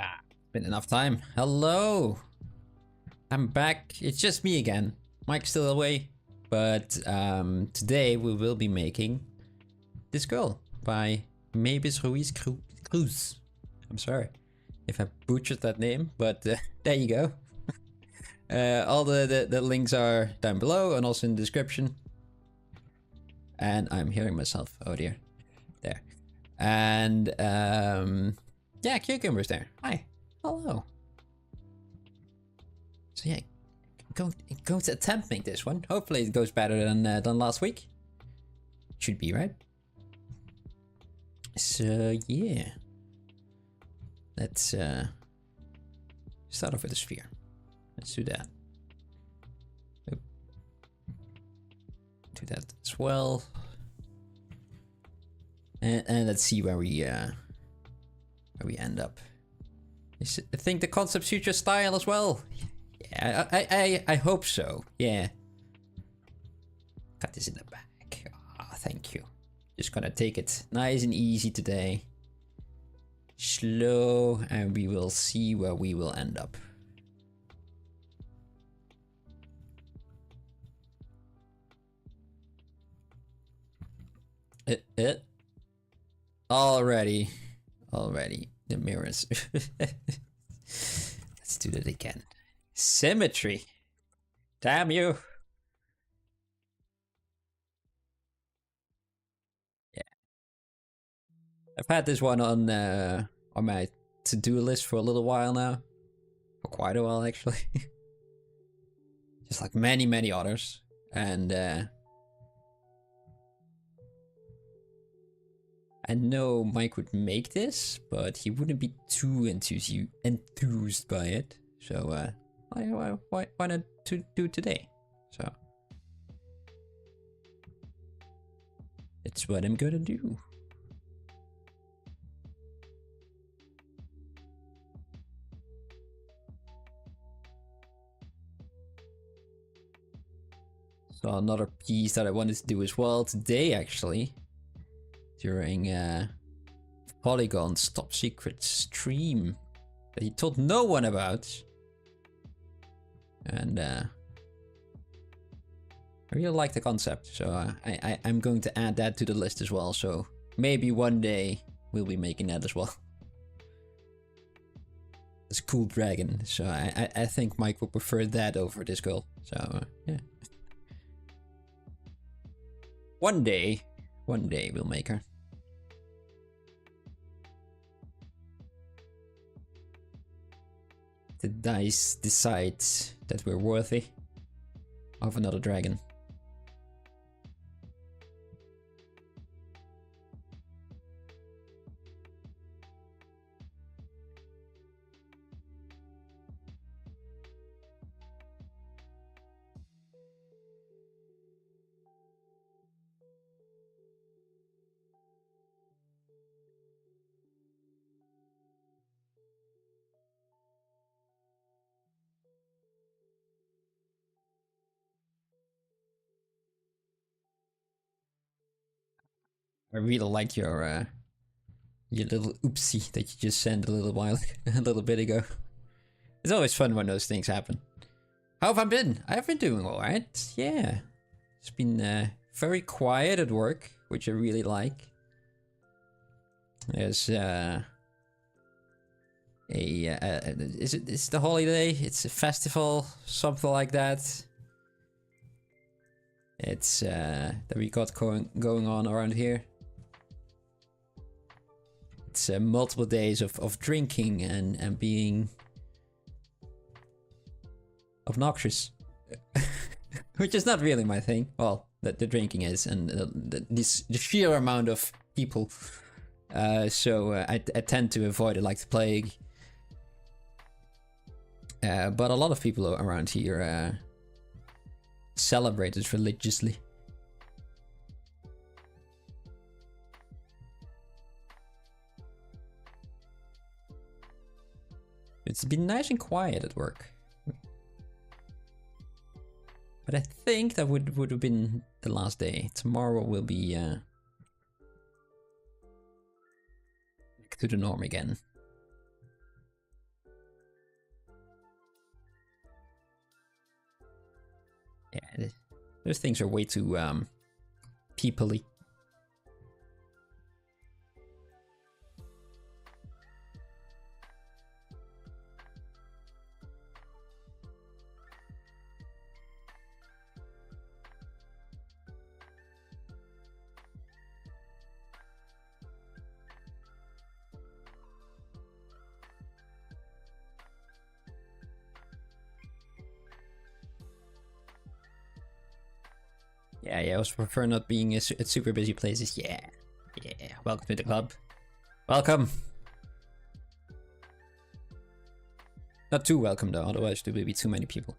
Ah, been enough time. Hello! I'm back. It's just me again. Mike's still away. But today we will be making this girl by Meybis Ruiz Cruz. I'm sorry if I butchered that name, but there you go. All the links are down below and also in the description. And I'm hearing myself. Oh dear. There. And yeah, Cucumber's there. Hi. Hello. So yeah, going to attempt make this one. Hopefully it goes better than last week. Should be, right? So yeah. Let's start off with a sphere. Let's do that. Do that as well. And let's see where we end up. I think the concept suits your style as well. Yeah, I hope so. Yeah. Got this in the back. Ah, thank you. Just gonna take it nice and easy today. Slow, and we will see where we will end up. Already the mirrors. Let's do that again. Symmetry. Damn you. Yeah. I've had this one on my to-do list for a little while now. For quite a while actually. Just like many others. And I know Mike would make this, but he wouldn't be too enthused by it. So why not do it today? So it's what I'm gonna do. So another piece that I wanted to do as well today, actually. During Polygon's top secret stream that he told no one about. And I really like the concept, so I'm going to add that to the list as well. So maybe one day we'll be making that as well. It's a cool dragon, so I think Mike will prefer that over this girl. So yeah. One day we'll make her. The dice decide that we're worthy of another dragon. I really like your little oopsie that you just sent a little bit ago. It's always fun when those things happen. How have I been? I've been doing alright. Yeah, it's been very quiet at work, which I really like. There's it's the holiday. It's a festival, something like that. It's that we got going on around here. It's multiple days of drinking and being obnoxious, which is not really my thing. Well, the drinking is, and the sheer amount of people. So I tend to avoid it like the plague. But a lot of people around here celebrate it religiously. It's been nice and quiet at work. But I think that would have been the last day. Tomorrow will be back to the norm again. Those things are way too people-y. Yeah, I also prefer not being at super busy places. Yeah. Welcome to the club. Welcome. Not too welcome though, otherwise there will be too many people.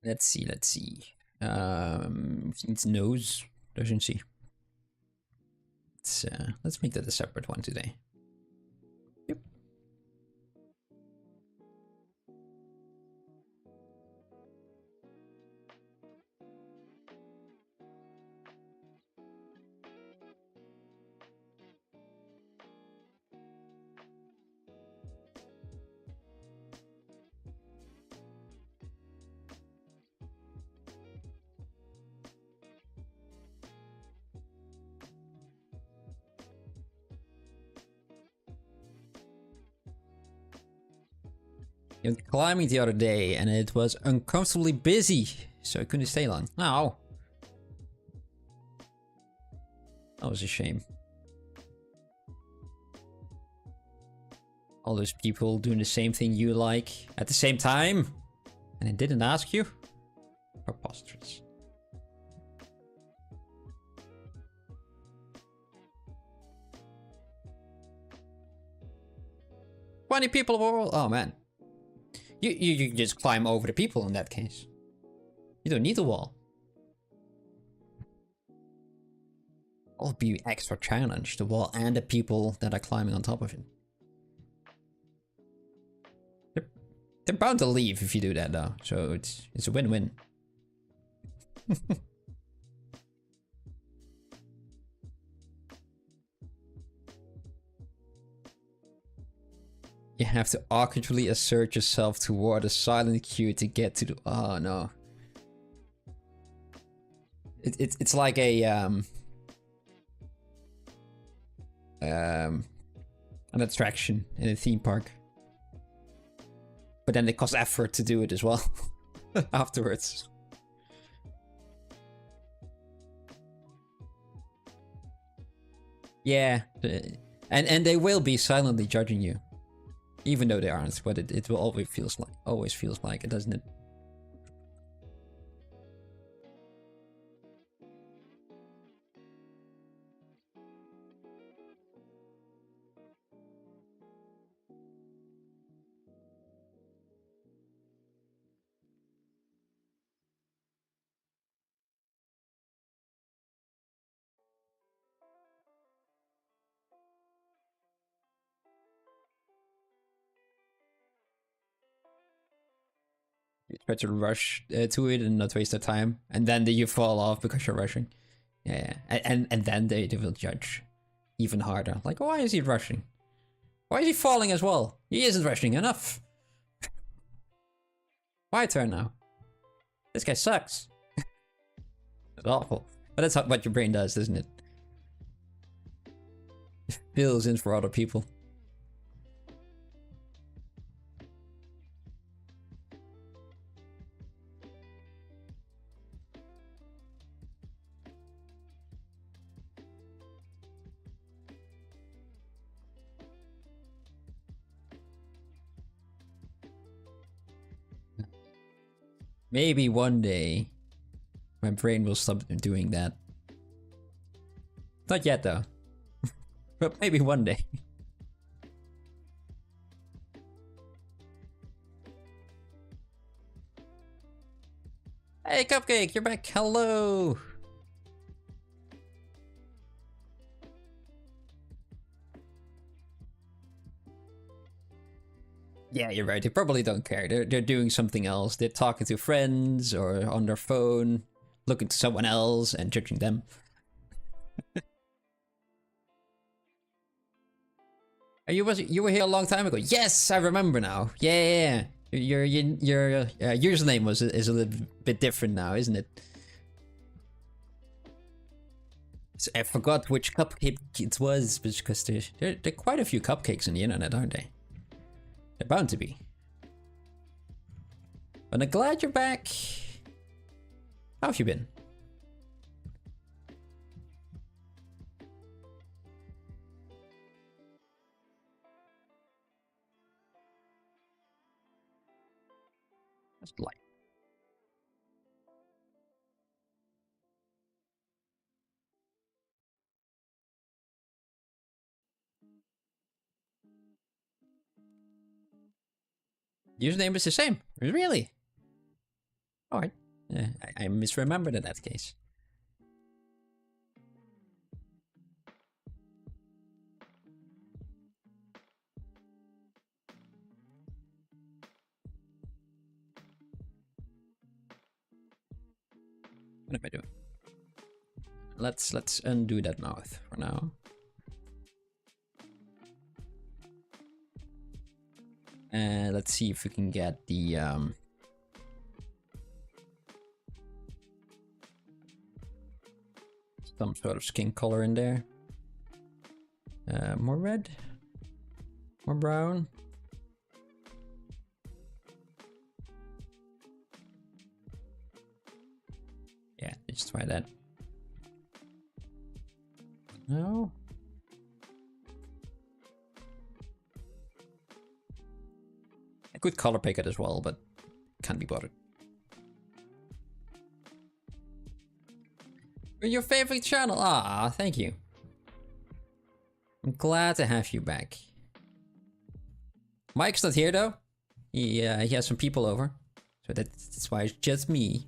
Let's see. It's nose, doesn't she? Let's make that a separate one today. Yep. I went climbing the other day and it was uncomfortably busy, so I couldn't stay long. Oh. That was a shame. All those people doing the same thing you like at the same time, and I didn't ask you? Preposterous. "20 people overall." Oh man. You just climb over the people in that case. You don't need the wall. It'll be extra challenge, the wall and the people that are climbing on top of it. They're bound to leave if you do that though, so it's a win-win. You have to awkwardly assert yourself toward a silent queue to get to the... Oh no. It's like a an attraction in a theme park. But then it costs effort to do it as well afterwards. Yeah, and they will be silently judging you. Even though they aren't, but it will always feels like it, doesn't it? You try to rush to it and not waste their time, and then you fall off because you're rushing. Yeah. And then they will judge even harder. Like, why is he rushing? Why is he falling as well? He isn't rushing enough. My turn now. This guy sucks. It's awful. But that's what your brain does, isn't it? It fills in for other people. Maybe one day, my brain will stop doing that. Not yet though. But maybe one day. Hey Cupcake, you're back. Hello. Yeah, you're right. They probably don't care. They're doing something else. They're talking to friends or on their phone, looking to someone else and judging them. You were here a long time ago. Yes, I remember now. Yeah. Your username is a little bit different now, isn't it? So I forgot which cupcake it was because there are quite a few cupcakes on the internet, aren't they? They're bound to be. But I'm glad you're back. How have you been? That's light. Username is the same. Really? Alright. I misremembered in that case. What am I doing? Let's undo that mouth for now. And let's see if we can get the some sort of skin color in there. More red, more brown. Yeah, let's try that. No. I could color pick it as well, but can't be bothered. Your favorite channel? Ah, thank you. I'm glad to have you back. Mike's not here though. He has some people over, so that's why it's just me.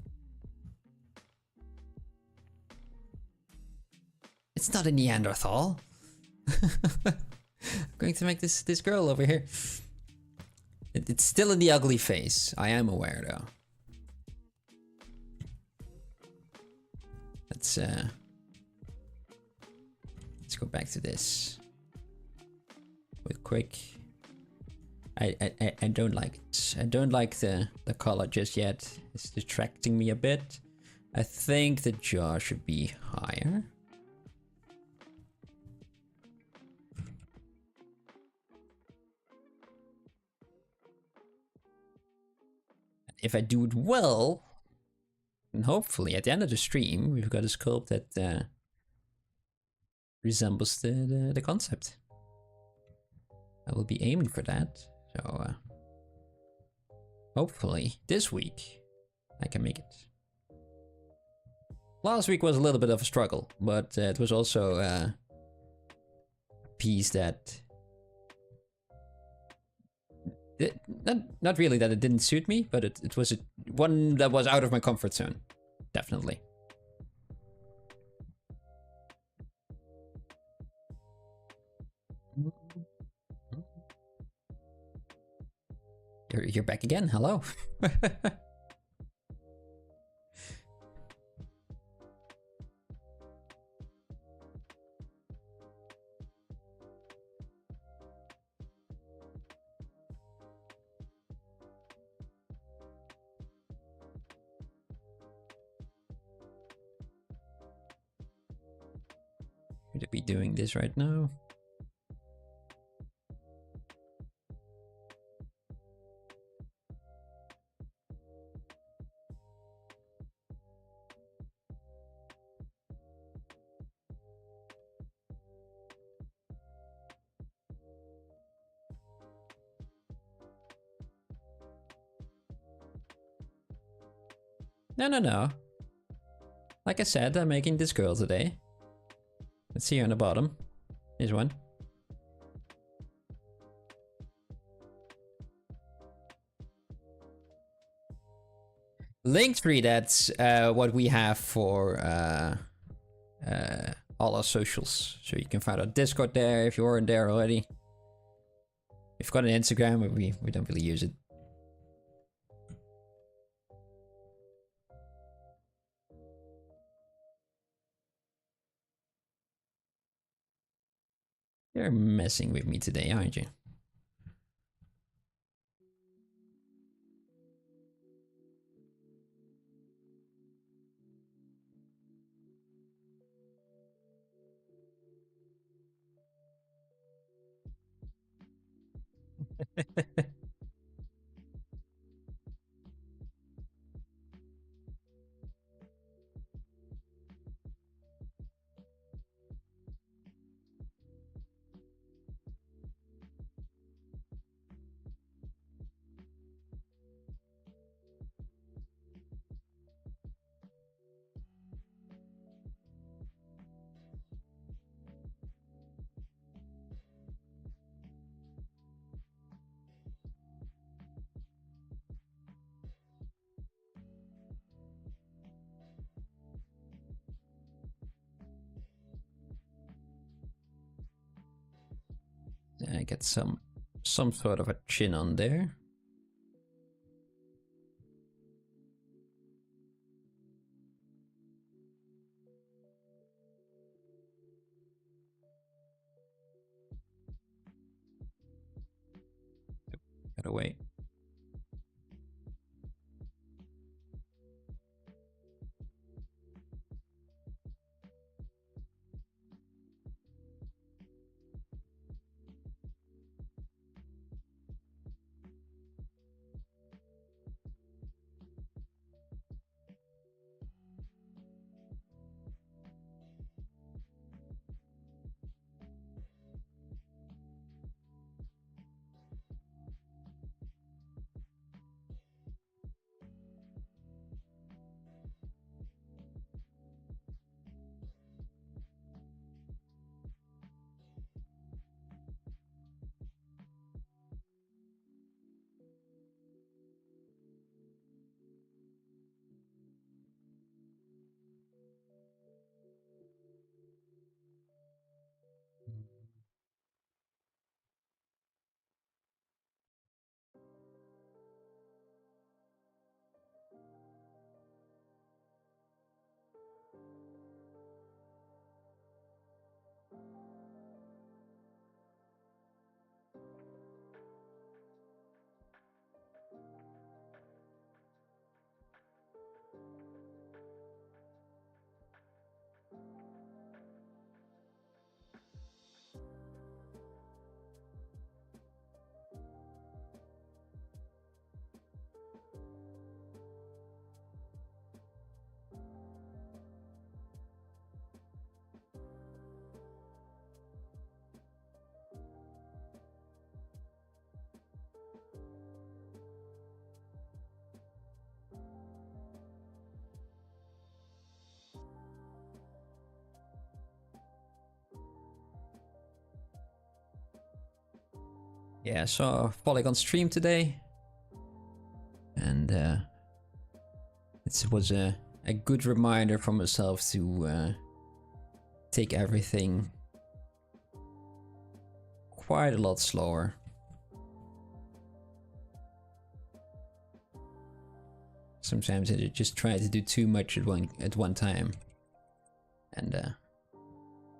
It's not a Neanderthal. I'm going to make this girl over here. It's still in the ugly face. I am aware though. Let's go back to this. With quick. I don't like it. I don't like the color just yet. It's distracting me a bit. I think the jaw should be higher. If I do it well, and hopefully at the end of the stream, we've got a sculpt that resembles the concept. I will be aiming for that. So hopefully this week I can make it. Last week was a little bit of a struggle, but it was also a piece that not really that it didn't suit me, but it was one that was out of my comfort zone, definitely. You're back again. Hello. Should I be doing this right now? No. Like I said, I'm making this girl today. Let's see her on the bottom. Here's one. Linktree, that's what we have for all our socials. So you can find our Discord there if you weren't there already. We've got an Instagram, but we don't really use it. You're messing with me today, aren't you? I get some sort of a chin on there. Gotta wait. Yeah, I saw Polygon stream today, and it was a good reminder for myself to take everything quite a lot slower. Sometimes I just try to do too much at one time, and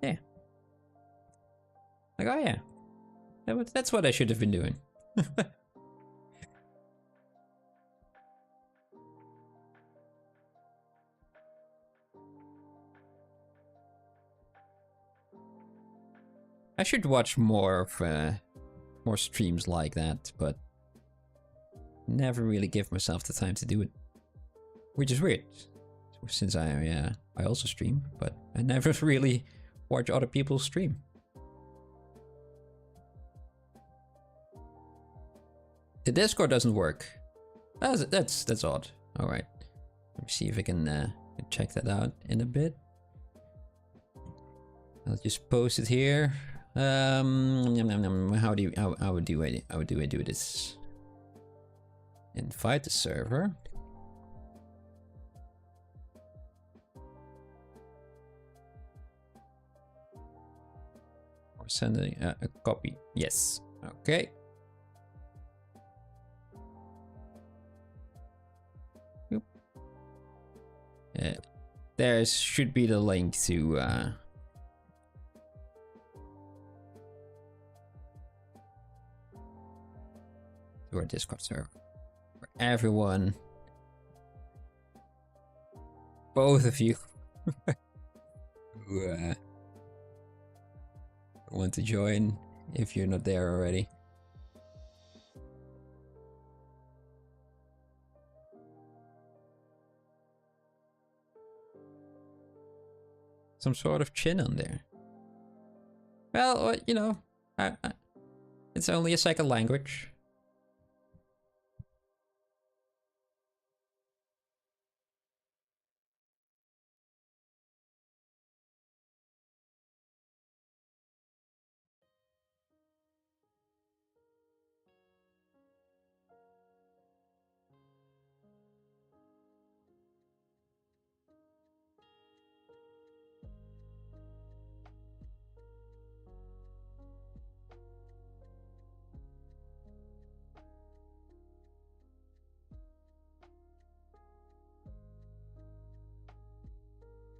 yeah, like, oh yeah, that's what I should have been doing. I should watch more of more streams like that, but never really give myself the time to do it, which is weird, since I also stream, but I never really watch other people stream. The Discord doesn't work. That's odd. All right, let me see if I can check that out in a bit. I'll just post it here. How do I do this? Invite the server. Or send a copy. Yes. Okay. There should be the link to to our Discord server. For everyone. Both of you. Who want to join if you're not there already. Some sort of chin on there. Well, you know, it's only a second language.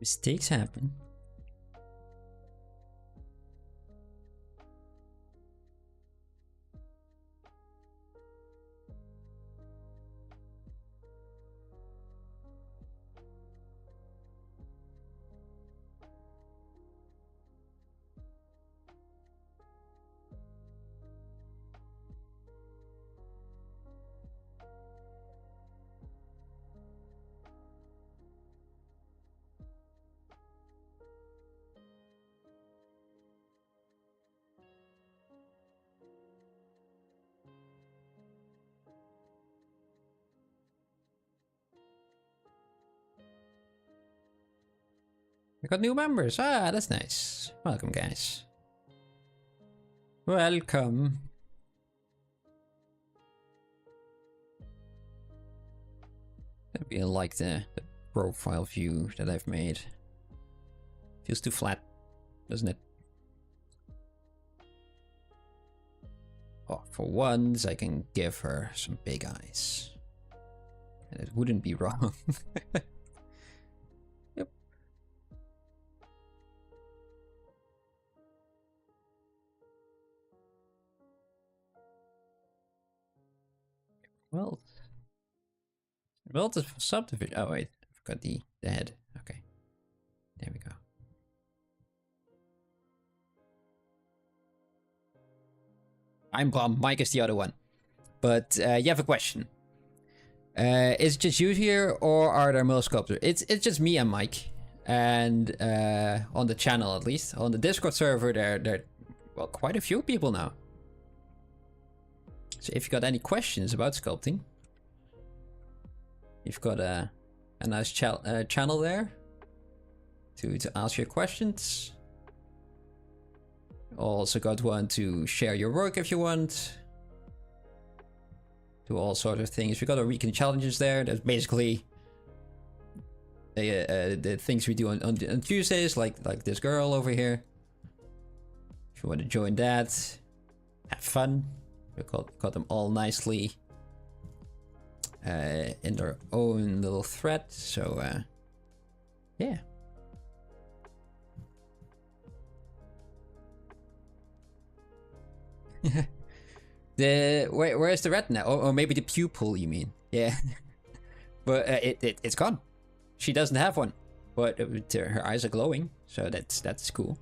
Mistakes happen. We got new members. Ah, that's nice. Welcome, guys. Welcome. Maybe I like the profile view that I've made. Feels too flat, doesn't it? Oh, for once I can give her some big eyes. And it wouldn't be wrong. Yep. Well, the subdivision. Oh wait, I forgot the head. Okay, there we go. I'm Brom. Mike is the other one. But you have a question. Is it just you here, or are there more sculptors? It's just me and Mike, and on the channel at least. On the Discord server, there well quite a few people now. So if you got any questions about sculpting, you've got a nice channel there to ask your questions. Also got one to share your work if you want. Do all sorts of things. We got our weekend challenges there. That's basically the things we do on Tuesdays, like this girl over here. If you want to join that, have fun. We got them all nicely in their own little thread. So yeah. Where's the retina? Or maybe the pupil, you mean? Yeah. But it's gone. She doesn't have one, but her eyes are glowing, so that's cool.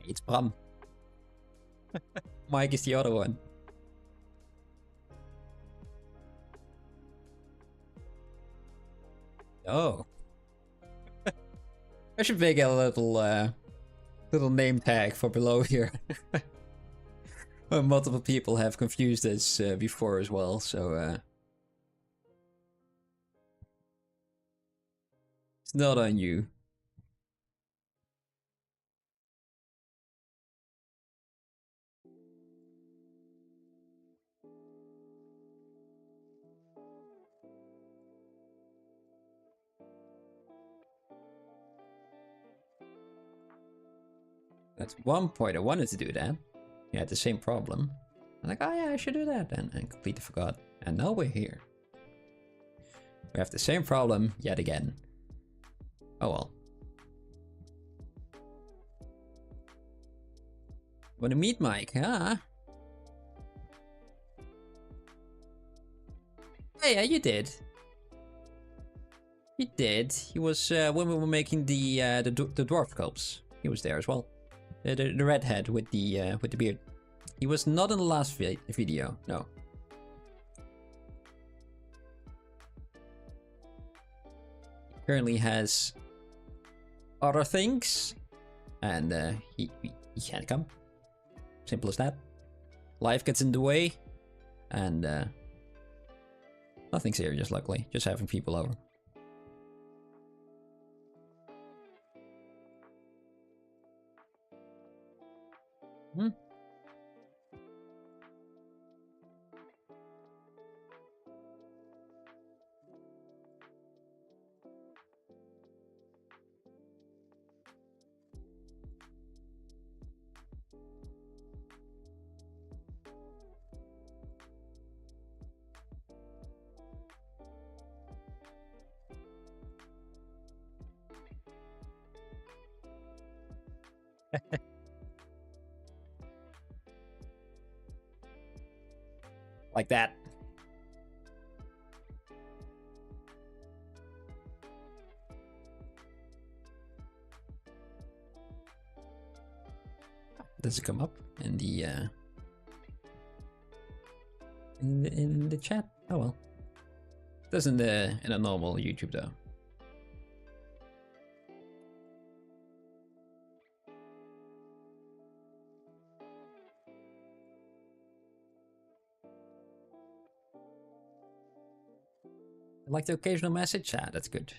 It's Bram. Mike is the other one. Oh. I should make a little name tag for below here. Multiple people have confused us before as well, so it's not on you. At one point I wanted to do that. You had the same problem. I'm like, oh yeah, I should do that, and completely forgot. And now we're here. We have the same problem yet again. Oh well. Want to meet Mike, huh? Hey, yeah, you did. He did. He was when we were making the dwarf sculpts. He was there as well. The redhead with the beard. He was not in the last video. No. He currently has other things, and he can't come. Simple as that. Life gets in the way, and nothing serious, luckily. Just having people over. Hmm. Like that. Does it come up in the in the chat? Oh well. Doesn't in a normal YouTube though. Like the occasional message? Ah, that's good.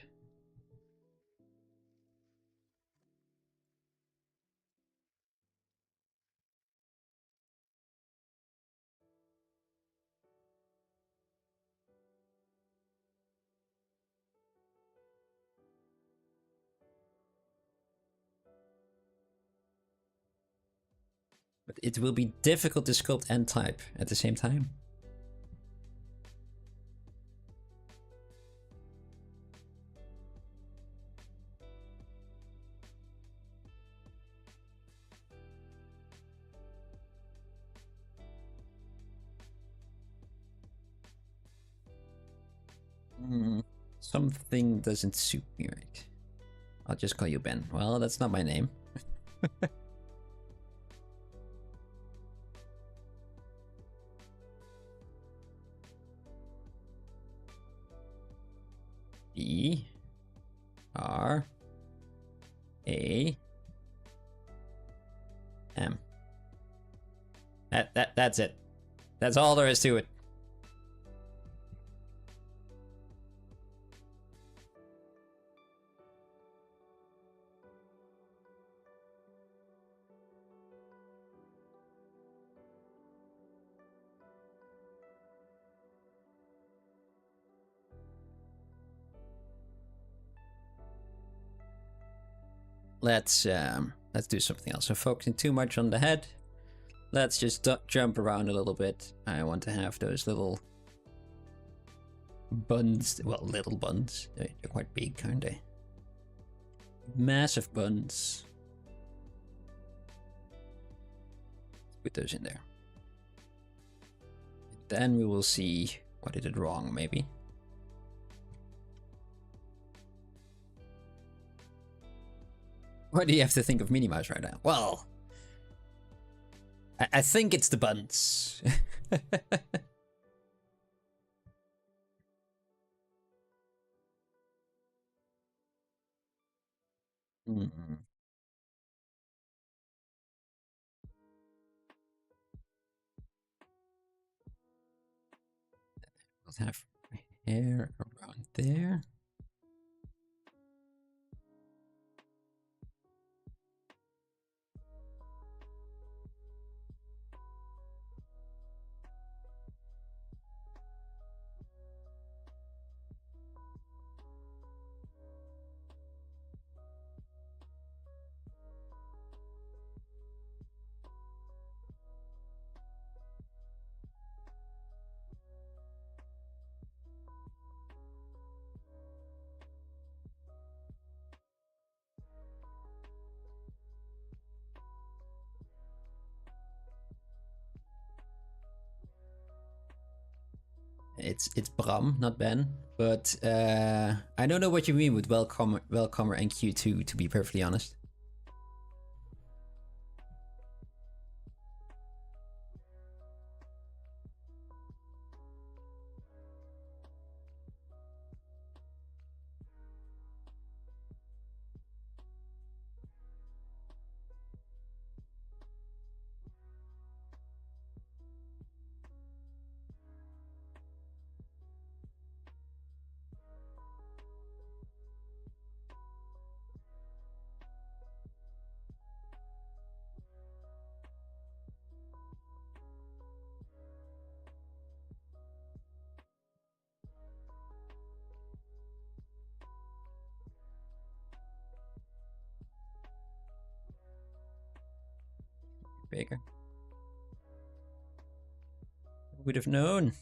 But it will be difficult to sculpt and type at the same time. Something doesn't suit me right. I'll just call you Ben. Well, that's not my name. B R A M. That's it. That's all there is to it. Let's do something else. So focusing too much on the head. Let's just jump around a little bit. I want to have those little buns. Well, little buns. They're quite big, aren't they? Massive buns. Put those in there. Then we will see what I did wrong, maybe. What do you have to think of Minimize right now? Well, I think it's the buns. We'll have hair around there. It's Bram, not Ben. But I don't know what you mean with welcomer and Q2, to be perfectly honest. Bigger. Would have known.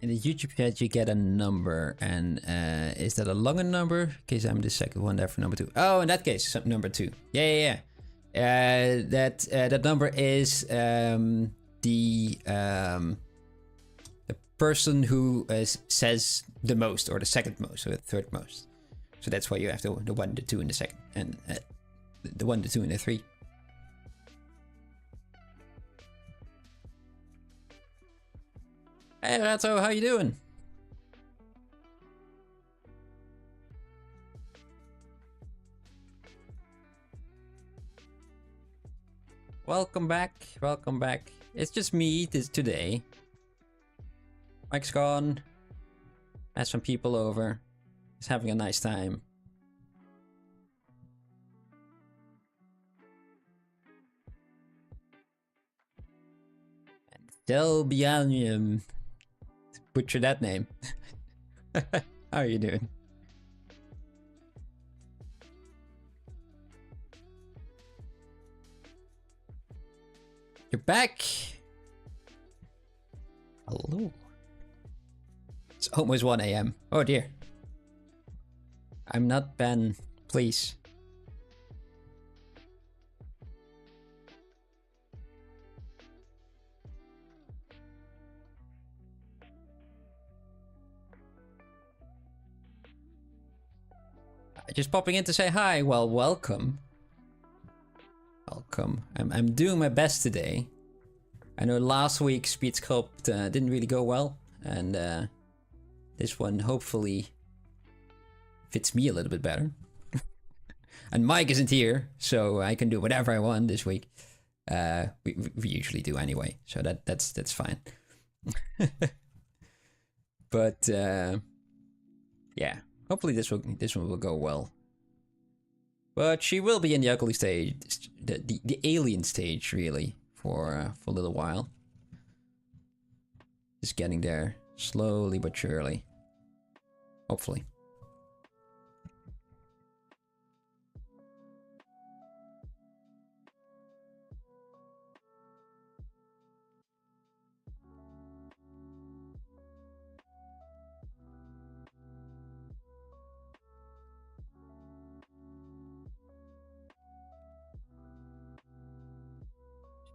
In the YouTube chat, you get a number, and is that a longer number? In case I'm the second one there for number 2. Oh, in that case, number 2. Yeah. That number is the person who says the most, or the second most, or the third most. So that's why you have the 1, the 2, and the second, and the 1, the 2, and the 3. Hey Rato, how you doing? Welcome back, welcome back. It's just me today. Mike's gone. Had some people over. He's having a nice time. And Delbianium. Butcher that name. How are you doing? You're back. Hello. It's almost 1 AM. Oh dear. I'm not Ben, please. Just popping in to say hi. Well, welcome. Welcome. I'm doing my best today. I know last week Speedsculpt didn't really go well, and this one hopefully fits me a little bit better. And Mike isn't here, so I can do whatever I want this week. We usually do anyway, so that's fine. But yeah. Hopefully this one will go well. But she will be in the ugly stage, the alien stage, really, for a little while. Just getting there, slowly but surely. Hopefully.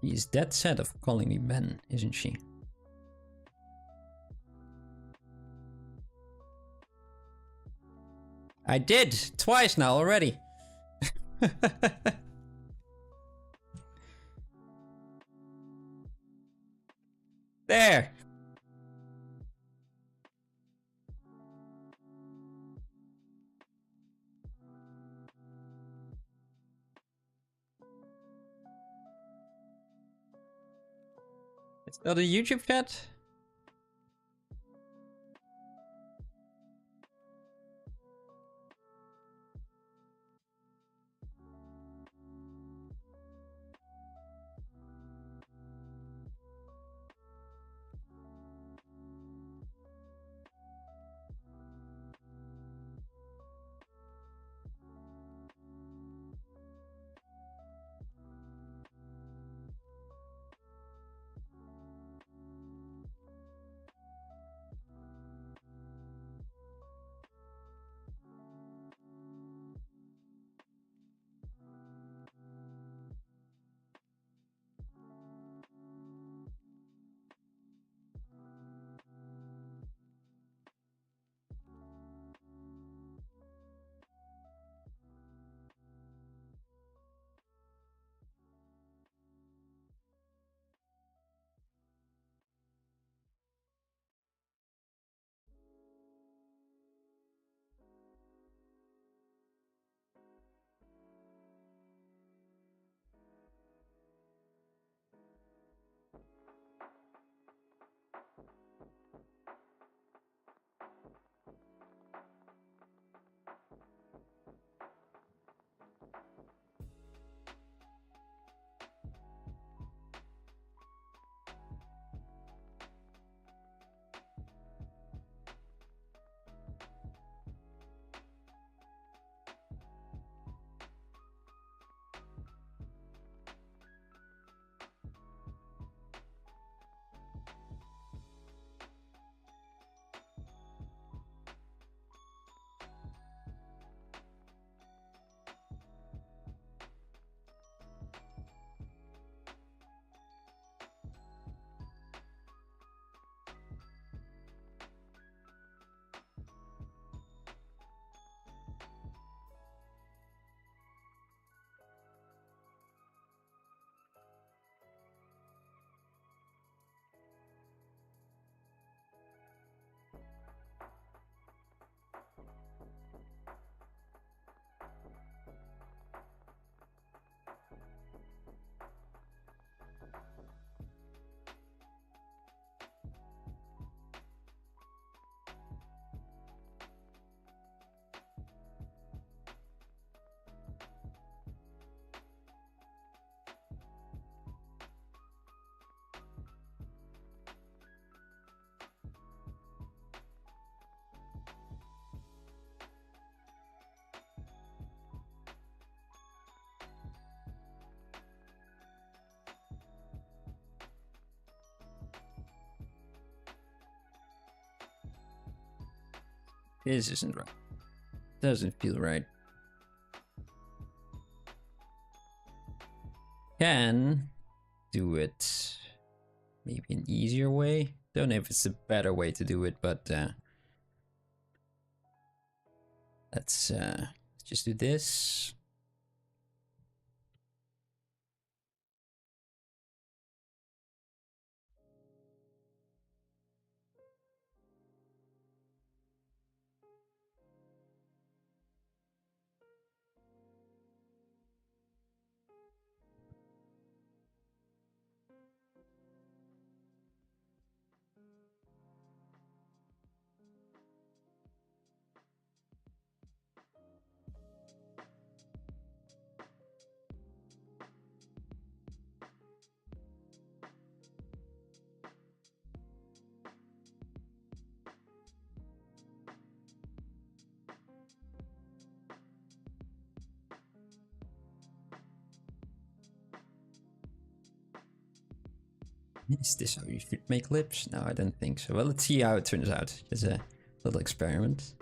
She's dead set of calling me Ben, isn't she? I did! Twice now already! There! It's not a YouTube chat? This isn't right. Doesn't feel right. Can do it maybe an easier way. Don't know if it's a better way to do it, but let's just do this. Is this how you should make lips? No, I don't think so. Well, let's see how it turns out. Just a little experiment.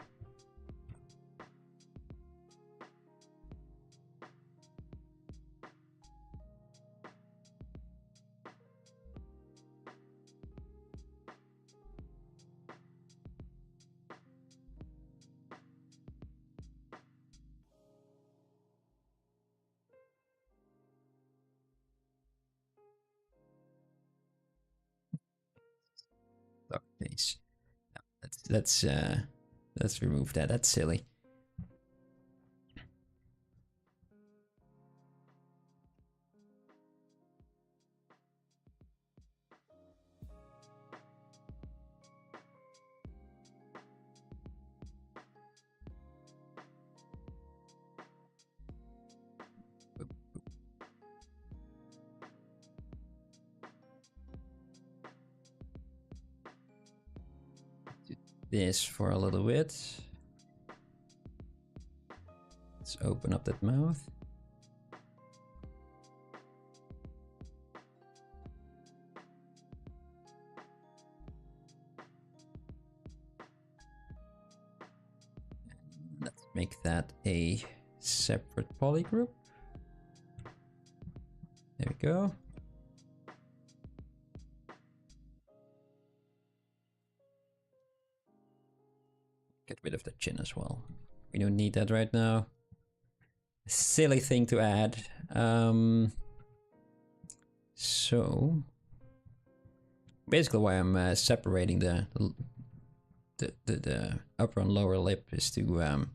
let's remove that. That's silly. This for a little bit. Let's open up that mouth. Let's make that a separate poly group. There we go. Get rid of the chin as well. We don't need that right now. Silly thing to add. So basically, why I'm separating the upper and lower lip is to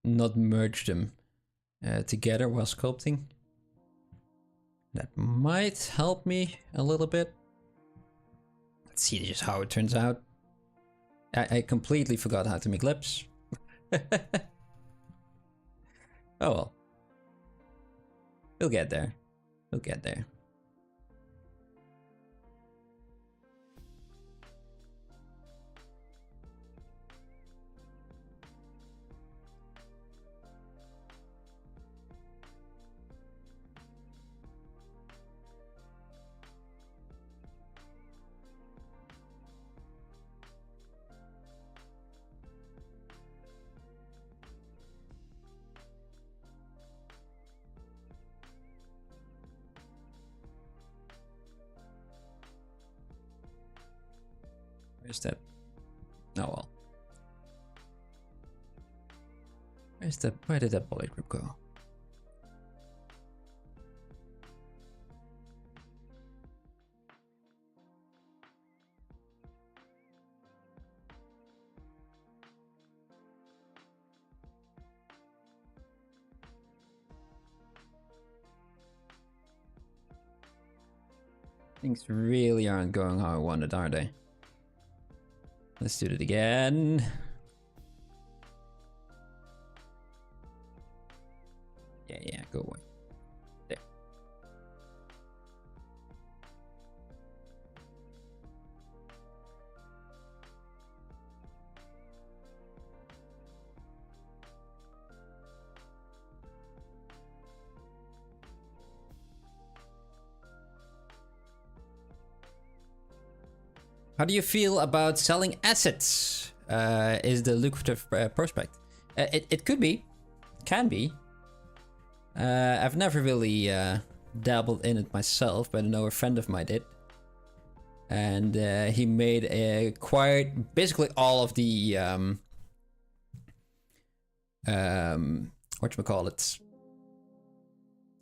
not merge them together while sculpting. That might help me a little bit. Let's see just how it turns out. I completely forgot how to make lips. Oh well. We'll get there. We'll get there. Where's that? Oh well. Where did that poly group go? Things really aren't going how I wanted, are they? Let's do it again. Yeah, go away. There. How do you feel about selling assets? Is the lucrative prospect? It could be, can be. I've never really dabbled in it myself, but I know a friend of mine did, and he made acquired basically all of the whatchamacallit,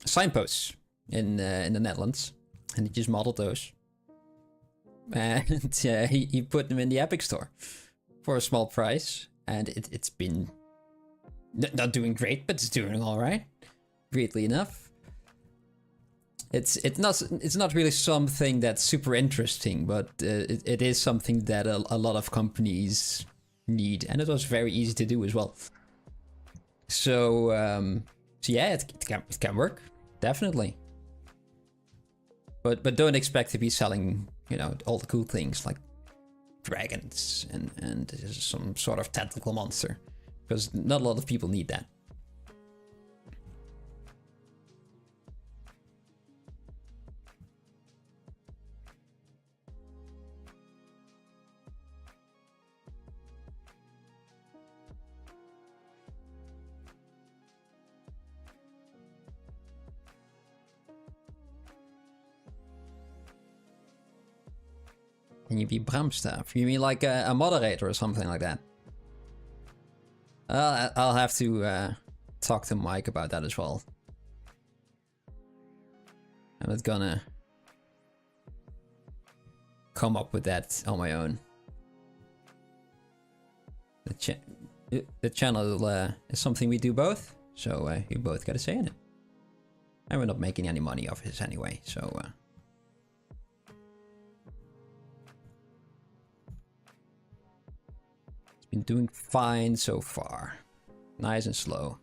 signposts in the Netherlands, and he just modeled those. And he put them in the Epic Store for a small price, and it's been not doing great, but it's doing all right, weirdly enough. It's not really something that's super interesting, but it is something that a lot of companies need, and it was very easy to do as well. So yeah, it can work, definitely. But don't expect to be selling, you know, all the cool things like dragons and some sort of tentacle monster, because not a lot of people need that. Can you be Bramstaff? You mean like a moderator or something like that? I'll have to talk to Mike about that as well. I'm not gonna come up with that on my own. The channel is something we do both, so we both got to say in it. And we're not making any money off this anyway, so... It's been doing fine so far. Nice and slow.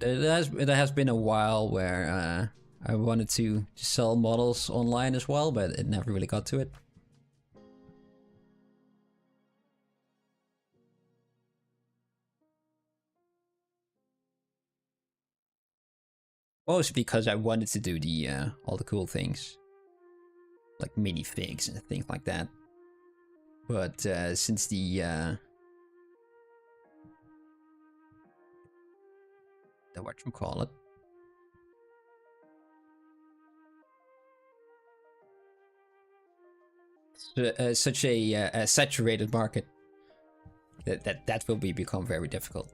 It has been a while where I wanted to sell models online as well, but it never really got to it. Mostly because I wanted to do the all the cool things, like minifigs and things like that. But since the whatchamacallit, such a saturated market, that will become very difficult.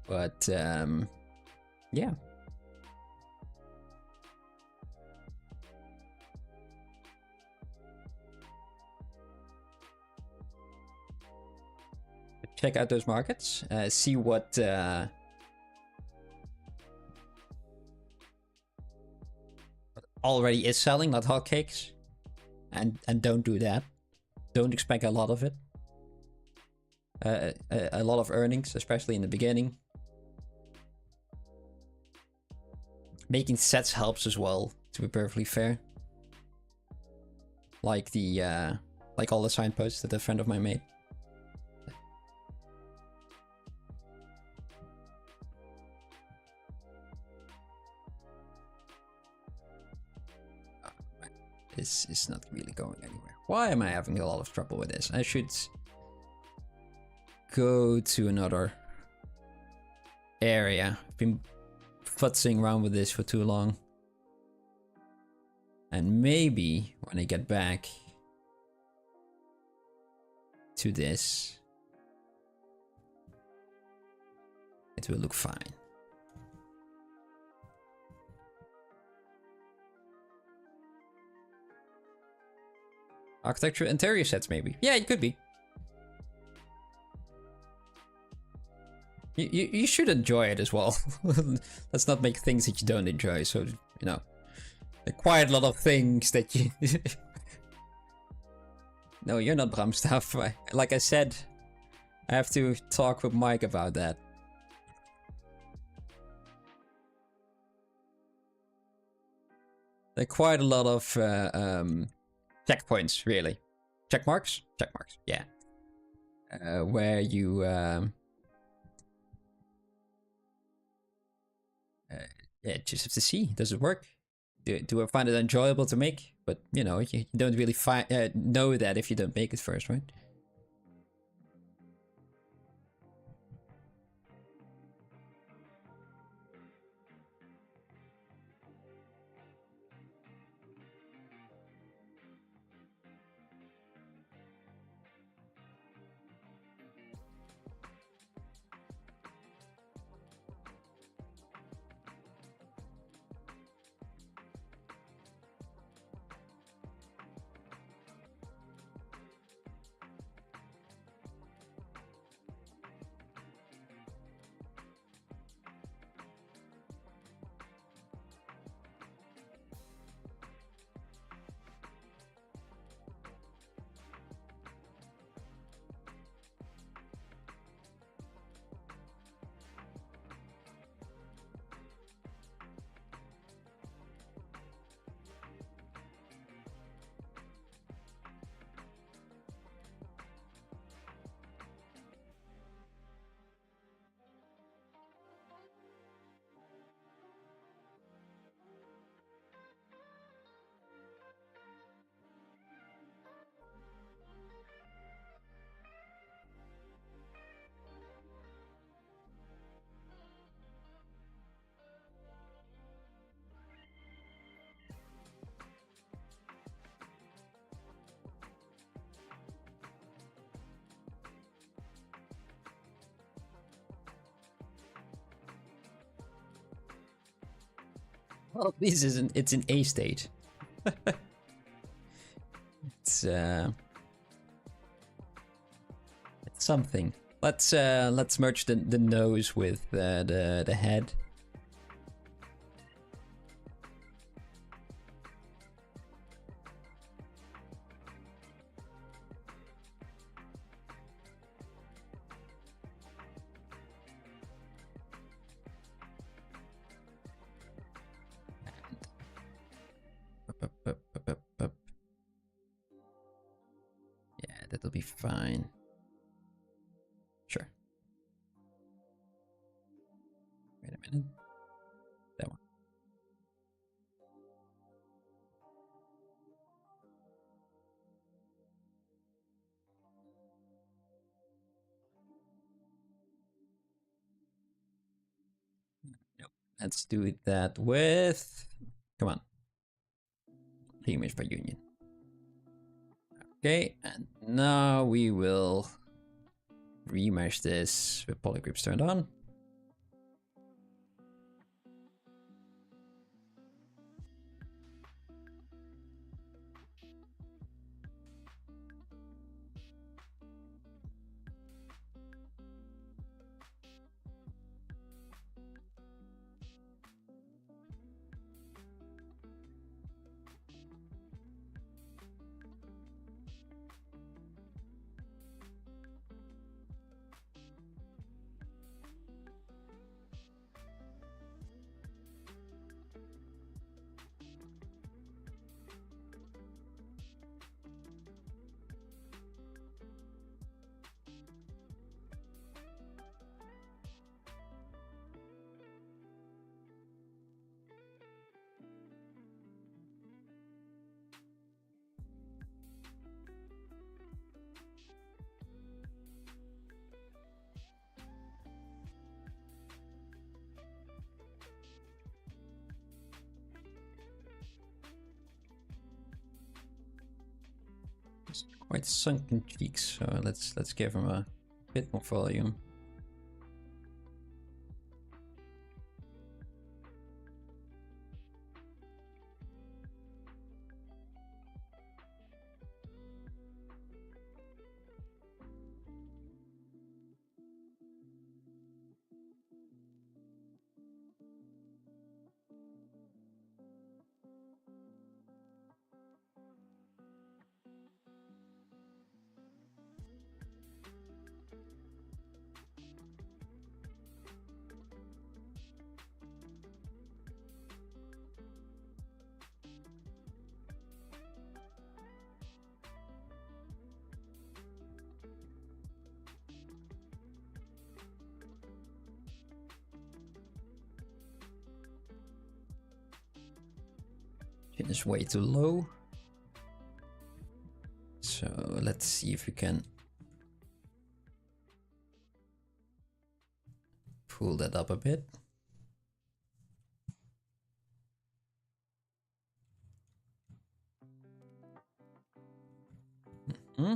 But yeah. Check out those markets, see what already is selling, not hotcakes, and don't do that. Don't expect a lot of it. A lot of earnings, especially in the beginning. Making sets helps as well, to be perfectly fair. Like the like all the signposts that a friend of mine made. This is not really going anywhere. Why am I having a lot of trouble with this? I should go to another area. I've been futzing around with this for too long. And maybe when I get back to this, it will look fine. Architecture interior sets, maybe. Yeah, it could be. You should enjoy it as well. Let's not make things that you don't enjoy. So, you know, quite a lot of things that you... No, you're not Bramstaff. Like I said, I have to talk with Mike about that. There are quite a lot of checkpoints, really. Check marks? Check marks, yeah. Where you... yeah, just have to see. Does it work? Do I find it enjoyable to make? But, you know, you don't really know that if you don't make it first, right? Well, at least it's in A state. It's something. Let's merge the nose with the head. Yeah, that'll be fine. Sure. Wait a minute. That one. Nope. Let's do that with... Come on. Image by union. Okay, and now we will remesh this with polygrips turned on. Quite sunken cheeks, so let's give him a bit more volume. Chin is way too low. So let's see if we can pull that up a bit. Hmm?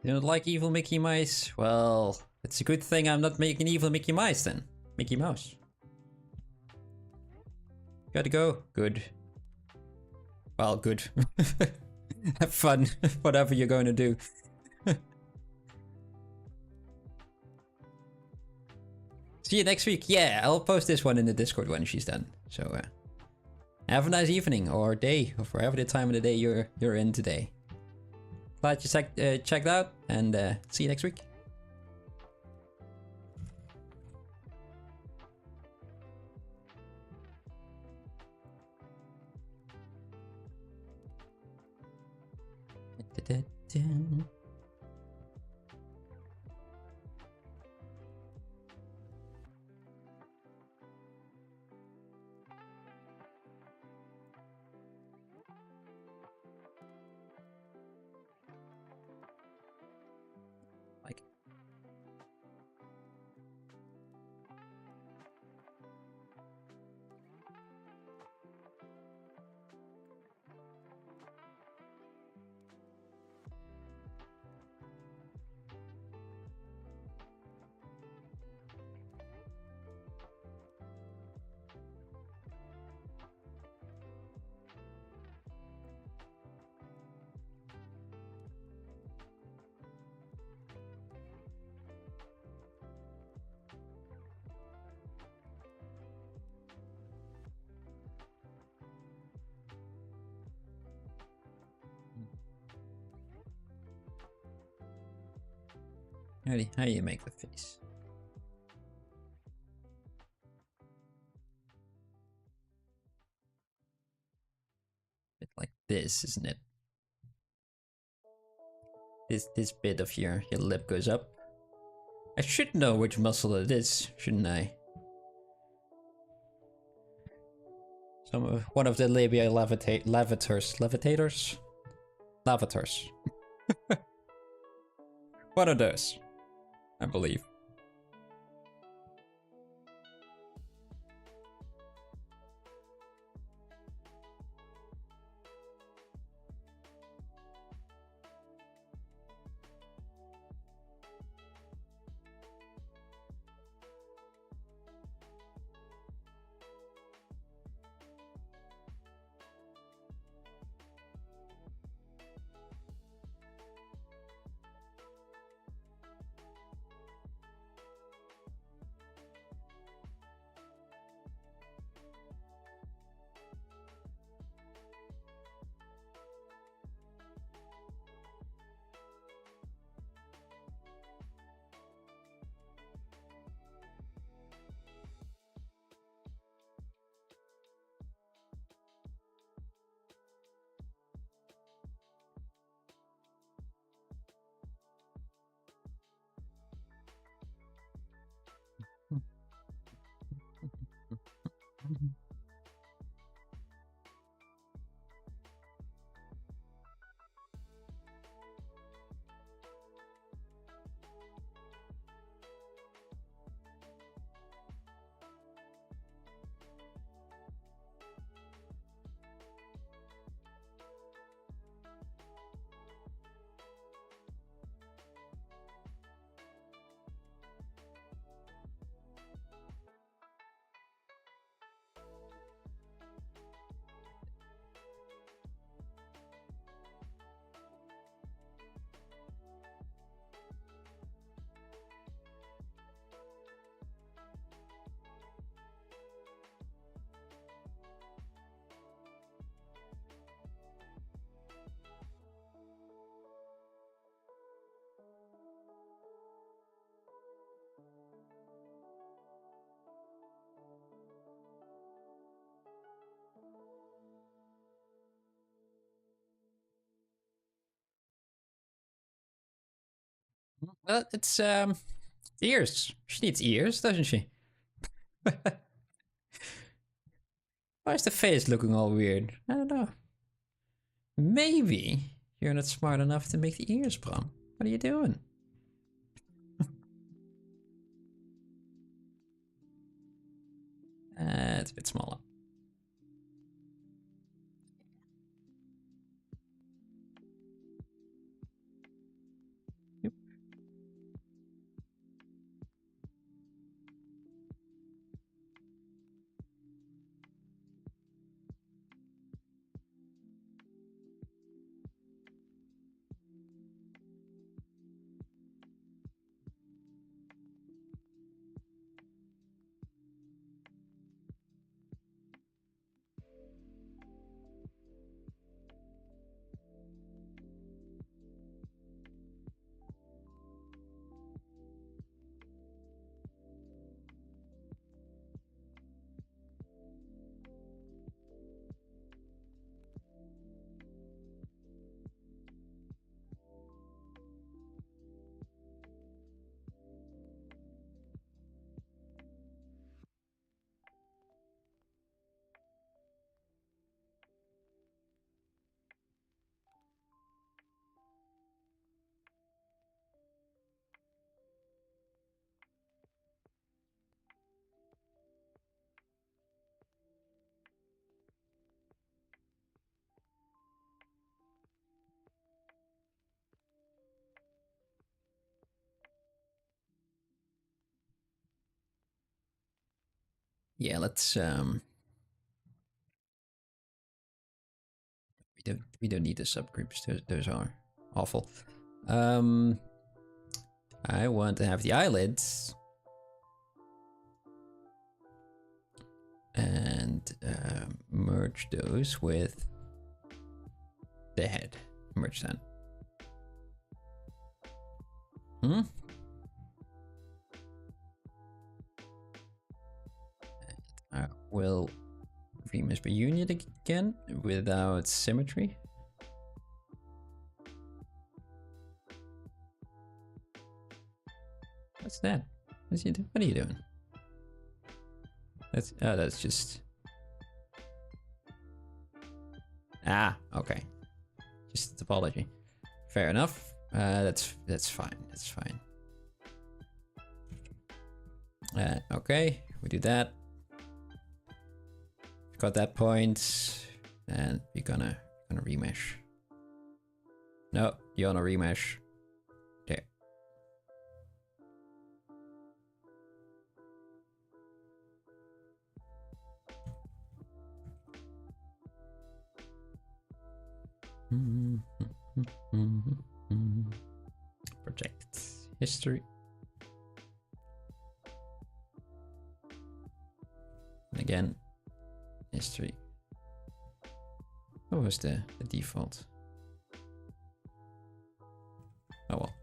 You don't like evil Mickey Mice? Well, it's a good thing I'm not making evil Mickey Mice then. Mickey Mouse. Gotta go. Good. Well, good. Have fun, whatever you're going to do. See you next week. Yeah, I'll post this one in the Discord when she's done. So, have a nice evening or day, or whatever the time of the day you're in today. Glad you checked out, and see you next week. Like How do you make the face? Bit like this, isn't it? This bit of your lip goes up. I should know which muscle it is, shouldn't I? One of the labia levitators. One of those, I believe. Well, it's ears. She needs ears, doesn't she? Why is the face looking all weird? I don't know. Maybe you're not smart enough to make the ears, Bram. What are you doing? It's a bit smaller. Yep. Yeah, let's we don't need the subgroups. Those are awful. I want to have the eyelids and merge those with the head. Merge that. will remesh by unit again without symmetry. What's that? What are you doing? That's just... Ah, okay. Just topology. Fair enough. That's fine. That's fine. Okay, we do that. Got that point, and we're gonna remesh. No, you wanna remesh. There. Project history. And again, history. What was the default? Oh well.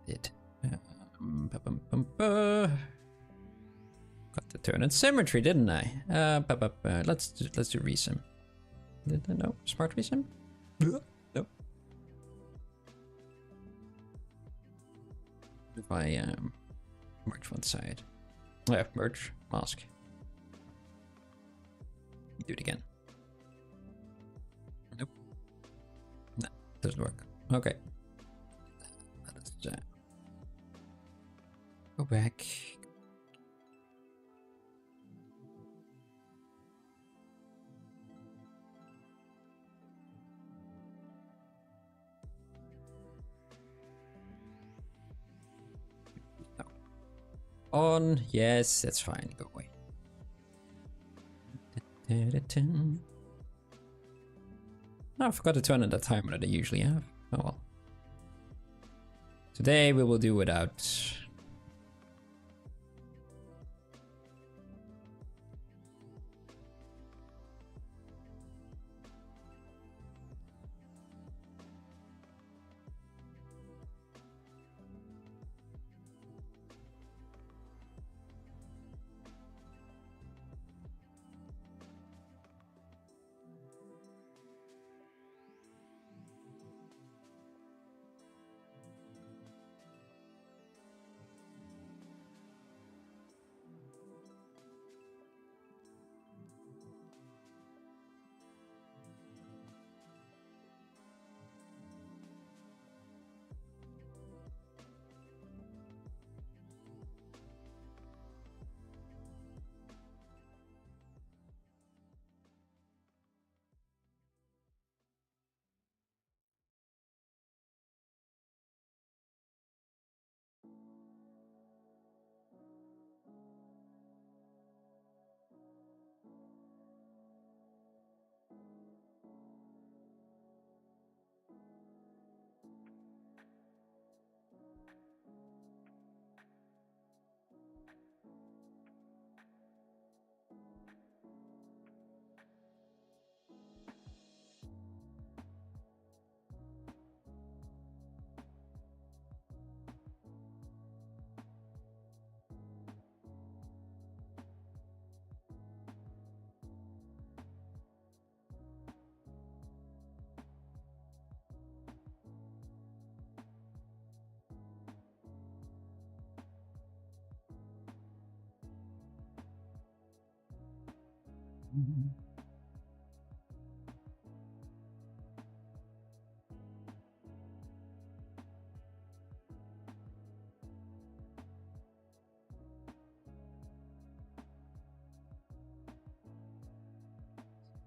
It. Got the turn and symmetry, didn't I? Let's do resim. No, smart resim. No. If I merge one side, merge mask. Do it again. Nope. No, doesn't work. Okay. Let's go back. No. On, yes, that's fine. Go away. Oh, I forgot to turn on the timer that I usually have. Oh well. Today we will do without.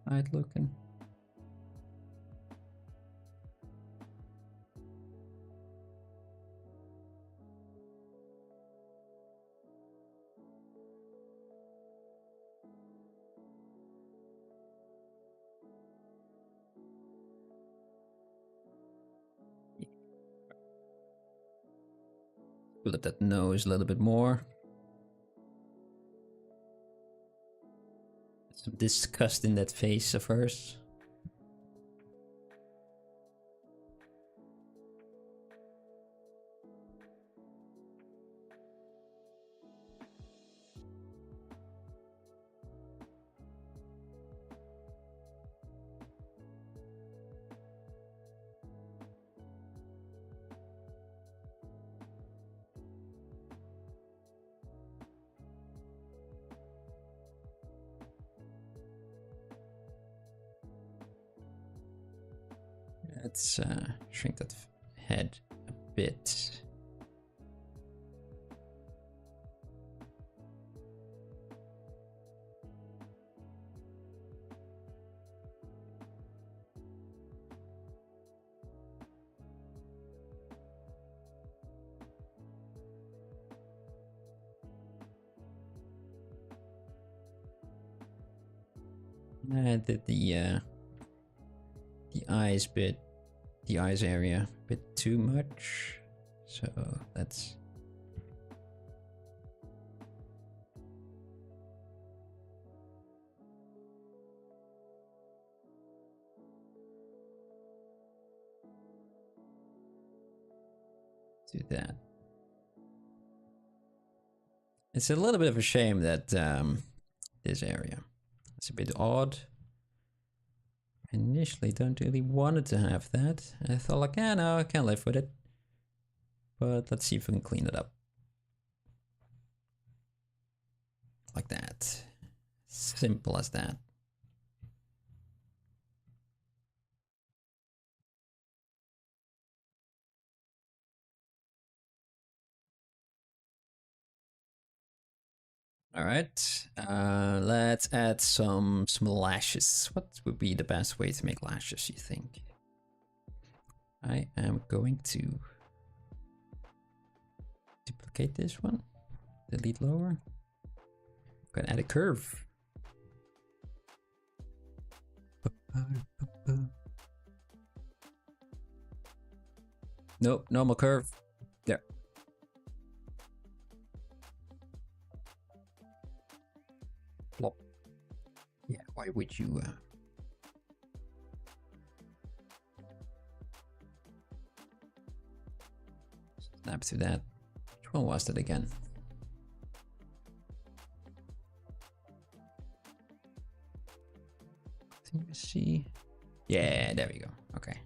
Right looking. Fill up that nose a little bit more. Some disgust in that face of hers. Let's shrink that head a bit. I did the eyes bit, the eyes area a bit too much, so let's do that. It's a little bit of a shame that this area, it's a bit odd. Initially don't really wanted to have that. I thought like, yeah, no, I can live with it. But let's see if we can clean it up. Like that. Simple as that. All right, let's add some lashes. What would be the best way to make lashes, you think? I am going to duplicate this one, delete lower. I'm gonna add a curve. Nope, normal curve. There. Plop. Yeah, why would you snap to that? Which one was that again? Can you see? Yeah, there we go. Okay.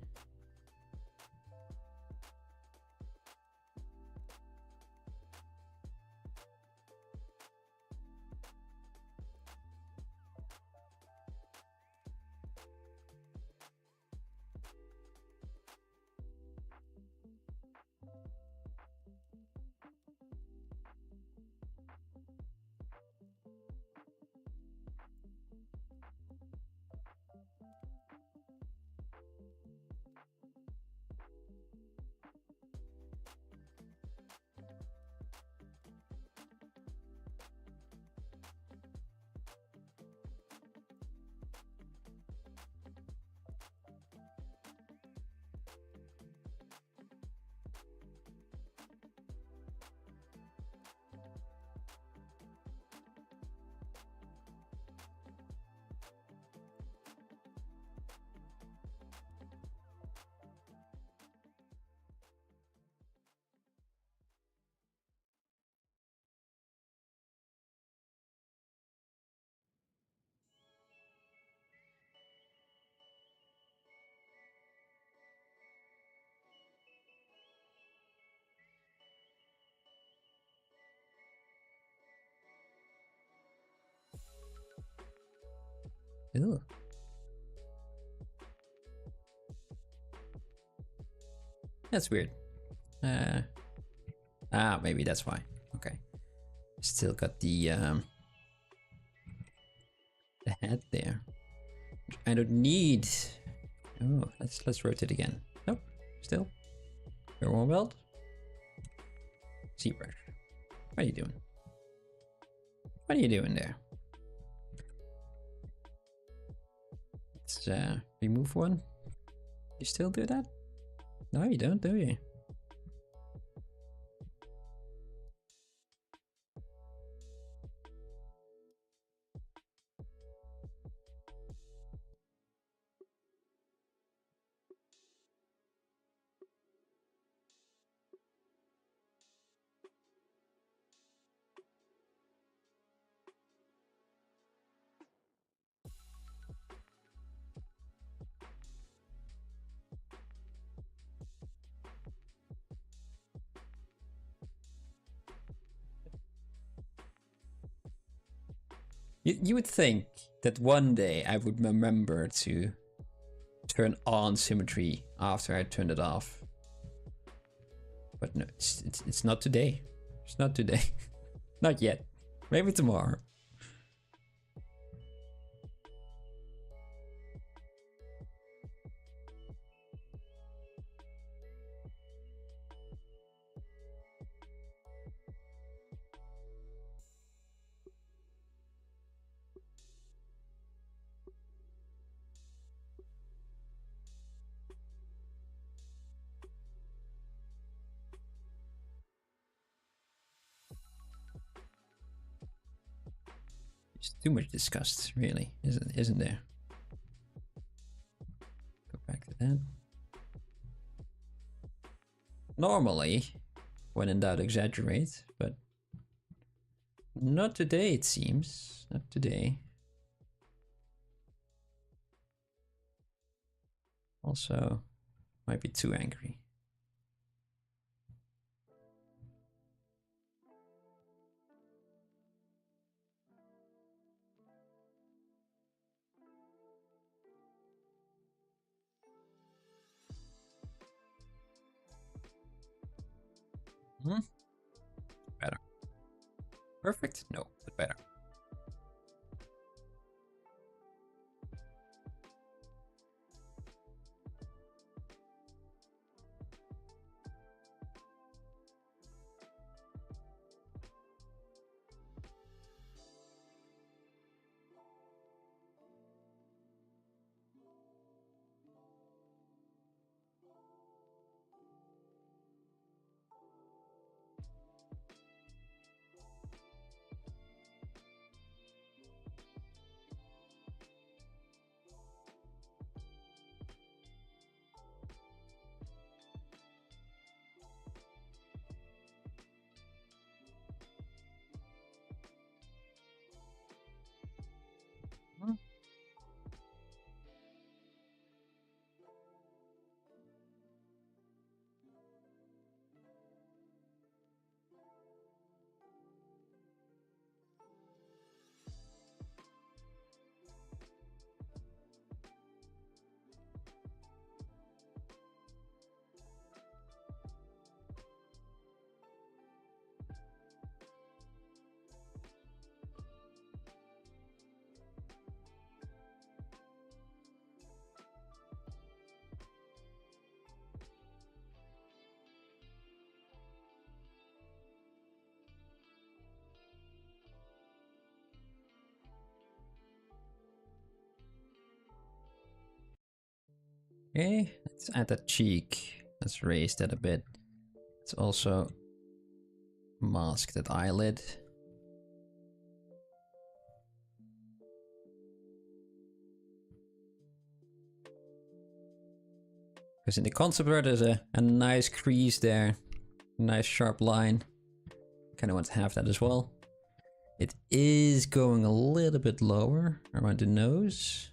Ew. That's weird. Maybe that's why. Okay. Still got the head there. I don't need. Oh, let's rotate again. Nope, still. Your one belt. ZBrush. What are you doing? What are you doing there? Let's remove one. You still do that? No, you don't, do you? You would think that one day I would remember to turn on symmetry after I turned it off. But no, it's not today. It's not today. Not yet. Maybe tomorrow. There's too much disgust, really, isn't there? Go back to that. Normally, when in doubt, exaggerate, but not today, it seems. Not today. Also, might be too angry. Better. Perfect? No, but better. Okay, let's add that cheek. Let's raise that a bit. Let's also mask that eyelid. Because in the concept art there's a nice crease there. A nice sharp line. Kind of want to have that as well. It is going a little bit lower around the nose.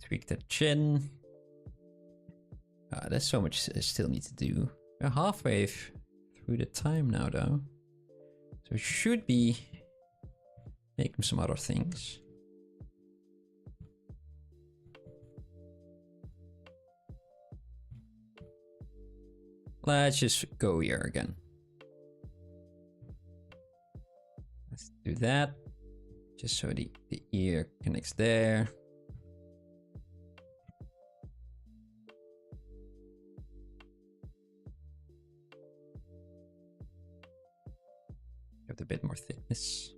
Tweak the chin. There's so much I still need to do. We're halfway through the time now, though. So it should be making some other things. Let's just go here again. Let's do that. Just so the ear connects there. Give it a bit more thickness.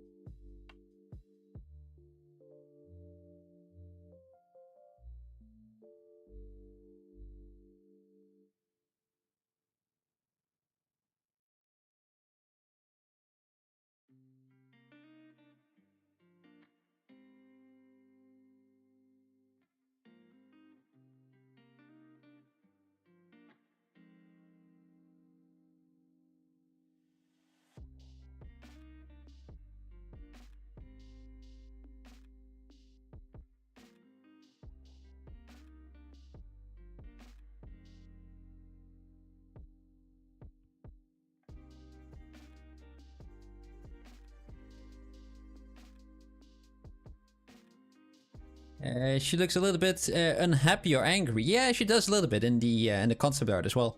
She looks a little bit unhappy or angry. Yeah, she does a little bit in the concept art as well.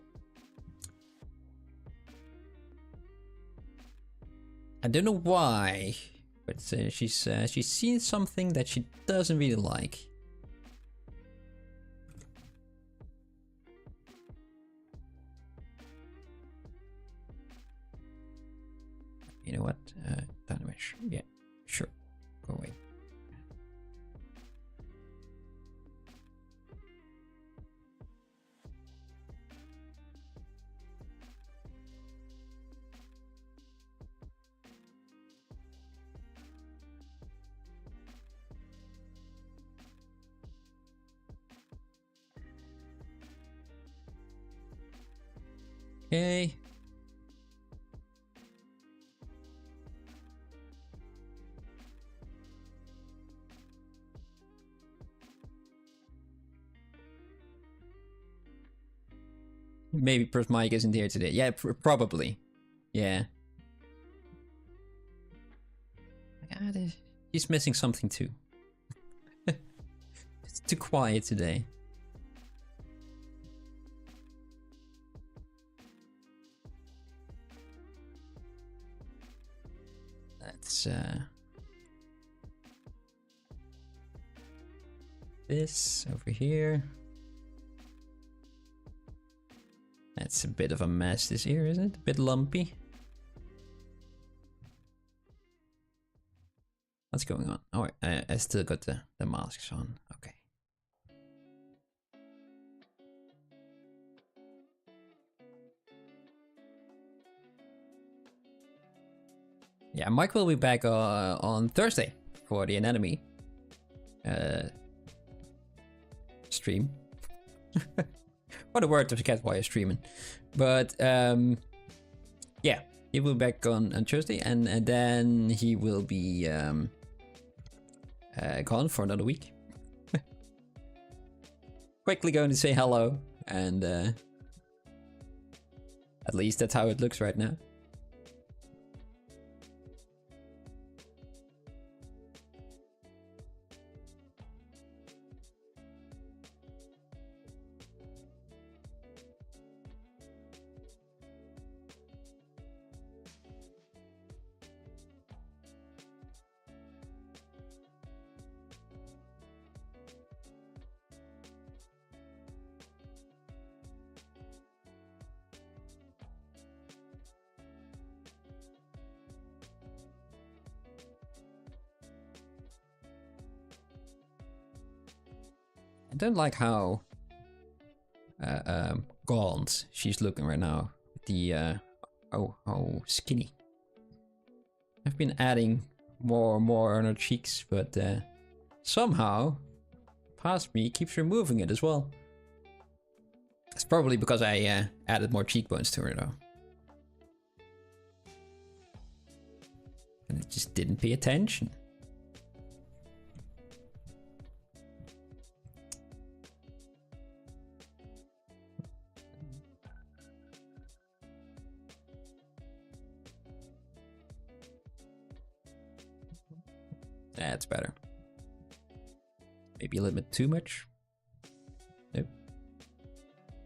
I don't know why, but she's seen something that she doesn't really like. You know what? Damage. Yeah, sure. Go away. Okay. Maybe Perth Mike isn't here today. Yeah, probably. Yeah. He's missing something too. It's too quiet today. Let's this over here. That's a bit of a mess this ear, isn't it? A bit lumpy. What's going on? Oh, I still got the masks on. Okay. Yeah, Mike will be back on Thursday for the Anatomy stream. What a word to forget while you're streaming. But yeah, he will be back on Tuesday, and then he will be gone for another week. Quickly going to say hello, and at least that's how it looks right now. I don't like how gaunt she's looking right now. The oh skinny. I've been adding more and more on her cheeks, but somehow past me keeps removing it as well. It's probably because I added more cheekbones to her though. And it just didn't pay attention. That's better. Maybe a little bit too much. Nope.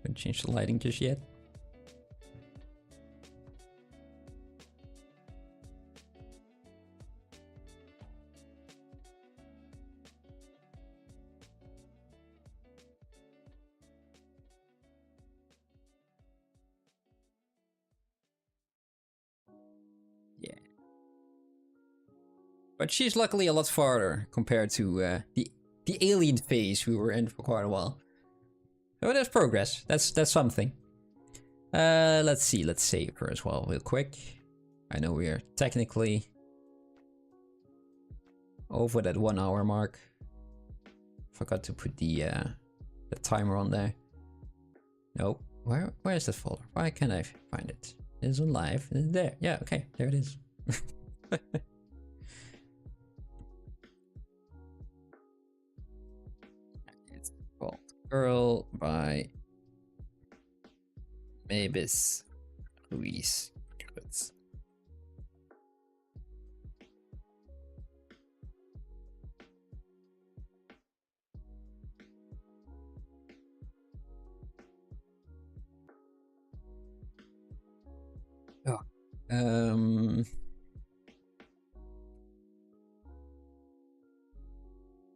Couldn't change the lighting just yet. Yeah. But she's luckily a lot farther compared to the alien phase we were in for quite a while. So there's progress. That's something. Let's see. Let's save her as well real quick. I know we are technically over that 1 hour mark. Forgot to put the timer on there. Nope. Where is that folder? Why can't I find it? It's on live. It's there. Yeah. Okay. There it is. It's called Girl by Meybis Ruiz Cruz. Oh.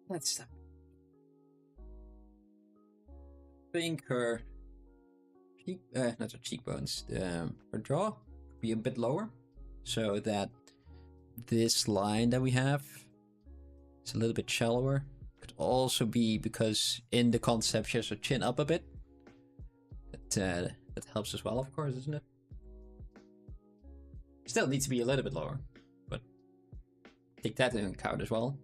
Let's stop. I think her cheek, not her cheekbones, her jaw could be a bit lower, so that this line that we have is a little bit shallower. Could also be because in the concept she has her chin up a bit. That helps as well, of course, isn't it? Still needs to be a little bit lower, but take that into account as well.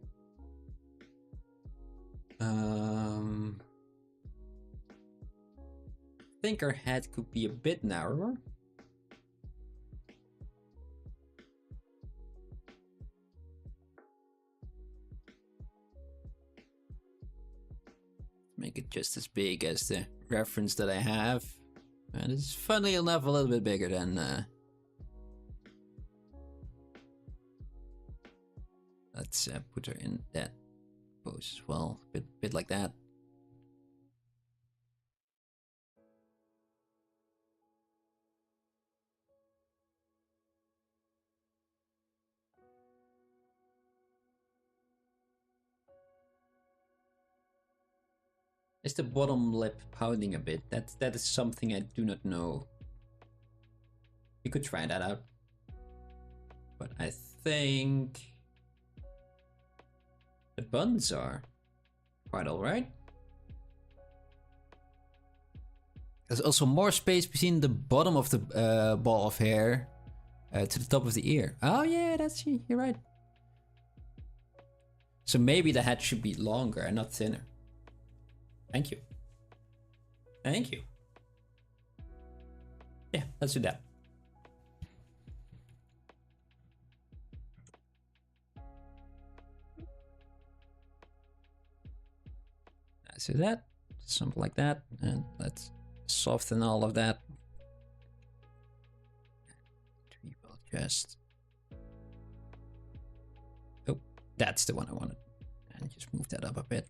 I think her head could be a bit narrower. Make it just as big as the reference that I have. And it's funnily enough a little bit bigger than let's put her in that pose as well. Bit like that. Is the bottom lip pouting a bit? That is something I do not know. You could try that out. But I think the buns are quite alright. There's also more space between the bottom of the ball of hair to the top of the ear. Oh yeah, you're right. So maybe the head should be longer and not thinner. Thank you. Thank you. Yeah, let's do that. Let's do that. Something like that. And let's soften all of that. We will just... Oh, that's the one I wanted. And just move that up a bit.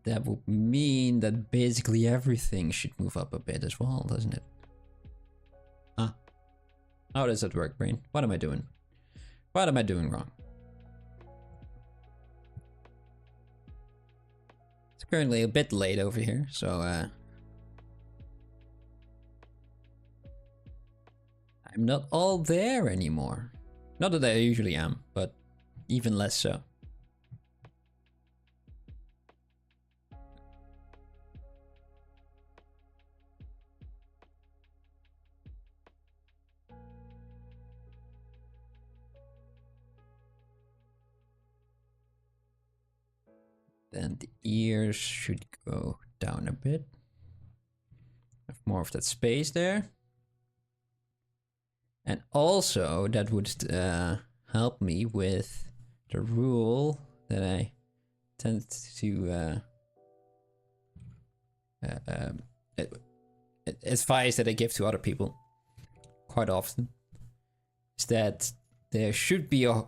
That would mean that basically everything should move up a bit as well, doesn't it? Huh? How does that work, brain? What am I doing? What am I doing wrong? It's currently a bit late over here, so I'm not all there anymore. Not that I usually am, but even less so. Then the ears should go down a bit. Have more of that space there. And also that would help me with the rule that I tend to advice that I give to other people quite often. Is that there should be a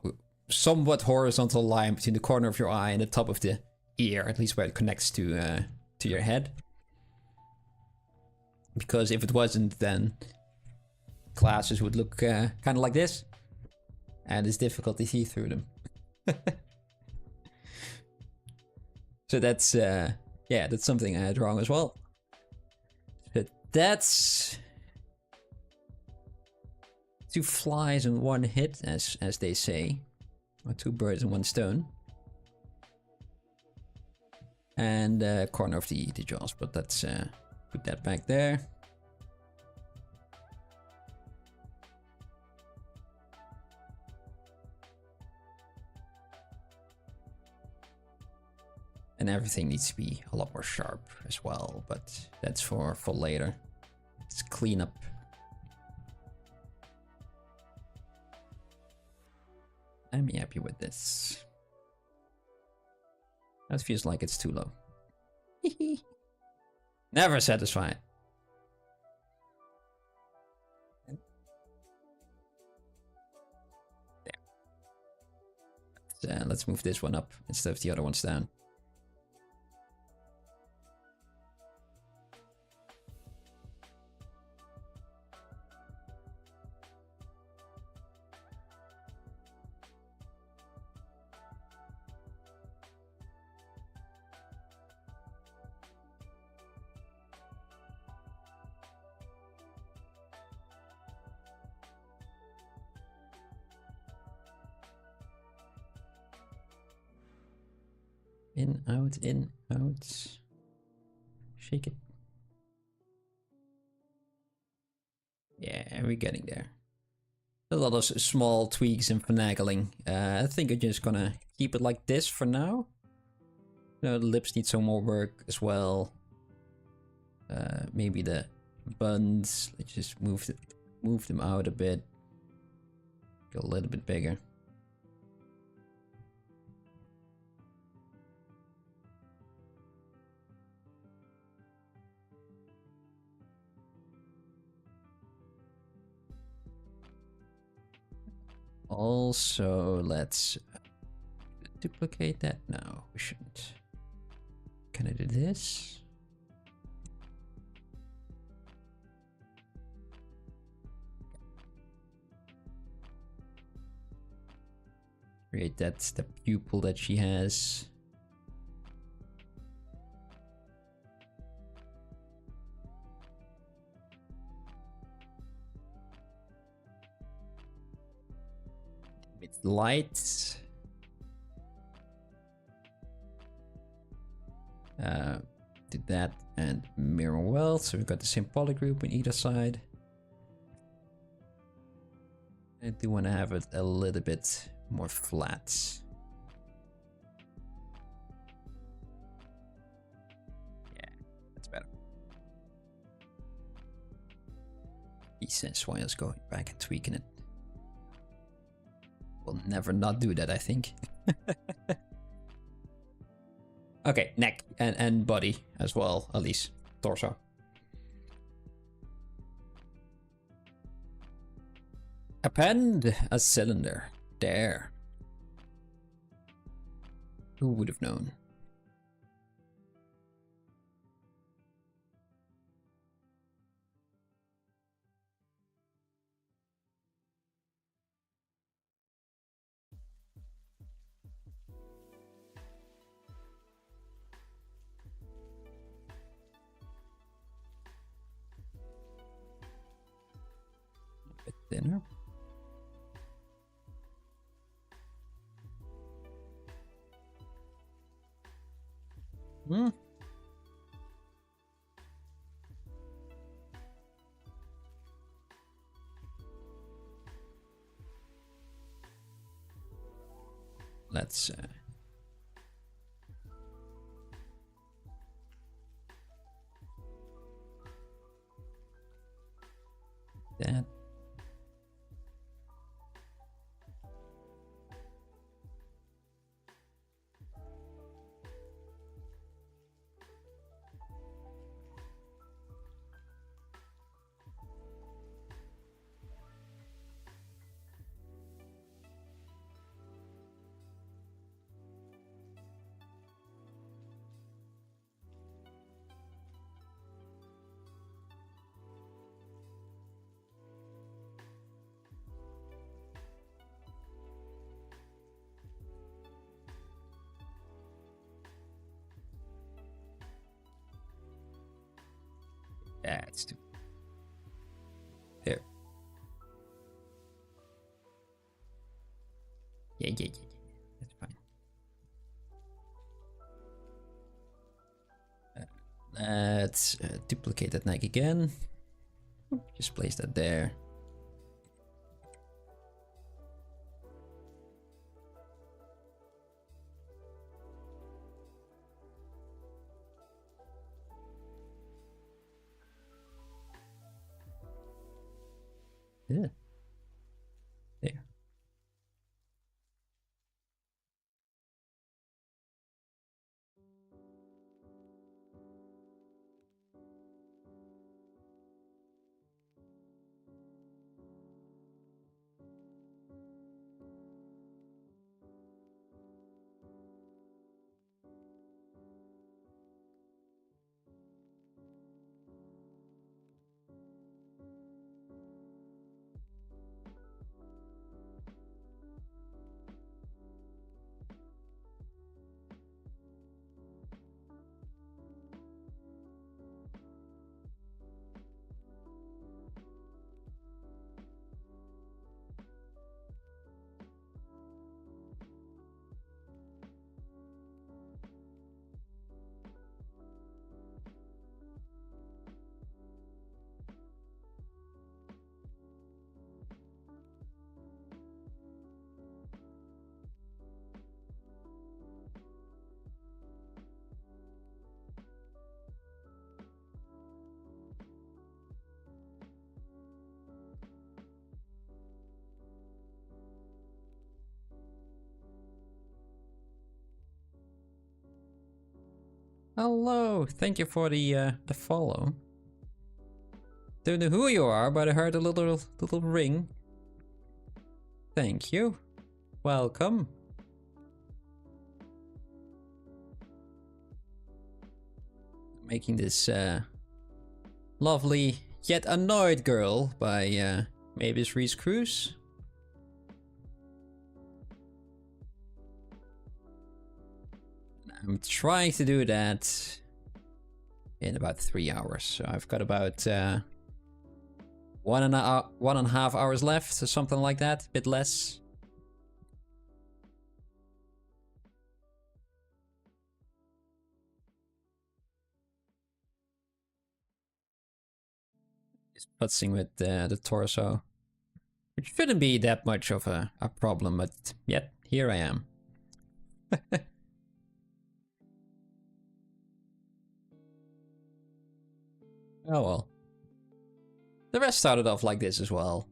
somewhat horizontal line between the corner of your eye and the top of the ear, at least where it connects to your head. Because if it wasn't, then glasses would look kind of like this, and it's difficult to see through them. So that's yeah, that's something I had wrong as well. But that's 2 flies in 1 hit, as they say, or 2 birds in 1 stone. And corner of the jaws, but let's put that back there. And everything needs to be a lot more sharp as well, but that's for later. Let's clean up. I'm happy with this. That feels like it's too low. Never satisfied. There. Let's move this one up instead of the other ones down. In, out. Shake it. Yeah, we're getting there. A lot of small tweaks and finagling. I think I'm just gonna keep it like this for now. You know, the lips need some more work as well. Maybe the buns. Let's just move them out a bit. Go a little bit bigger. Also, let's duplicate that. No, we shouldn't. Can I do this? Create that's the pupil that she has. With lights. Did that and mirror well, so we've got the same poly group on either side. I do want to have it a little bit more flat. Yeah, that's better. He says why I was going back and tweaking it. We'll never not do that, I think. Okay, neck and body as well, at least. Torso. Append a cylinder. There. Who would have known? A bit thinner. Let's that. That's too... There. Yeah. That's fine. Let's duplicate that neck again. Just place that there. Yeah. There. Hello, thank you for the follow. Don't know who you are, but I heard a little ring. Thank you. Welcome. Making this lovely yet annoyed girl by Meybis Ruiz Cruz. I'm trying to do that in about 3 hours. So I've got about 1.5 hours left or something like that, a bit less. Just putzing with the torso, which shouldn't be that much of a problem, but yet here I am. Oh well. The rest started off like this as well.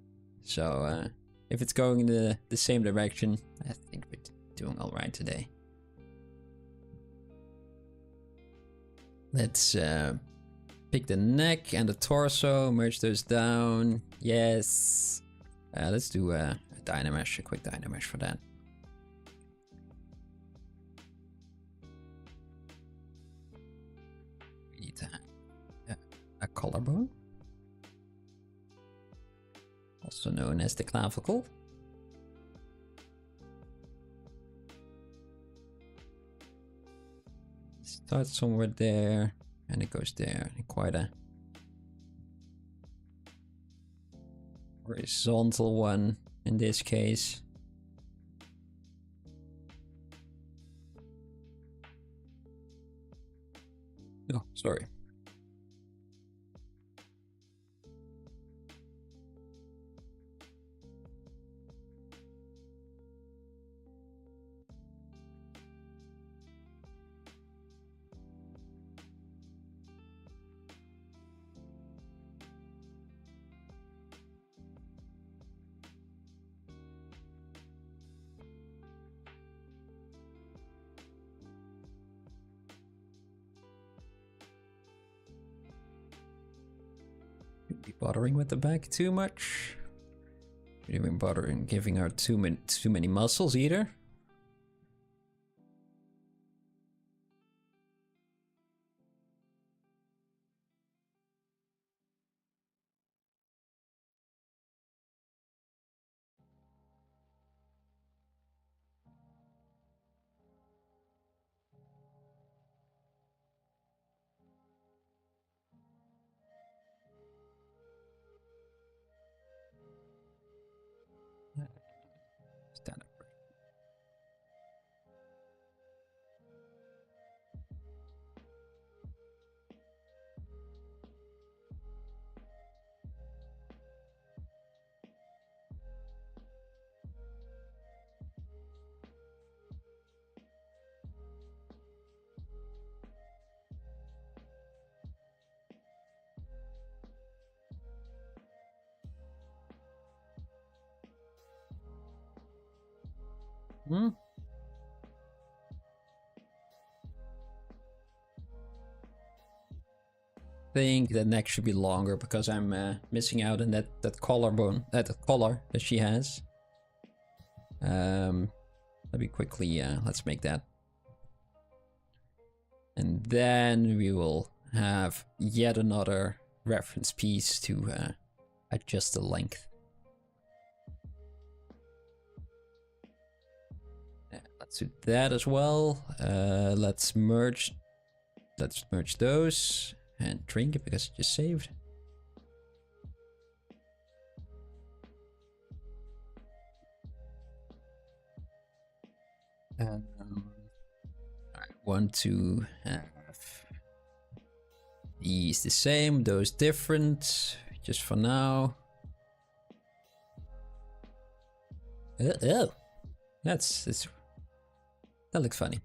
So if it's going in the same direction, I think we're doing alright today. Let's pick the neck and the torso, merge those down. Yes. Let's do a dynamesh, a quick dynamesh for that. We need to have a collarbone, also known as the clavicle. Starts somewhere there, and it goes there, in quite a horizontal one in this case. Oh, sorry. Be bothering with the back too much. Not even bothering giving her too many muscles either. Hmm? I think the neck should be longer because I'm missing out on that collarbone, that collar that she has. Let me quickly, let's make that. And then we will have yet another reference piece to adjust the length. Let's do that as well. Let's merge those and drink it because it just saved. I want to have these the same, those different, just for now. Oh, that looks funny.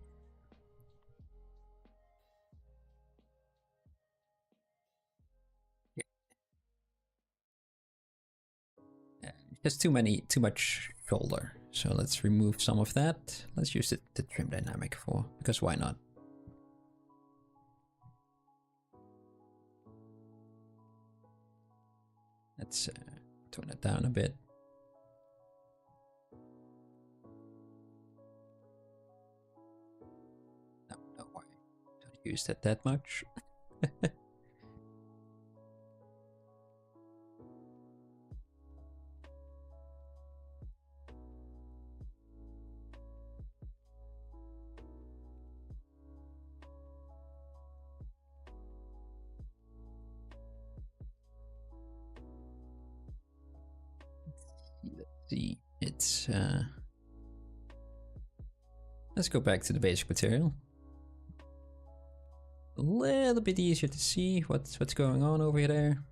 Just too much shoulder. So let's remove some of that. Let's use the trim dynamic because why not? Let's tone it down a bit. No, why? Don't use that much. Let's see, it's let's go back to the basic material. A little bit easier to see what's going on over there.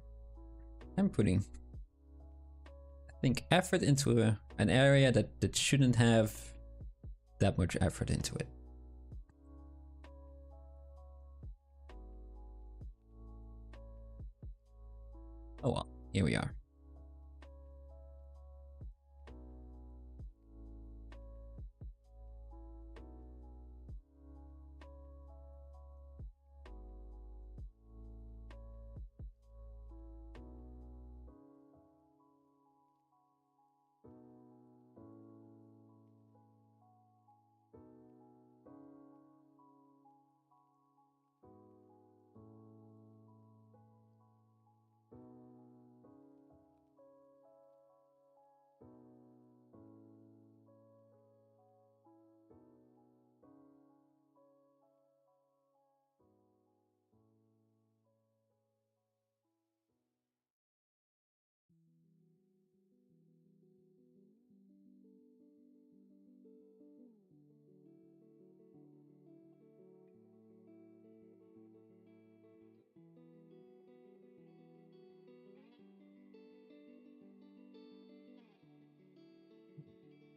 I'm putting, I think, effort into an area that shouldn't have that much effort into it. Oh well, here we are.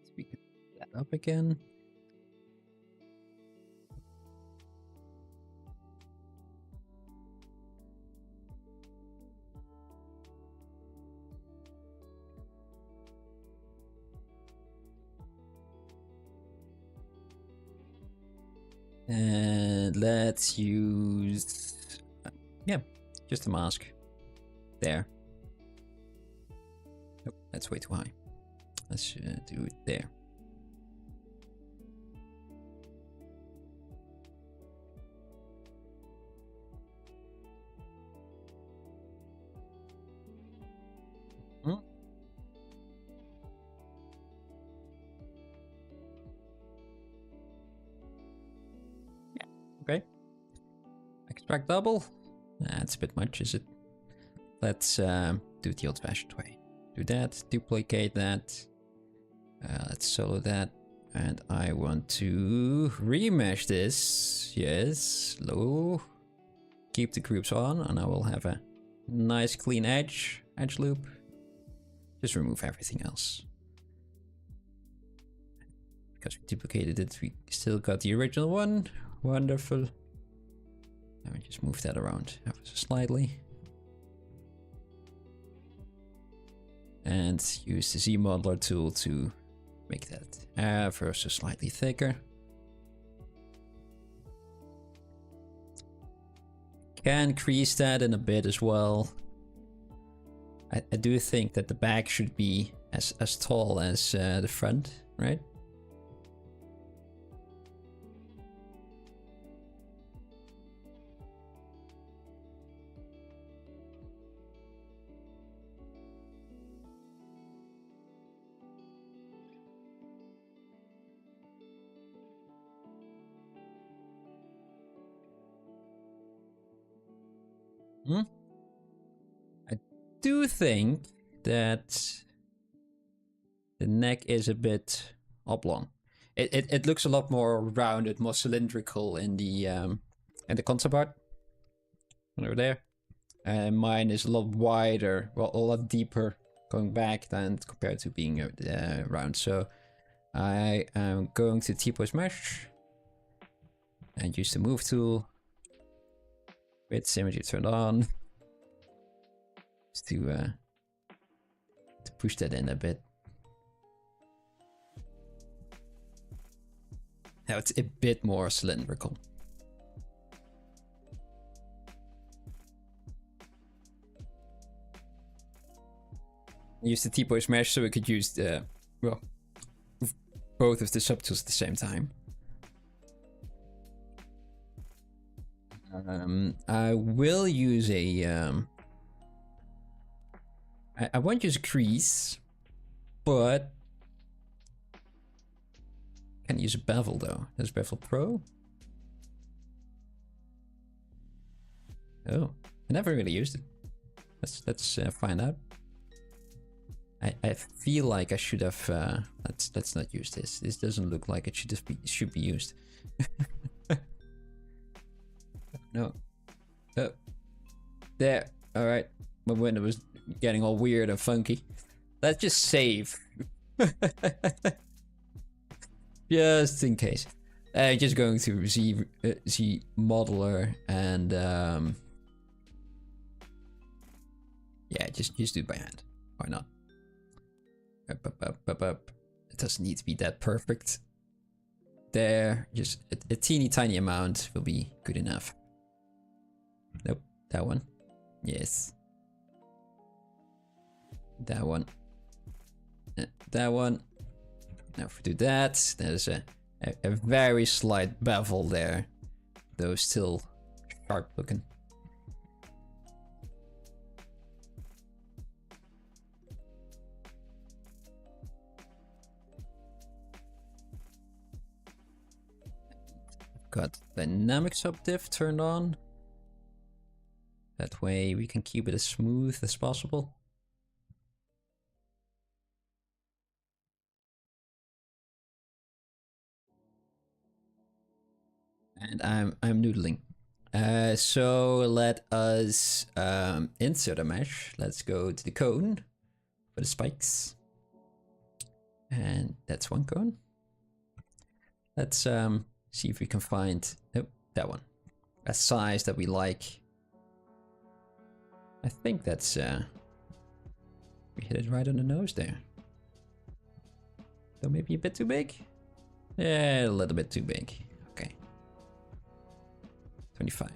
Speaking that up again. And let's use, yeah, just a mask. There. Nope, that's way too high. Let's do it there. Yeah, okay. Extract double. That's a bit much, is it? Let's do it the old-fashioned way. Do that, duplicate that. Let's solo that. And I want to remesh this. Yes, low. Keep the groups on, and I will have a nice clean edge loop. Just remove everything else. Because we duplicated it, we still got the original one. Wonderful. Let me just move that around ever so slightly. And use the Z modeler tool to Make that ever so slightly thicker. Can crease that in a bit as well. I do think that the back should be as tall as the front, right? I do think that the neck is a bit oblong. It looks a lot more rounded, more cylindrical in the concept art over there. And mine is a lot wider, well, a lot deeper going back than compared to being round. So I am going to T-pose mesh and use the move tool with symmetry turned on just to push that in a bit. Now it's a bit more cylindrical. Use the T-pose mesh so we could use the, well, both of the subtools at the same time. I will use a I won't use crease, but can use a bevel though. There's bevel pro. Oh, I never really used it. Let's find out. I feel like I should have. Let's not use this. This doesn't look like it should be used. No. Oh. There. All right. My window was getting all weird and funky. Let's just save. Just in case. Just going to Z modeler and yeah, just do it by hand. Why not? Up. It doesn't need to be that perfect. There, just a teeny tiny amount will be good enough. Nope, that one. Yes. That one. That one. Now if we do that, there's a very slight bevel there, though still sharp looking. Got dynamic subdiff turned on. That way we can keep it as smooth as possible. And I'm noodling. So let us insert a mesh. Let's go to the cone for the spikes. And that's one cone. Let's see if we can find, nope, that one. A size that we like. I think that's we hit it right on the nose there. So maybe a bit too big? Yeah, a little bit too big. Okay. 25.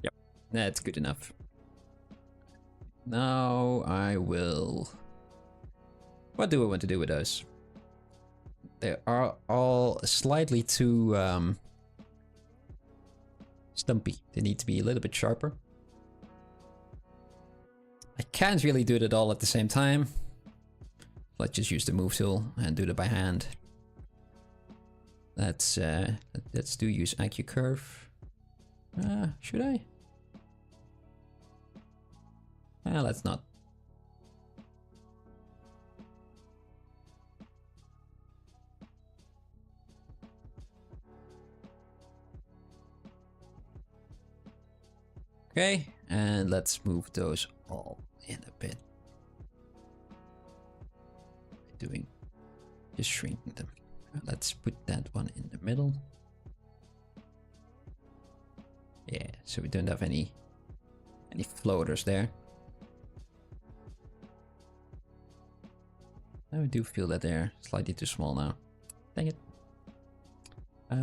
Yep, that's good enough. Now I will... What do I want to do with those? They are all slightly too stumpy. They need to be a little bit sharper. I can't really do it all at the same time. Let's just use the move tool and do it by hand. Let's do use IQ curve. Should I? Let's not. Okay, and let's move those all in a bit. Doing Just shrinking them. Let's put that one in the middle. Yeah, so we don't have any floaters there. I do feel that they're slightly too small now. Dang it. If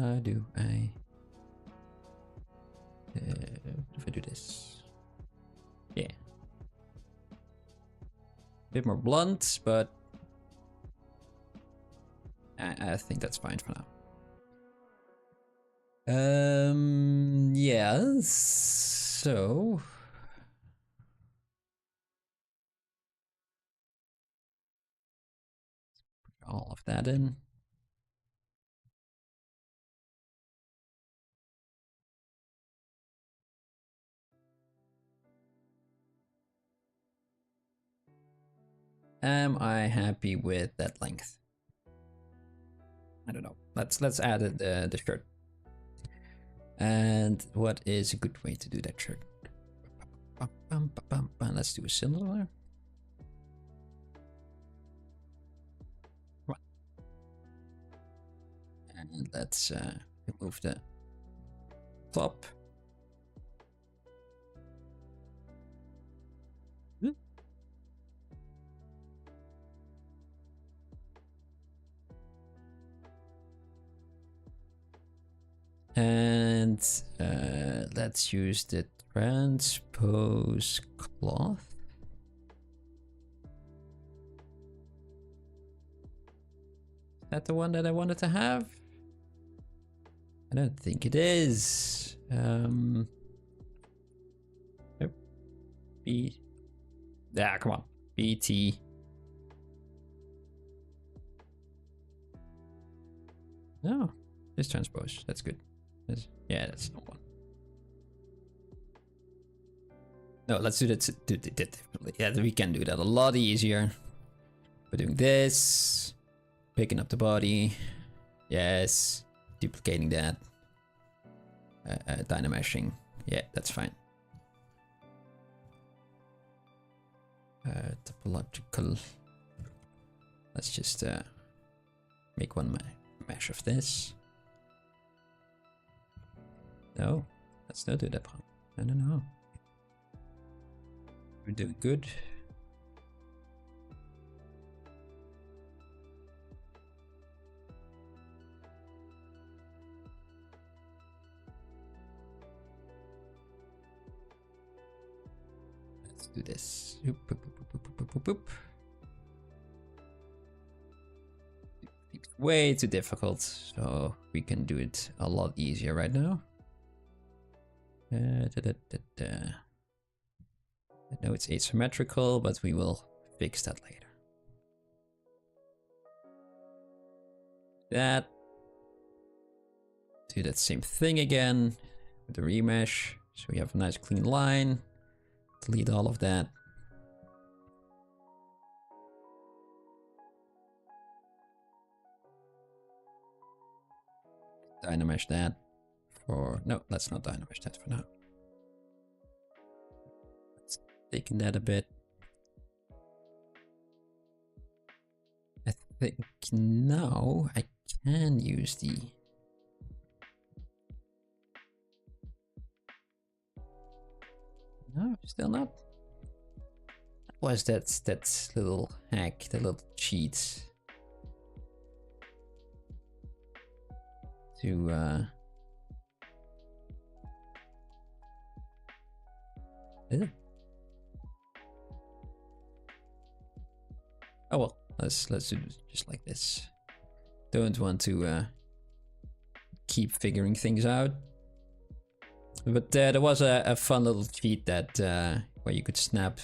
I do this. Yeah. A bit more blunt, but I think that's fine for now. Yeah, so all of that in. Am I happy with that length? I don't know. Let's add the shirt. And what is a good way to do that shirt? Let's do a cylinder. And let's remove the top. And let's use the transpose cloth. Is that the one that I wanted to have? I don't think it is. Nope. B. Yeah, come on. BT. No, this transpose. That's good. Yeah, that's the one. No, let's do that differently. Yeah, we can do that a lot easier. We're doing this, picking up the body. Yes, duplicating that. Dynameshing. Yeah, that's fine. Topological. Let's just make one mesh of this. No, let's not do that one. No. We're doing good. Let's do this. It's way too difficult, so we can do it a lot easier right now. I know it's asymmetrical, but we will fix that later. Do that same thing again with the remesh, so we have a nice clean line. Delete all of that. Dynamesh that for... No, let's not dynamesh that for now. Let's thicken that a bit. I think now I can use the... No, still not. What was that little hack, that little cheat? To is it? Oh well, let's do it just like this. Don't want to keep figuring things out. But there was a fun little cheat that where you could snap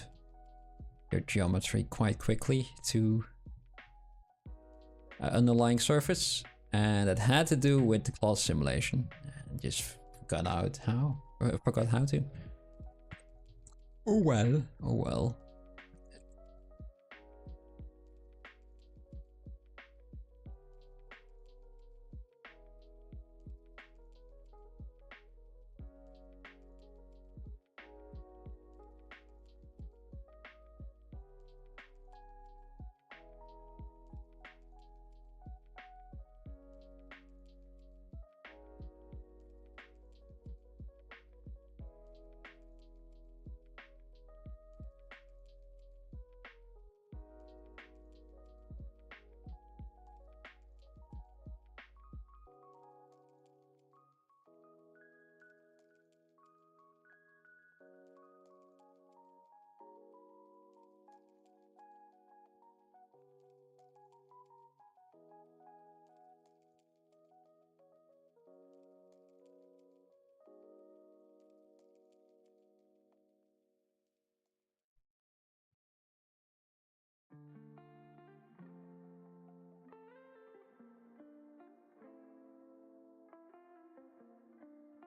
your geometry quite quickly to an underlying surface, and that had to do with the cloth simulation. And just forgot how to. Oh well. Oh well.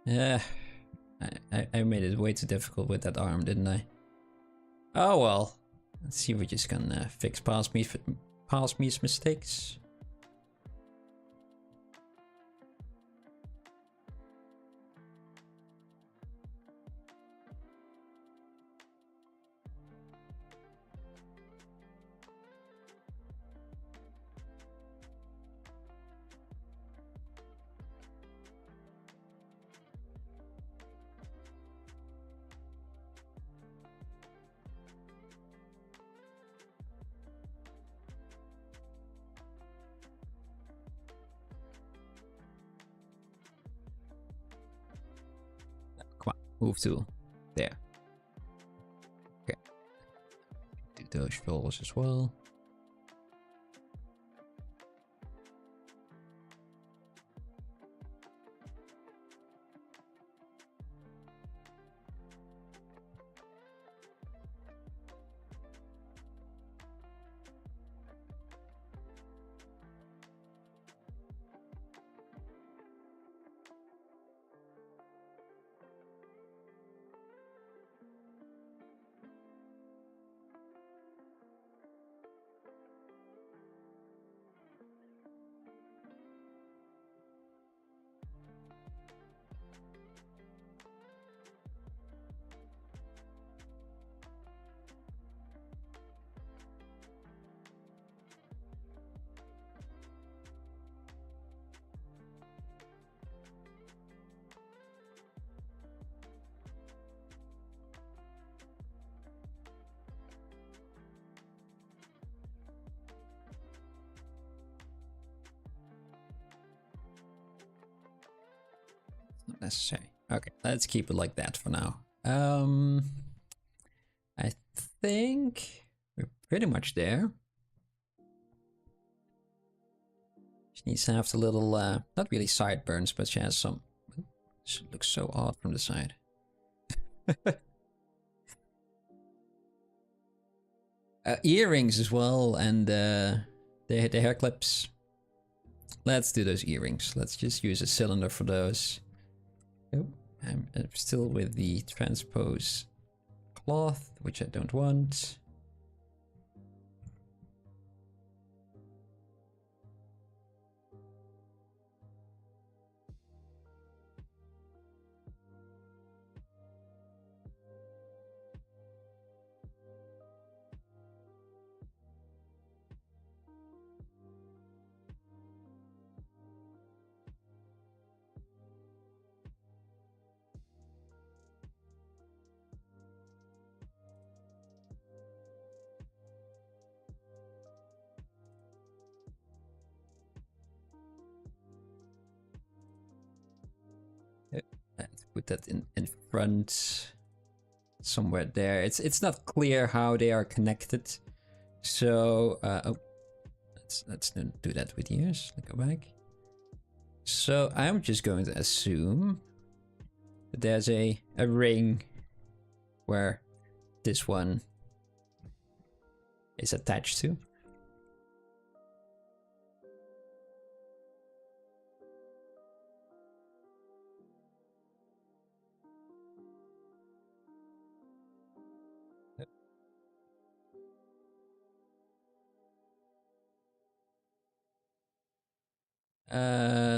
Yeah, I made it way too difficult with that arm, didn't I? Oh well. Let's see if we just can fix past me's mistakes. Come on, move to there. Okay. Do those shoulders as well. Not necessary. Okay, let's keep it like that for now. I think we're pretty much there. She needs to have the little, not really sideburns, but she has some. She looks so odd from the side. Earrings as well, and the hair clips. Let's do those earrings. Let's just use a cylinder for those. Oh, I'm still with the transpose cloth, which I don't want. Let's put that in front somewhere there. It's not clear how they are connected. So oh, let's do that with ears. Go back. So I'm just going to assume that there's a ring where this one is attached to.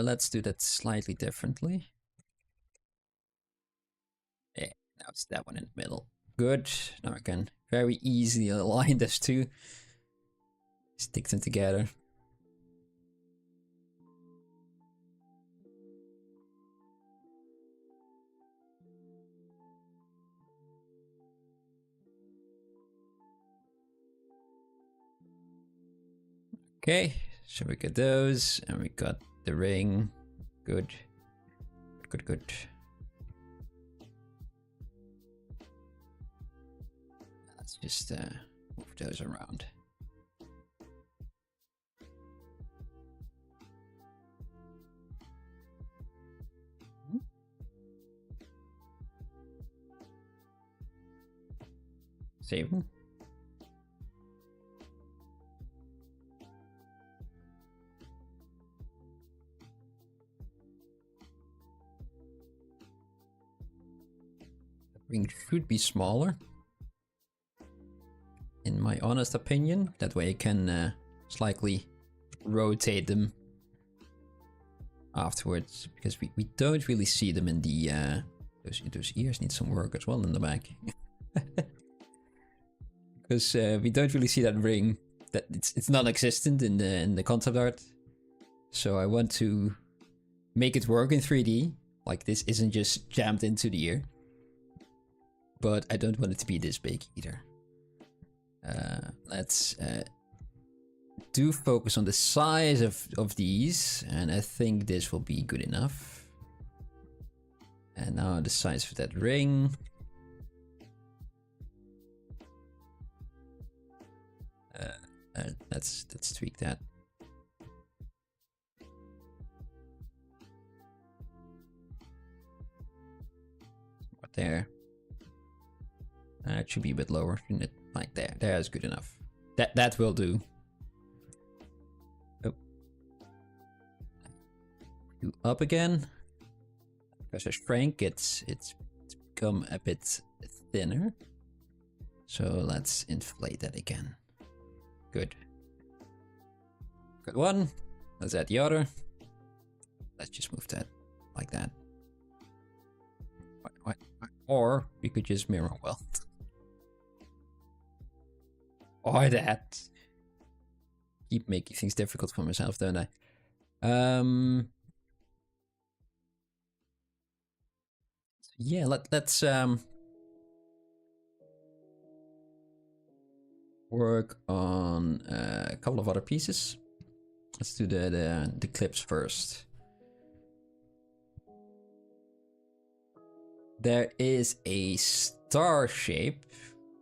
Let's do that slightly differently. Yeah, now it's that one in the middle. Good. Now I can very easily align those two. Stick them together. Okay, so we got those, and we got the ring. Good. Good, good. Let's just move those around. Save them. ring should be smaller, in my honest opinion. That way I can slightly rotate them afterwards, because we don't really see them in the those ears need some work as well in the back. Because we don't really see that ring, that it's non-existent in the concept art. So I want to make it work in 3D, like this isn't just jammed into the ear. But I don't want it to be this big either. Let's do focus on the size of these, and I think this will be good enough. And now the size of that ring. Let's tweak that. Right there. It should be a bit lower, shouldn't it? Like there. There's good enough. That will do. Oh. You up again. Because I shrank, it's become a bit thinner. So let's inflate that again. Good. Good one. Let's add the other. Let's just move that like that. Or we could just mirror weld. Or that. Keep making things difficult for myself, don't I? Yeah, let's work on a couple of other pieces. Let's do the clips first. There is a star shape,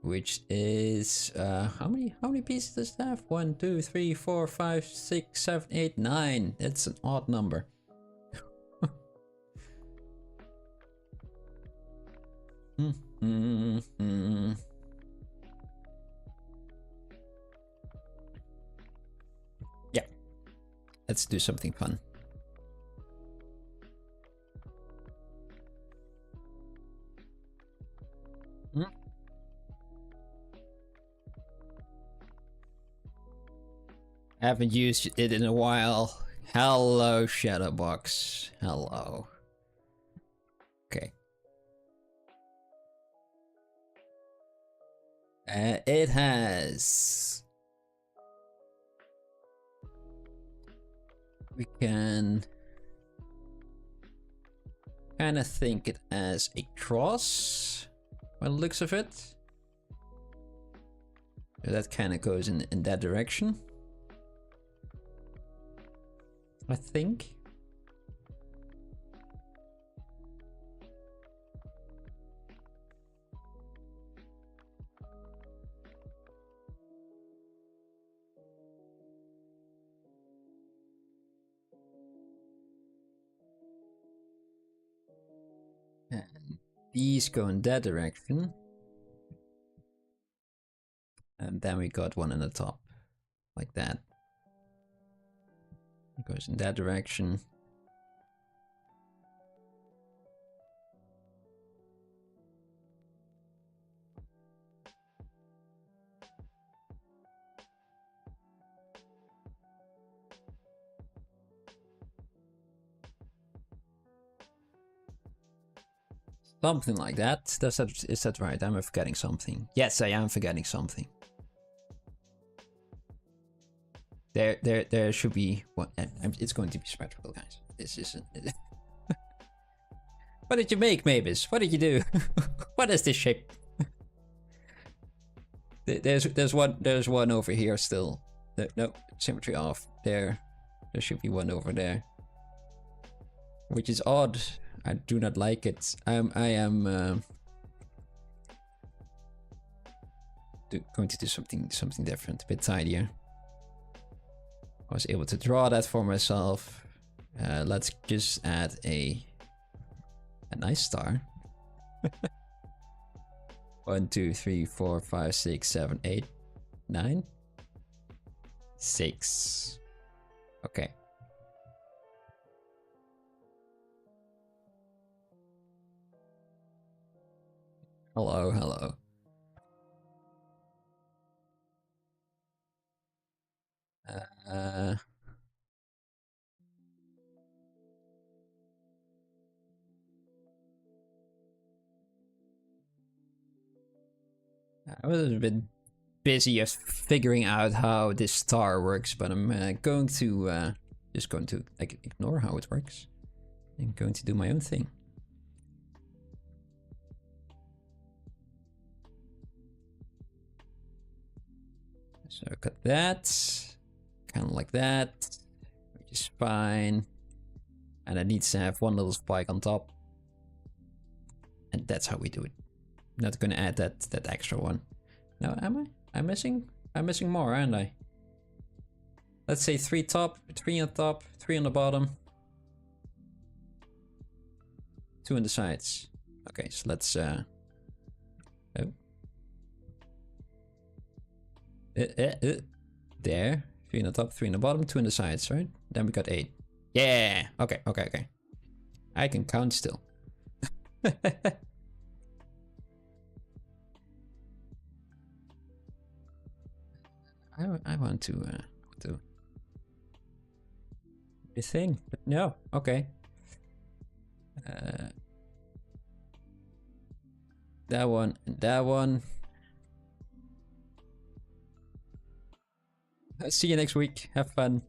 which is how many pieces does it have? 1, 2, 3, 4, 5, 6, 7, 8, 9. That's an odd number. Yeah, let's do something fun. Haven't used it in a while. Hello, Shadowbox. Hello. Okay. It has... We can kind of think it as a cross by the looks of it. So that kind of goes in that direction, I think. And these go in that direction. And then we got one in the top, like that. It goes in that direction. Something like that. Is that right? Am I forgetting something? Yes, I am forgetting something. There should be one. It's going to be symmetrical, guys. This isn't. What did you make, Meybis? What did you do? What is this shape? There's one over here still. No, symmetry off. There should be one over there, which is odd. I do not like it. I am going to do something different, a bit tidier. I was able to draw that for myself. Let's just add a nice star. 1, 2, 3, 4, 5, 6, 7, 8, 9, 6. Okay. Hello, hello. I was a bit busy as figuring out how this star works, but I'm going to just going to like ignore how it works. I'm going to do my own thing. So I got that, kind of like that, which is fine. And it needs to have one little spike on top. And that's how we do it. Not gonna add that extra one. Now, am I? I'm missing more, aren't I? Let's say 3 top, 3 on top, 3 on the bottom. 2 on the sides. Okay, so let's oh. There. 3 on the top, 3 on the bottom, 2 on the sides, right? Then we got 8. Yeah! Okay. I can count still. I want to do the thing, but no. Okay. That one and that one. See you next week. Have fun.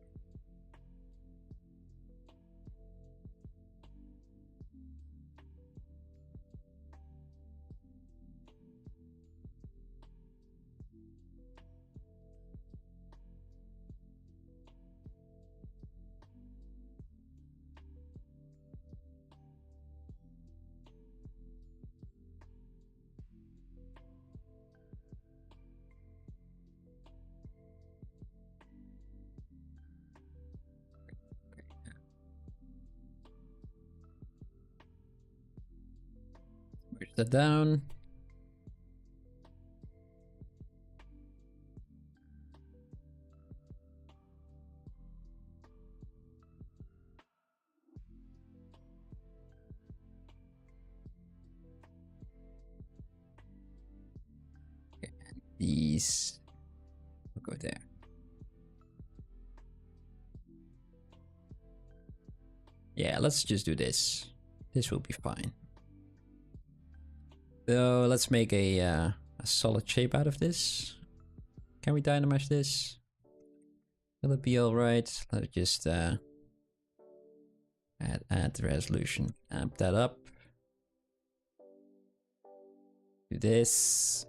Push that down. Okay, and these will go there. Yeah, let's just do this. This will be fine. So let's make a solid shape out of this. Can we dynamize this? Will it be alright? Let's just add the resolution. Amp that up. Do this.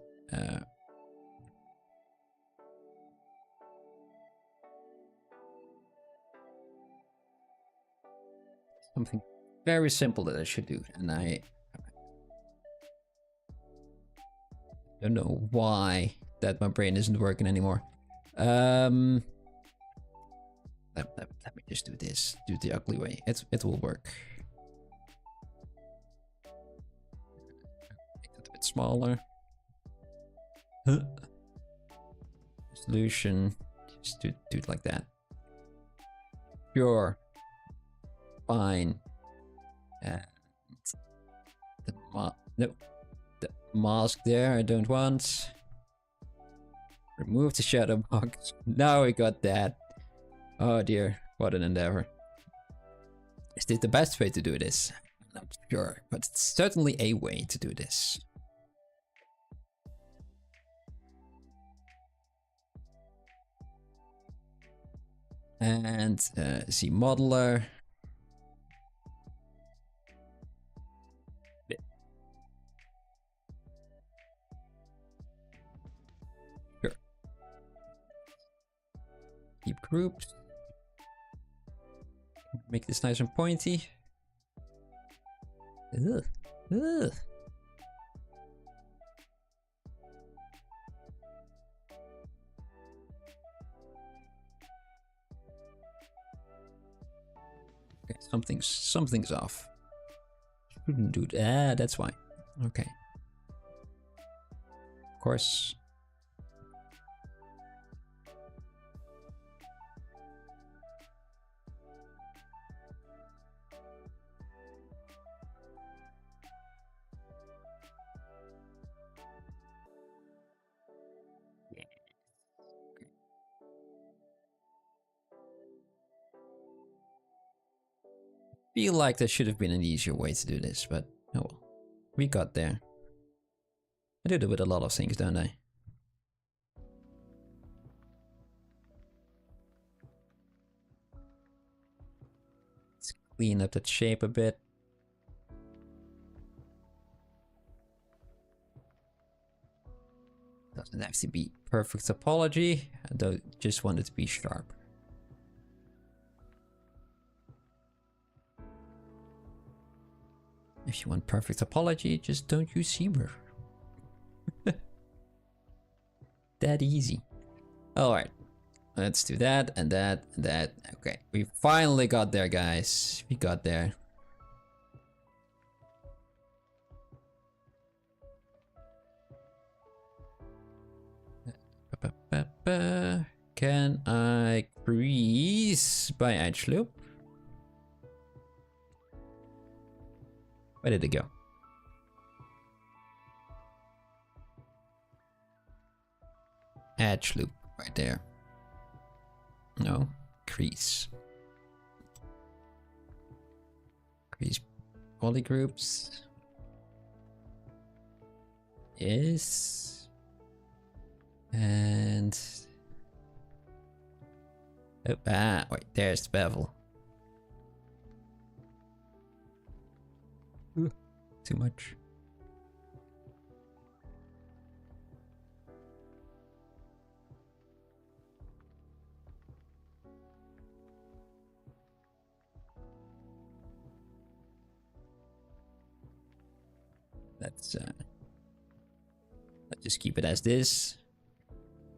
Something very simple that I should do, and I don't know why that my brain isn't working anymore. Let me just do this. Do it the ugly way. It will work. Make it a bit smaller. Resolution. Just do it like that. Sure. Fine. And the mask there I don't want. Remove the shadow box. Now we got that. Oh dear, what an endeavor. Is this the best way to do this? I'm not sure, but it's certainly a way to do this. And see modeler. Sure. Keep groups. Make this nice and pointy. Ugh. Ugh. Okay, something's off. Shouldn't do that. That's why. Okay. Of course. feel like there should have been an easier way to do this, but oh well. We got there. I do that with a lot of things, don't I? Let's clean up that shape a bit. Doesn't have to be perfect topology, I just want it to be sharp. If you want perfect topology, just don't use Zebra. That easy. Alright, let's do that and that and that. Okay, we finally got there, guys. We got there. Can I crease by edge loop? Where did it go? Edge loop right there. No, crease. Crease polygroups. Yes. And oh, wait, there's the bevel. Ooh, too much. Let's just keep it as this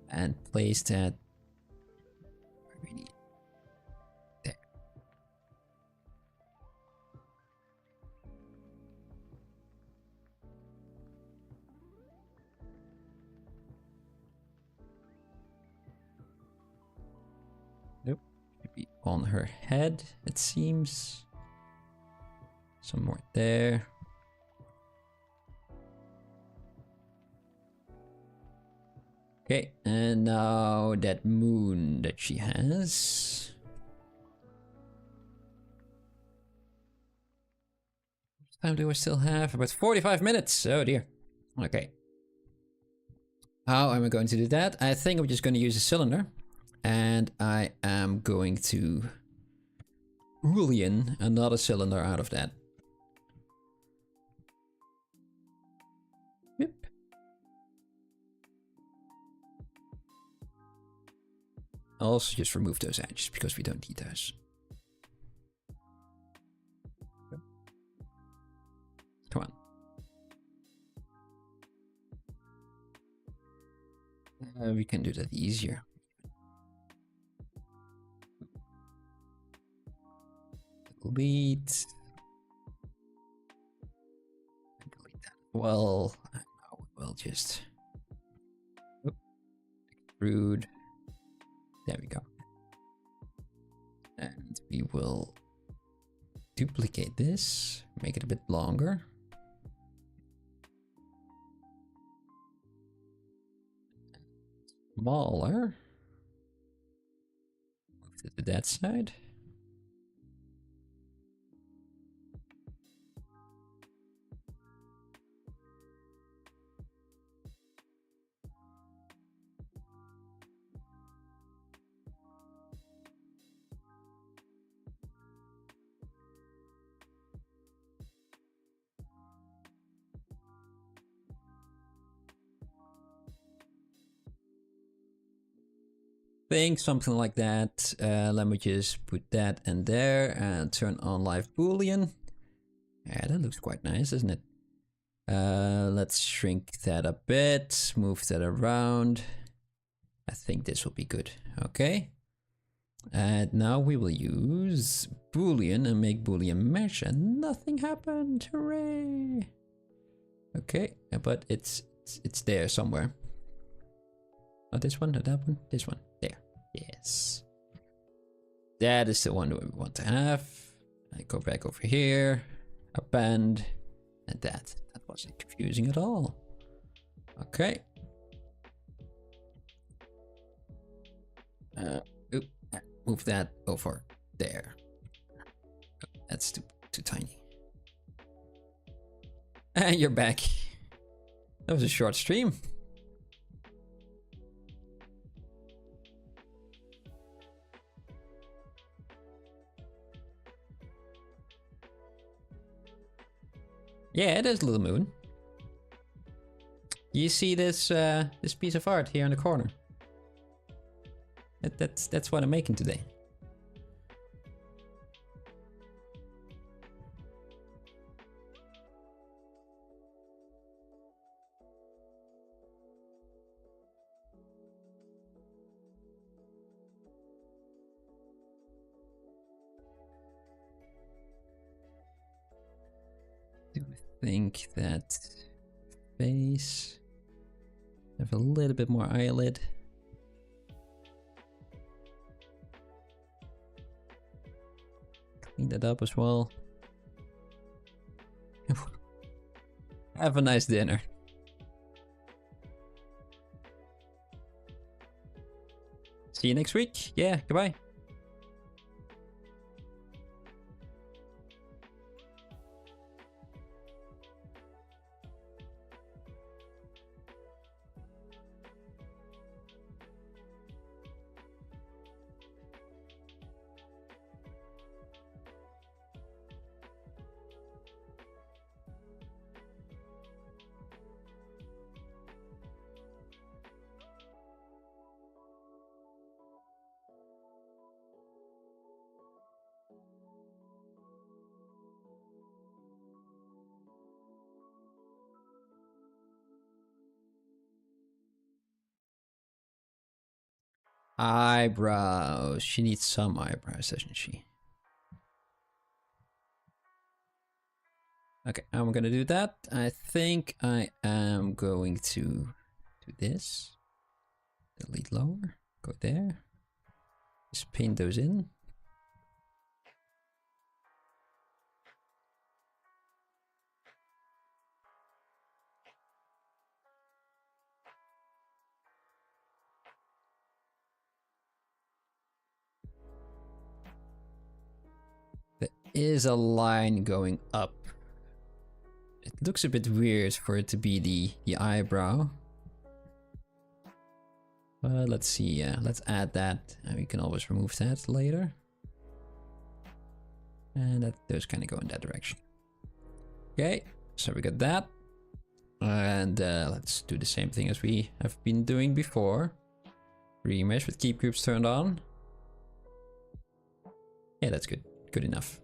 and place that where we need. There. Nope. Maybe on her head, it seems. Some more there. Okay, and now that moon that she has. How much time do I still have? About 45 minutes. Oh dear. Okay. How am I going to do that? I think I'm just going to use a cylinder. And I am going to Boolean another cylinder out of that. Yep. I'll also just remove those edges because we don't need those. Come on. We can do that easier. Delete. Delete that. Well, no, we'll just extrude. There we go. And we will duplicate this, make it a bit longer. Smaller. Move it to that side. Think something like that. Let me just put that in there and turn on live boolean. Yeah, that looks quite nice, doesn't it? Let's shrink that a bit, move that around. I think this will be good. Okay. And now we will use boolean and make boolean mesh, and nothing happened. Hooray! Okay, but it's there somewhere. Oh, this one, not that one, this one. There. Yes. That is the one that we want to have. I go back over here, append, and that. That wasn't confusing at all. Okay. Move that over there. That's too tiny. And you're back. That was a short stream. Yeah, it is Little Moon. You see this this piece of art here in the corner? That's what I'm making today. Do I think that face have a little bit more eyelid? Clean that up as well. Have a nice dinner. See you next week. Yeah, goodbye. Eyebrows. She needs some eyebrows, doesn't she? Okay, I'm gonna do that. I think I am going to do this. Delete lower. Go there. Just paint those in. There is a line going up. It looks a bit weird for it to be the eyebrow. But let's see, let's add that. And we can always remove that later. And that those kind of go in that direction. Okay, so we got that. And let's do the same thing as we have been doing before. Remesh with keep groups turned on. Yeah, that's good. Good enough.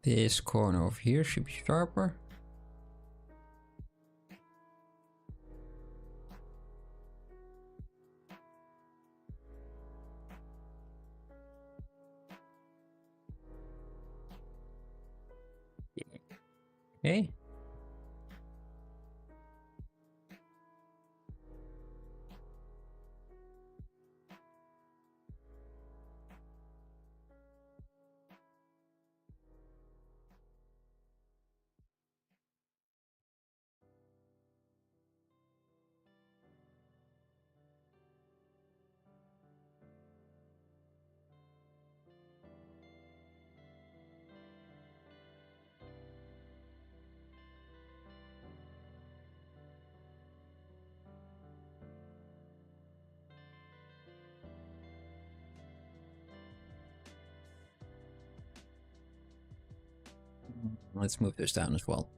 This corner over here should be sharper. Okay. Let's move this down as well.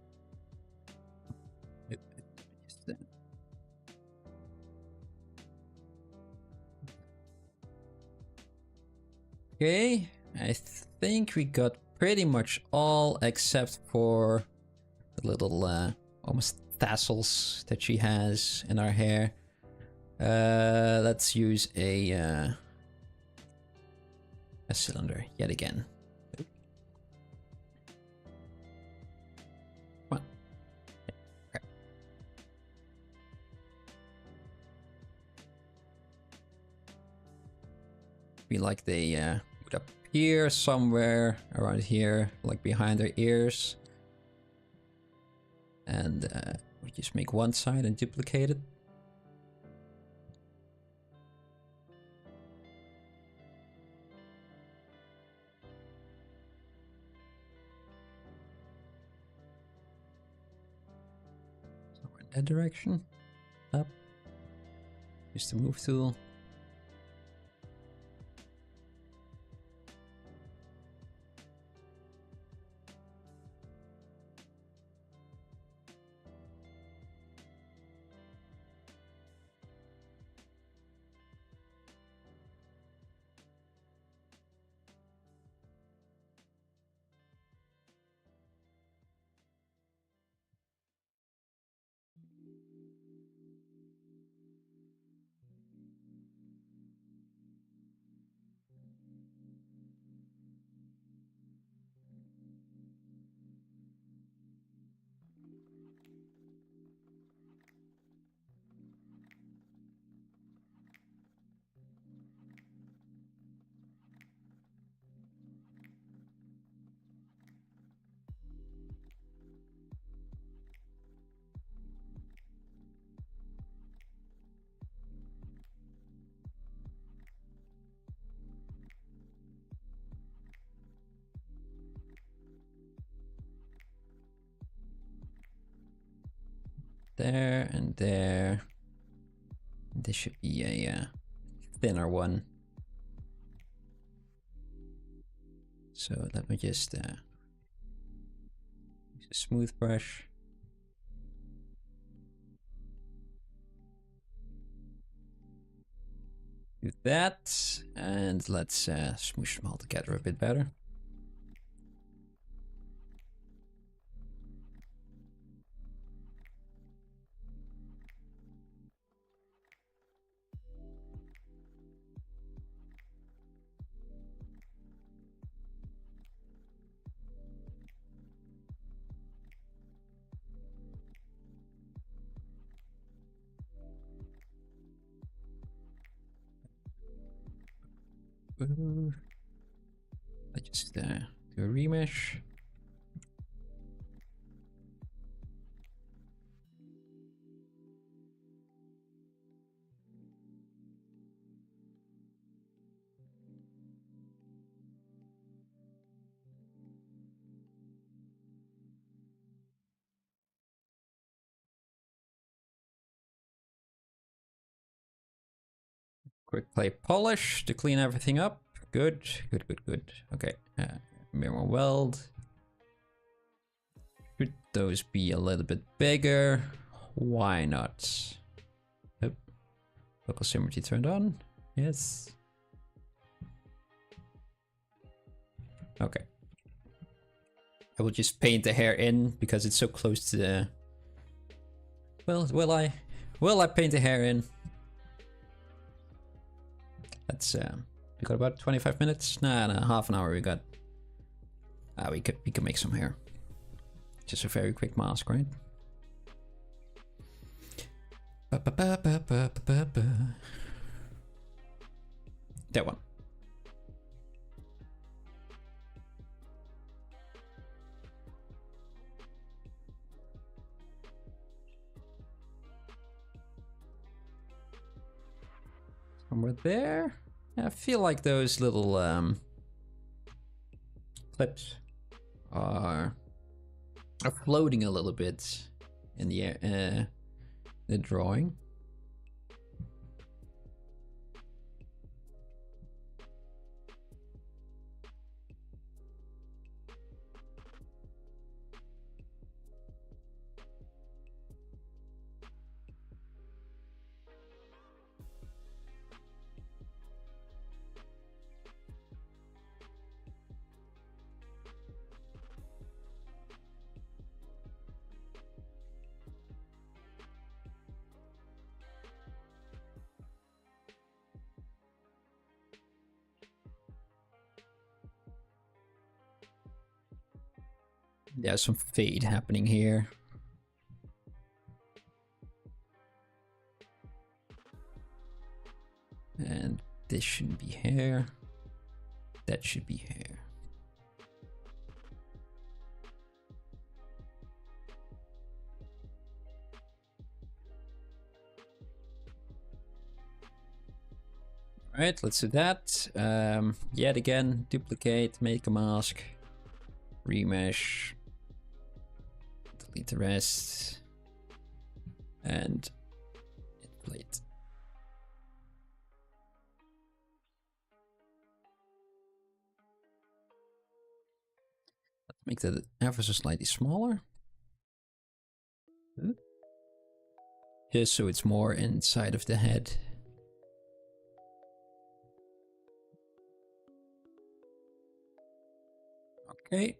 Okay, I think we got pretty much all except for the little almost tassels that she has in our hair. Let's use a cylinder yet again. Come on. Okay. We like they put up here somewhere around here, like behind their ears. And we just make one side and duplicate it. Somewhere in that direction. Up. Use the move tool. There and there. This should be a thinner one. So let me just use a smooth brush. Do that, and let's smoosh them all together a bit better. I just do a remesh. Quick play polish to clean everything up. Good, good, good, good. Okay, mirror weld. Should those be a little bit bigger? Why not? Yep. Local symmetry turned on. Yes. Okay. I will just paint the hair in because it's so close to the... Well, will I? Will I paint the hair in? Let's we got about 25 minutes. Nah, half an hour we got. We could make some hair. Just a very quick mask, right? That one. Somewhere there. I feel like those little clips are floating a little bit in the air, the drawing. There's some fade happening here. And this shouldn't be hair. That should be hair. All right, let's do that. Yet again, duplicate, make a mask, remesh, delete the rest, and inflate. Let's make the ever so slightly smaller. Just so it's more inside of the head. Okay.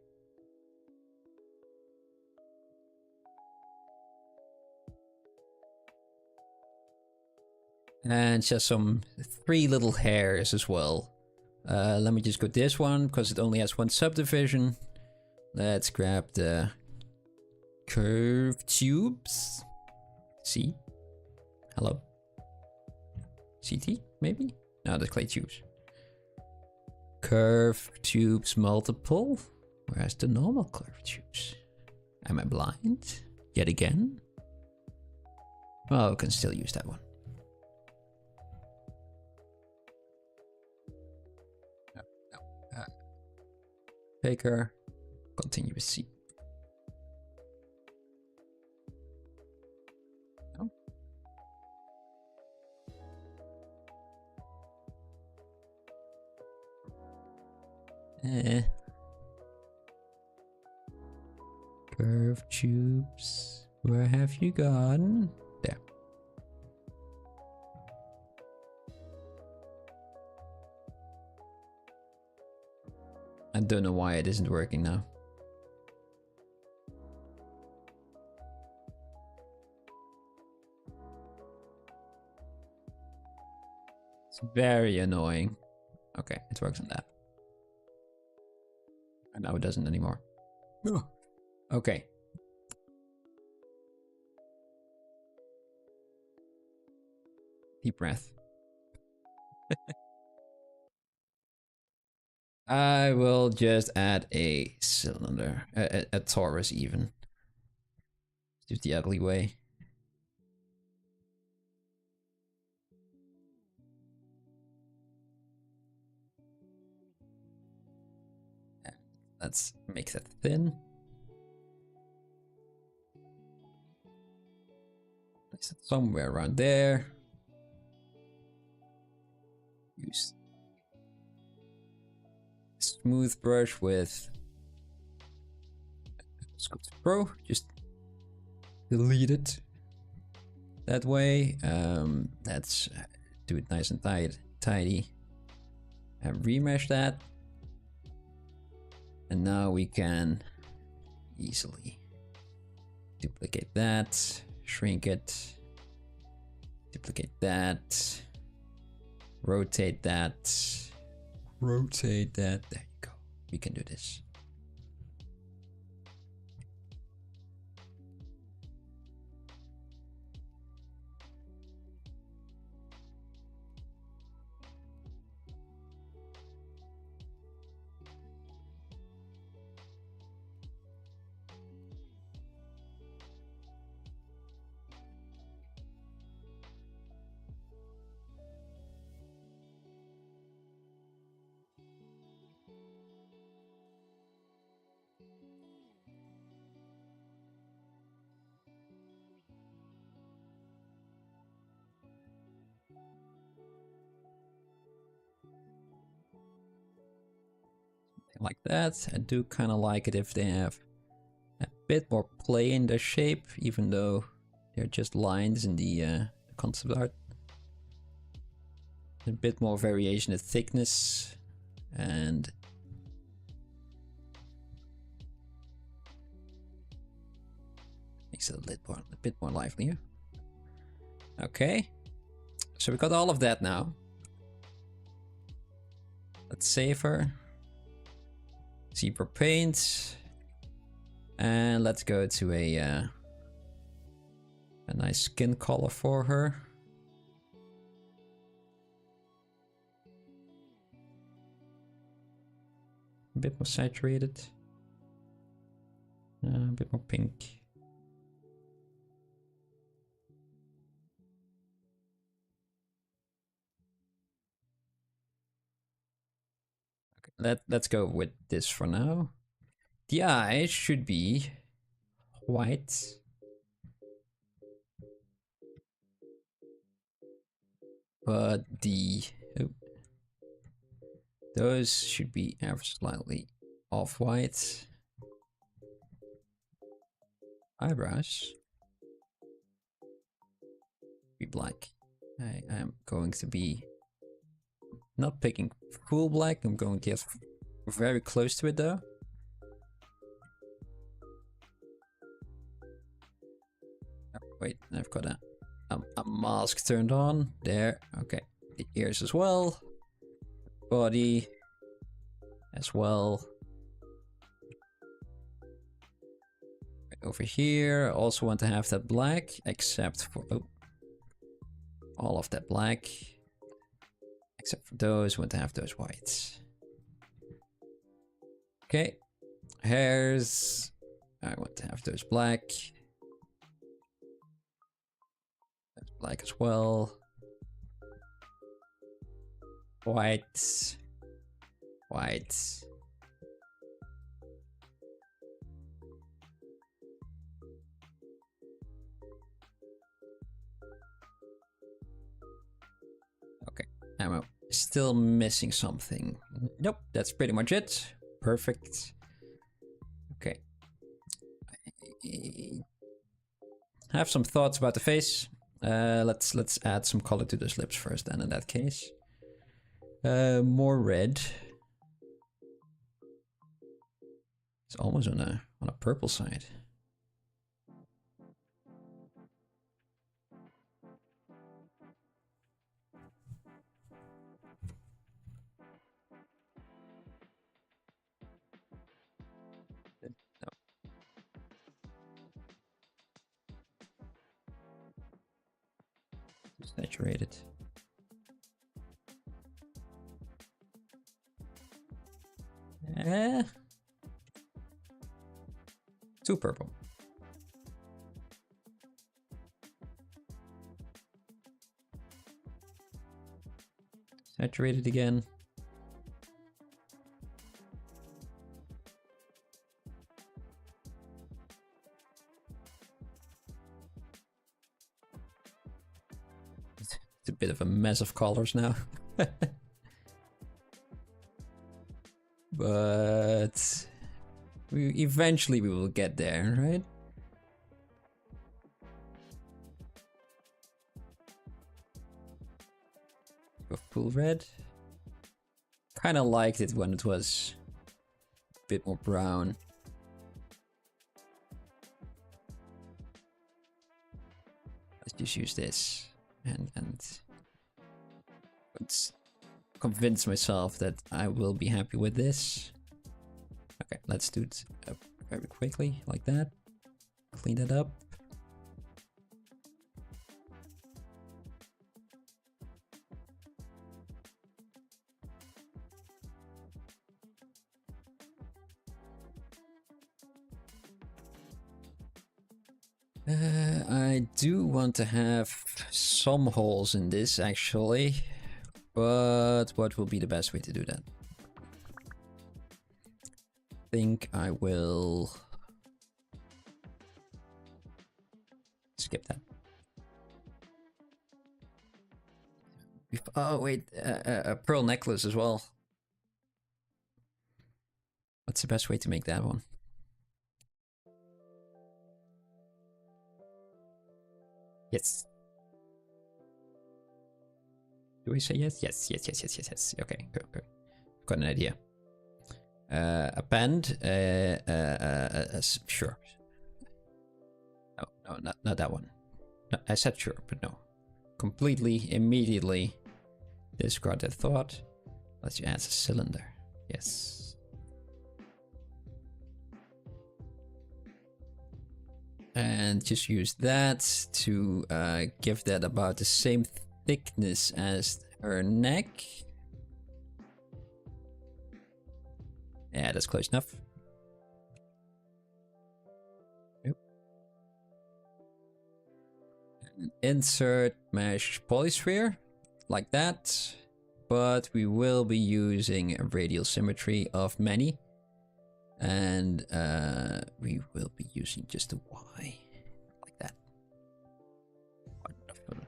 And just some 3 little hairs as well. Let me just go this one because it only has 1 subdivision. Let's grab the curved tubes. C. Hello. CT, maybe? No, the clay tubes. Curve tubes multiple. Where's the normal curve tubes? Am I blind? Yet again? Well, we can still use that one. No. Baker. Continue with C. No. Curve tubes. Where have you gone? There. I don't know why it isn't working now. It's very annoying. Okay, it works on that. And now it doesn't anymore. Okay. Deep breath. I will just add a cylinder, a torus even. Do it the ugly way. Let's make that thin. Place it somewhere around there. Use smooth brush with Sculpt Pro. Just delete it that way. Let's do it nice and tidy, and remesh that. And now we can easily duplicate that, shrink it, duplicate that, rotate that, rotate that. There you go. We can do this. Like that. I do kind of like it if they have a bit more play in their shape, even though they're just lines in the concept art. A bit more variation in thickness and makes it a bit more livelier. Okay, so we got all of that now. Let's save her. Zebra paint. And let's go to a nice skin color for her. A bit more saturated. A bit more pink. Okay, let's go with this for now. The eyes should be white. But those should be ever slightly off-white. Eyebrows be black. I am going to be not picking full black. I'm going to get very close to it though. Oh, wait, I've got a mask turned on. There, okay. The ears as well. Body as well. Over here, I also want to have that black, except for all of that black. Except for those, want to have those whites. Okay. Hairs, I want to have those black. That's black as well. White. White. Okay, I'm still missing something. Nope, that's pretty much it. Perfect. Okay. I have some thoughts about the face. Let's add some color to those lips first then in that case. More red. It's almost on a purple side. Saturated. Too purple. Saturated again. It's a bit of a mess of colors now. But eventually we will get there, right? Go full red. Kind of liked it when it was a bit more brown. Let's just use this and let's convince myself that I will be happy with this. Okay, let's do it very quickly, like that. Clean it up. I do want to have some holes in this actually, but what will be the best way to do that? I think I will skip that. Oh wait, a pearl necklace as well. What's the best way to make that one? Yes. Do we say yes? Yes. Okay, good. Got an idea. A band. Sure. No, not that one. No, I said sure, but no. Completely, immediately discard that thought. Let's add a cylinder. Yes. And just use that to give that about the same thickness as her neck. Yeah, that's close enough. Yep. Insert mesh polysphere like that, but we will be using a radial symmetry of many, and we will be using just a Y like that. Wonderful.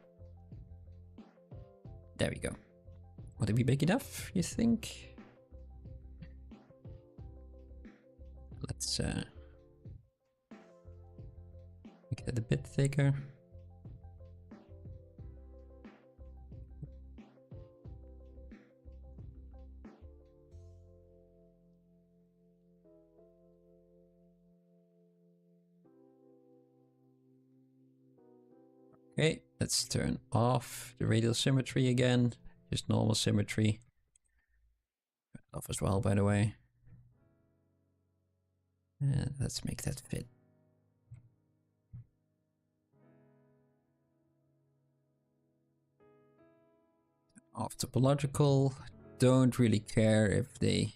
There we go. What, did we make enough, you think? Let's make that a bit thicker. Okay, let's turn off the radial symmetry again. Just normal symmetry. Turn it off as well, by the way. And let's make that fit. Off topological. Don't really care if they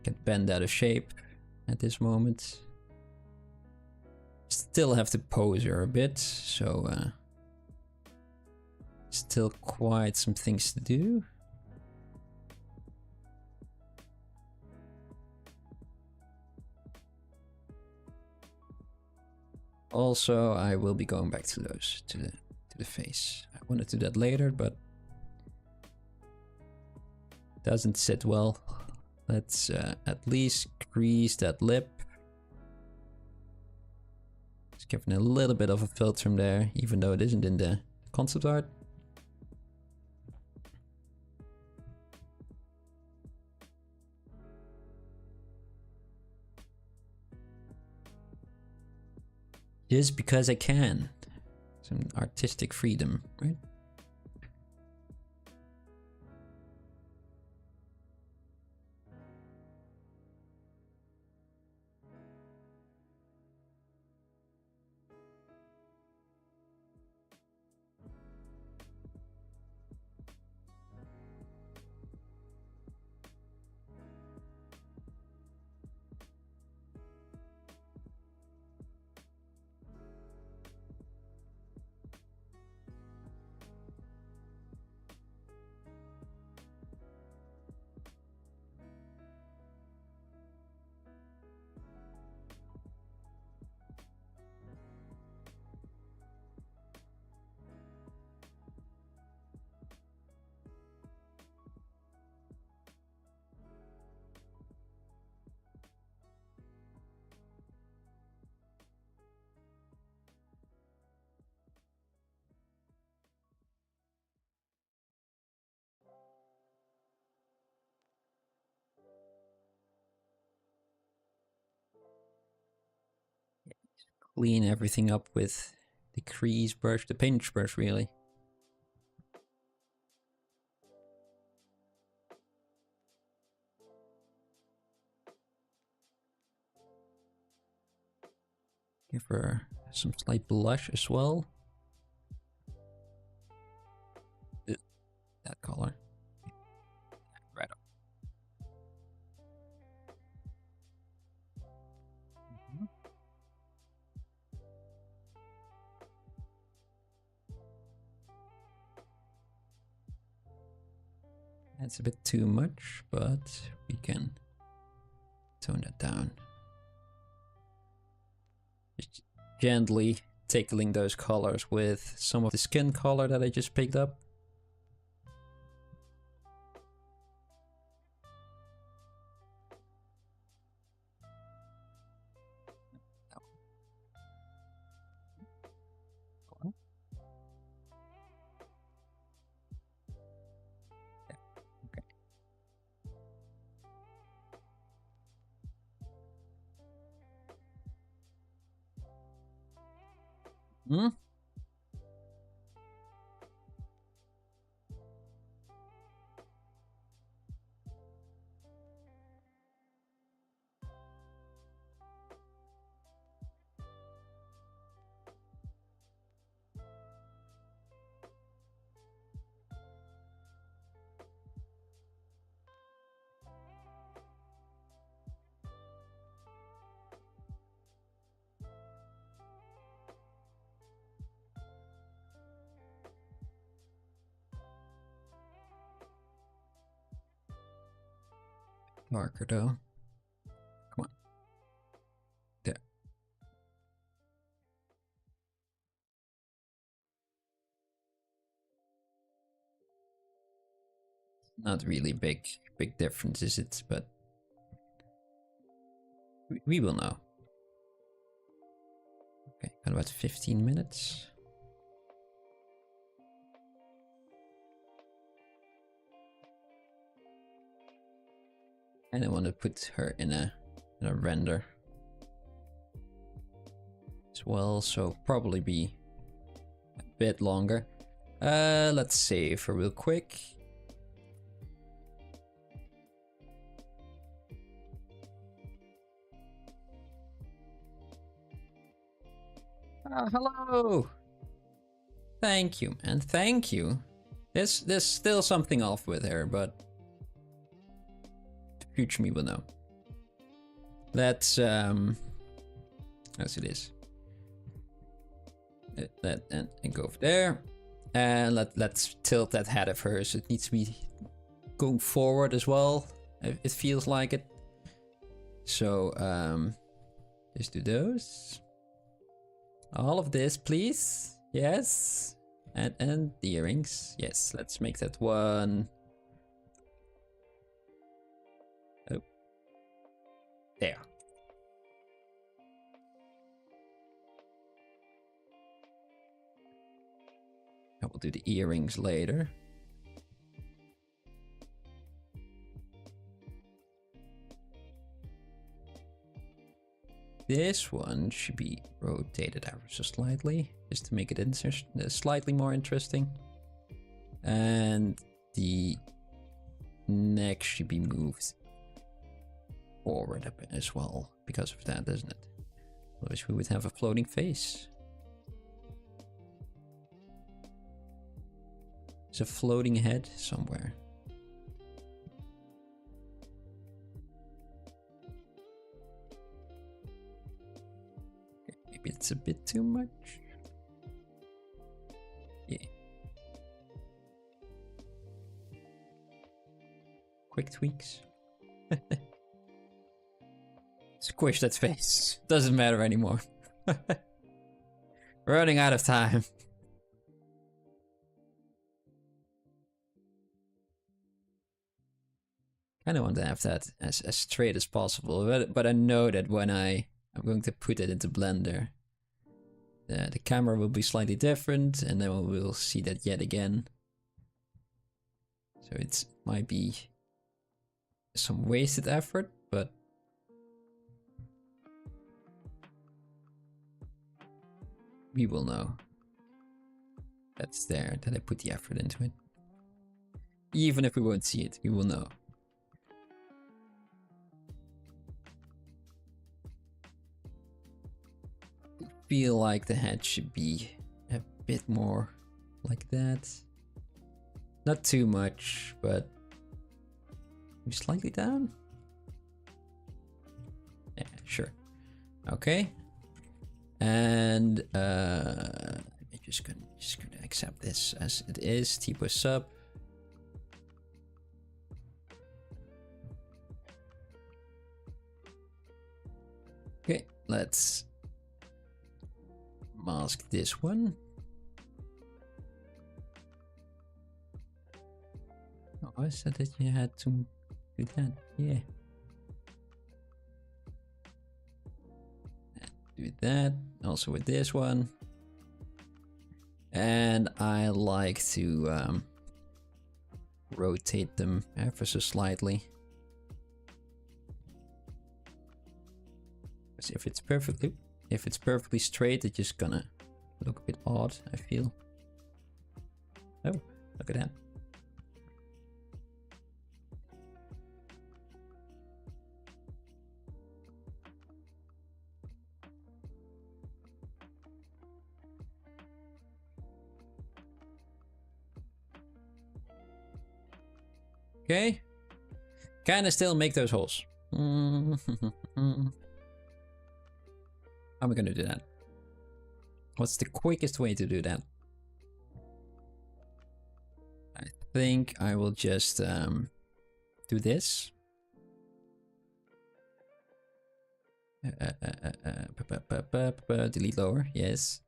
get bent out of shape at this moment. Still have to pose her a bit, so still quite some things to do. Also, I will be going back to those, to the face. I want to do that later, but doesn't sit well. Let's at least crease that lip. Just giving a little bit of a filter from there, even though it isn't in the concept art. Just because I can. Some artistic freedom, right? Clean everything up with the crease brush, the paintbrush really. Give her some slight blush as well. That color. Right up. That's a bit too much, but we can tone that down. Just gently tickling those colors with some of the skin color that I just picked up. Hmm? darker though. Come on. There. Not really big difference, is it? But we will know. Okay, got about 15 minutes. And I want to put her in a render as well, so probably be a bit longer. Let's save her real quick. Hello. Thank you, man. Thank you. There's still something off with her, but the future me will know. Let's as it is. And go over there, and let's tilt that head of hers. It needs to be going forward as well. It feels like it. So just do those. All of this, please. Yes. And the earrings. Yes, let's make that one. Oh. There. I will do the earrings later. This one should be rotated ever so slightly, just to make it slightly more interesting. And the neck should be moved forward a bit as well, because of that, doesn't it? Otherwise we would have a floating face. There's a floating head somewhere. Maybe it's a bit too much. Yeah. Quick tweaks. Squish that face. Doesn't matter anymore. Running out of time. Kind of want to have that as straight as possible, but I know that when I'm going to put it into Blender, the camera will be slightly different, and then we'll see that yet again. So it might be some wasted effort, but we will know that's there, that I put the effort into it. Even if we won't see it, we will know. Feel like the head should be a bit more like that. Not too much, but maybe slightly down. Yeah, sure. Okay. And I'm just gonna accept this as it is. Tipo sub. Okay, let's mask this one. Oh, I said that you had to do that. Yeah. Do that. Also with this one. And I like to rotate them ever so slightly. Because if it's perfectly straight, it's just gonna look a bit odd, I feel. Oh, look at that. Okay. Kinda still make those holes. How am I gonna do that? What's the quickest way to do that? I think I will just do this. Delete lower, yes.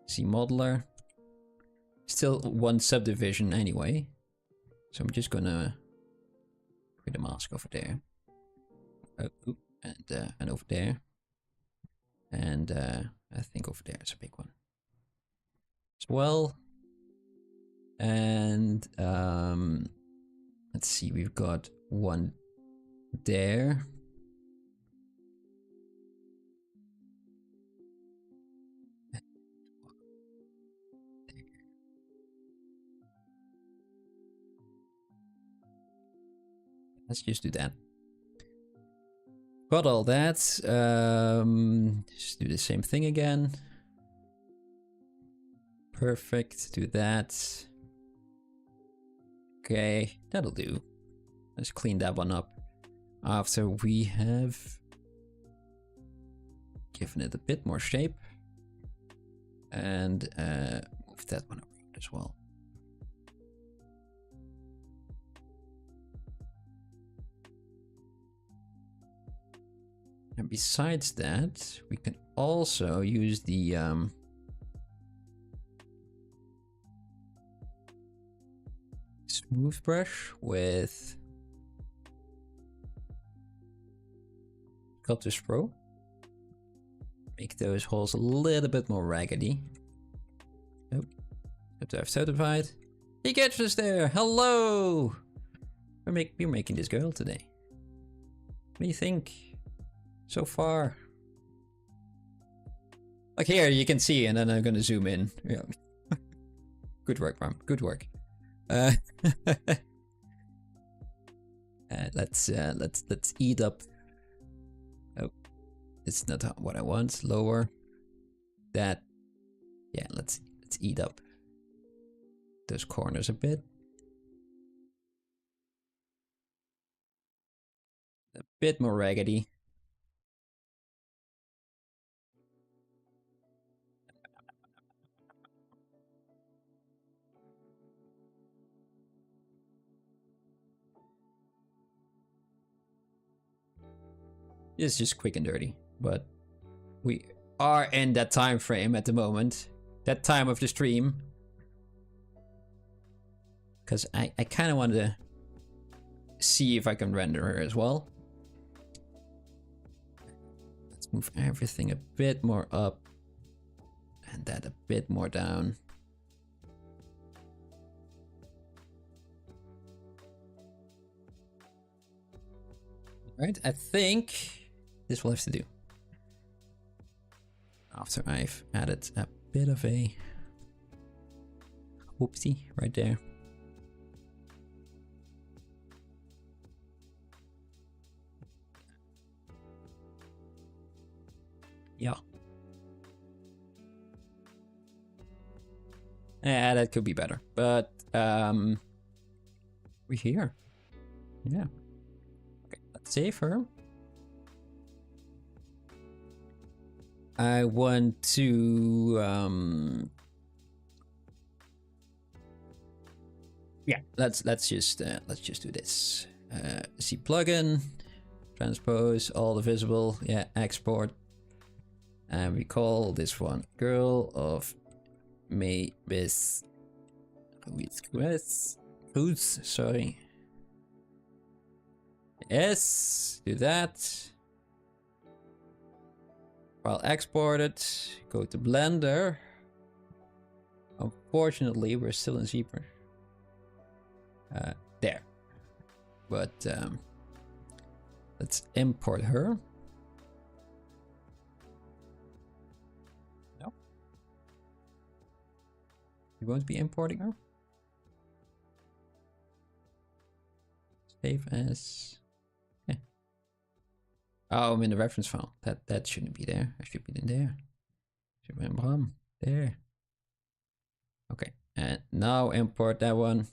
See modeler. Still one subdivision anyway. So I'm just gonna put a mask over there. Oh, and over there. And I think over there is a big one as well. And let's see, we've got one there. Let's just do that. Got all that. Just do the same thing again. Perfect. Do that. Okay, that'll do. Let's clean that one up after we have given it a bit more shape. And move that one around as well. And besides that, we can also use the smooth brush with Sculptors Pro. Make those holes a little bit more raggedy. Oh, have to have certified. He gets us there. Hello. We're making this girl today. What do you think? So far. Like here, you can see, and then I'm gonna zoom in. Yeah. Good work, Mom. Good work. Let's eat up. Oh, it's not what I want. Lower. That. Yeah, let's eat up those corners a bit. A bit more raggedy. It's just quick and dirty, but we are in that time frame at the moment, that time of the stream, because I kind of want to see if I can render her as well. Let's move everything a bit more up and that a bit more down. All right, I think this will have to do. After I've added a bit of a whoopsie right there. Yeah. Yeah, that could be better, but we're here. Yeah. Okay, let's save her. I want to yeah, let's just do this. See plugin, transpose all the visible, yeah, export, and we call this one Girl of Meybis Ruiz Cruz. Sorry. Yes, do that. File exported, go to Blender. Unfortunately, we're still in ZBrush. There. But let's import her. No. You won't be importing her? Save as. Oh, I'm in the reference file. That shouldn't be there. I should be in there. Should be in Bram. There. Okay, and now import that one.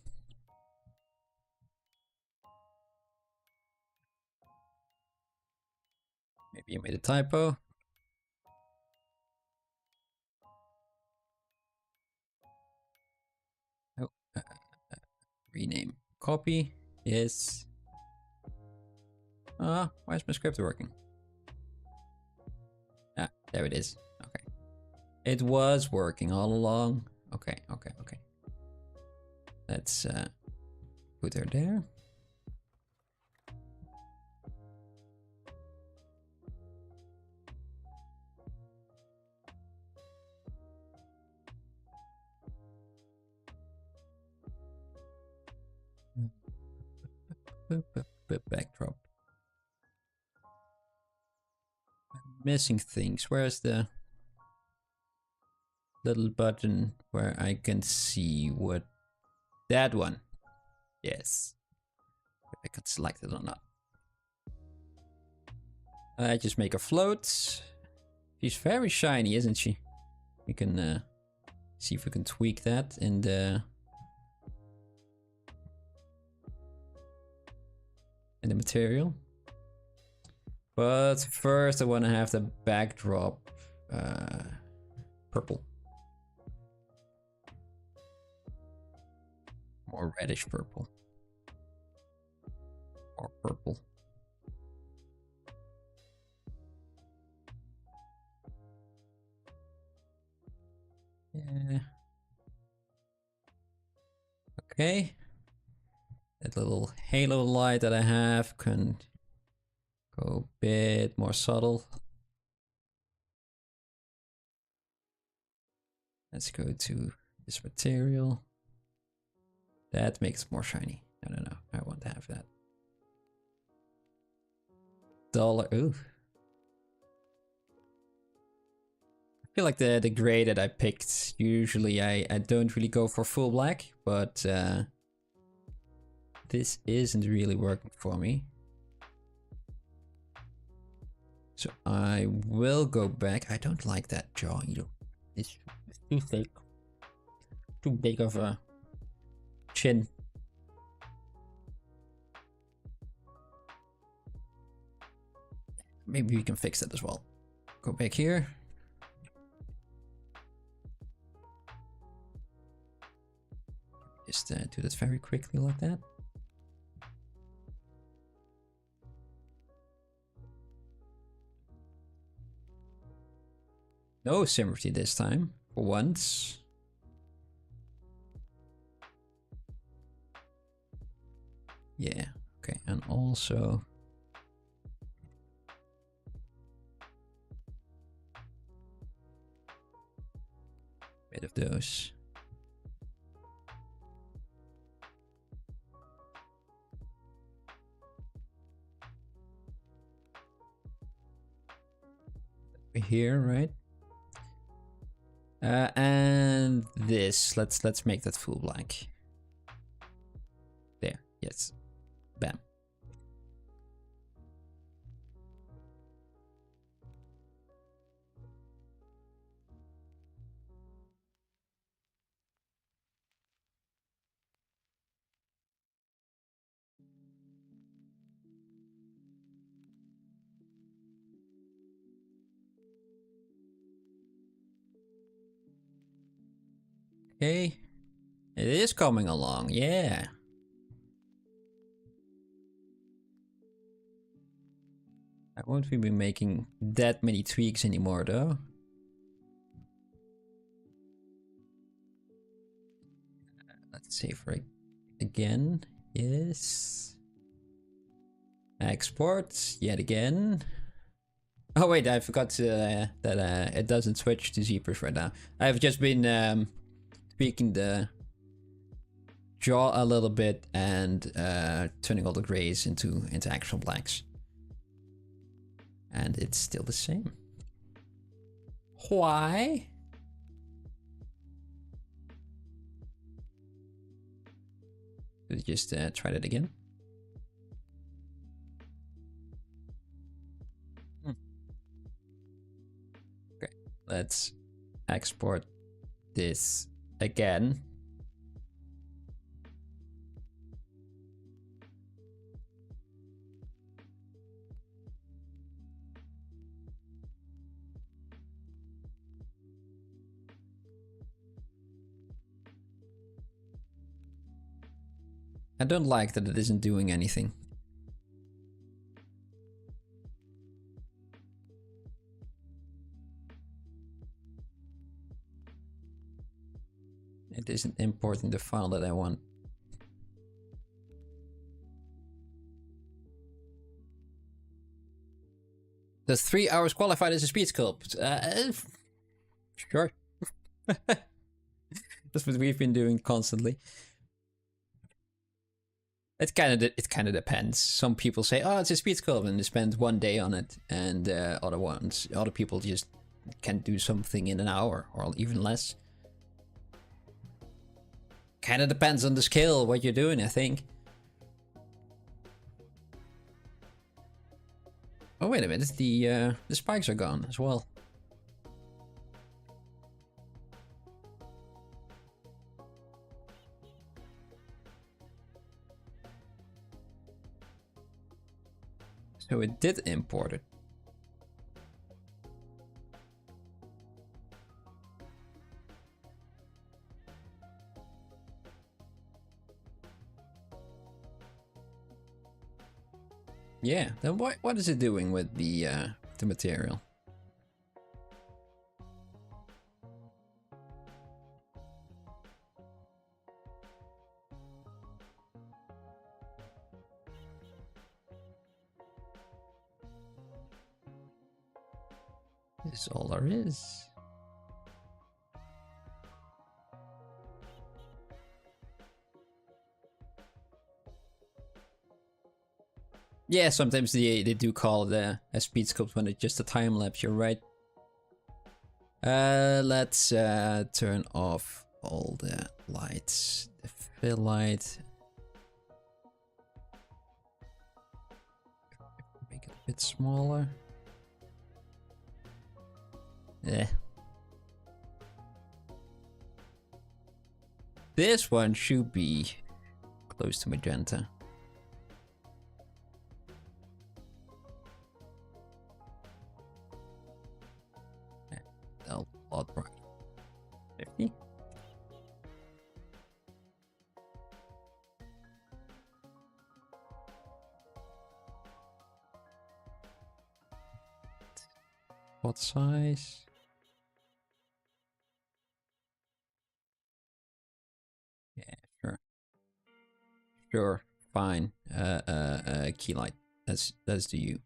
Maybe you made a typo. Oh, rename. Copy. Yes. Why is my script working? There it is. Okay. It was working all along. Okay. Let's put her there. Backdrop. I'm missing things. Where's the little button where I can see what... That one. Yes. If I can select it or not. I just make her float. She's very shiny, isn't she? We can see if we can tweak that in the material. But first I want to have the backdrop purple. Or reddish purple. Or purple. Yeah. Okay. That little halo light that I have can go a bit more subtle. Let's go to this material. That makes it more shiny. No, I want to have that. Duller. Ooh. I feel like the gray that I picked, usually I don't really go for full black, but this isn't really working for me. So I will go back. I don't like that jaw either. It's too thick. Too big of a chin. Maybe we can fix that as well. Go back here. Just do this very quickly like that. No symmetry this time, for once. Yeah, okay, and also... bit of those. Here, right? And this, let's make that full black. There, yes. Bam. Okay. It is coming along, yeah. I won't be making that many tweaks anymore though. Let's save it again. Yes. Export yet again. Oh wait, I forgot that it doesn't switch to ZBrush right now. I've just been tweaking the jaw a little bit and turning all the grays into actual blacks. And it's still the same. Why? Let's just try that again. Okay, let's export this again. I don't like that it isn't doing anything. It isn't importing the file that I want. Does 3 hours qualified as a Speedsculpt? Sure. That's what we've been doing constantly. It kind of depends. Some people say, "Oh, it's a Speedsculpt," and they spend 1 day on it, and other people just can do something in an hour or even less. Kind of depends on the skill, what you're doing, I think. Oh wait a minute, the spikes are gone as well. So it did import it. Yeah, then what is it doing with the material? This is all there is. Yeah, sometimes they do call it a Speedsculpt when it's just a time lapse, you're right. Let's turn off all the lights. The fill light. Make it a bit smaller. Yeah. This one should be close to magenta. Lot bright. 50. What size? Yeah, sure. Sure, fine. Key light. That's the U.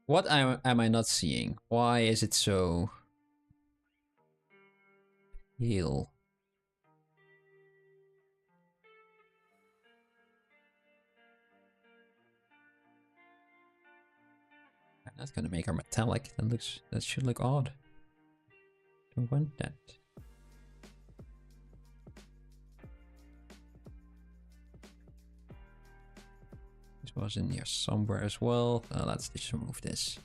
What am I not seeing? Why is it so pale? That's gonna make her metallic. That should look odd. Don't want that. This was in here somewhere as well. Let's just remove this.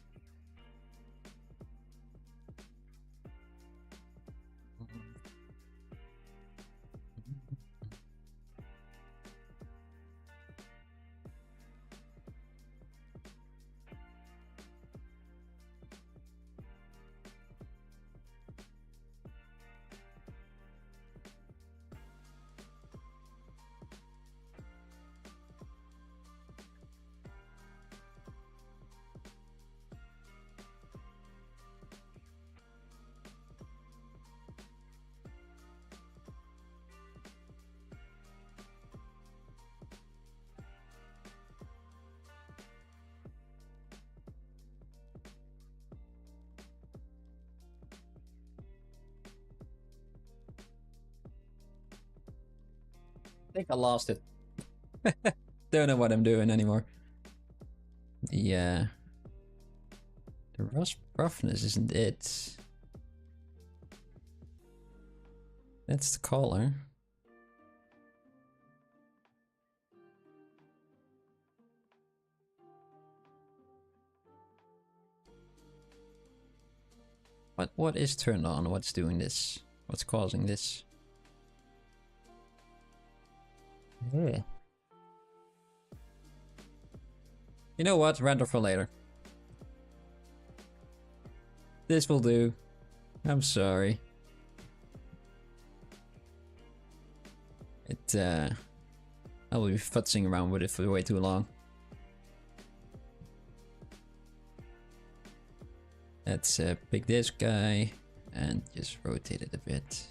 I think I lost it. Don't know what I'm doing anymore. The roughness isn't it. That's the color. What is turned on? What's doing this? What's causing this? Yeah. You know what? Render for later. This will do. I'm sorry. I will be futzing around with it for way too long. Let's pick this guy and just rotate it a bit.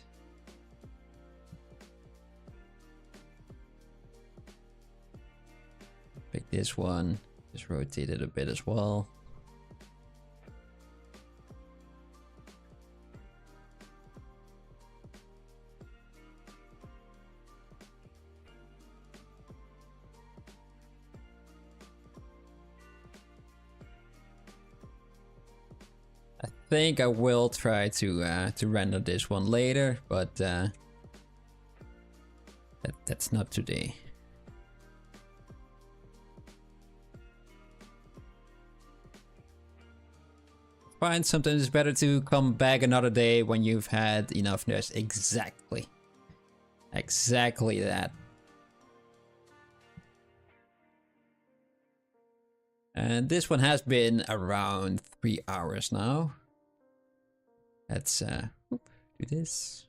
Pick this one, just rotate it a bit as well. I think I will try to render this one later, but that's not today. Fine, sometimes it's better to come back another day when you've had enough rest. Exactly. Exactly that. And this one has been around 3 hours now. Let's do this.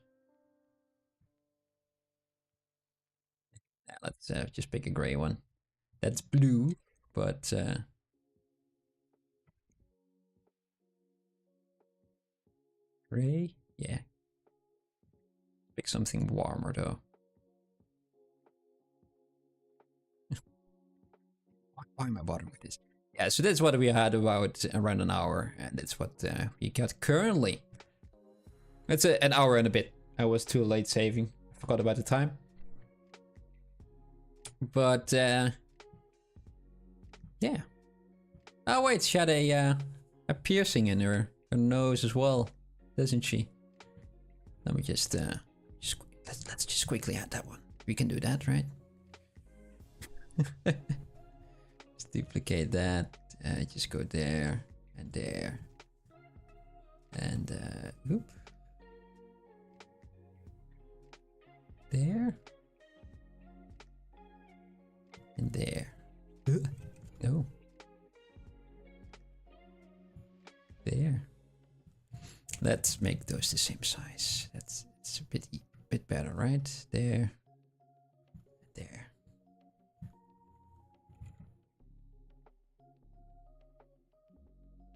Yeah, let's just pick a gray one. That's blue, but gray, yeah. Pick something warmer though. Why am I bothering with this? Yeah, so that's what we had about around an hour, and that's what we got currently. It's an hour and a bit. I was too late saving. Forgot about the time. But yeah. Oh wait, she had a piercing in her nose as well, doesn't she? Let me just let's just quickly add that one. We can do that, right? Let's duplicate that. Just go there and there. And oop. There. And there. No. There. Let's make those the same size. It's a bit better, right? There. There.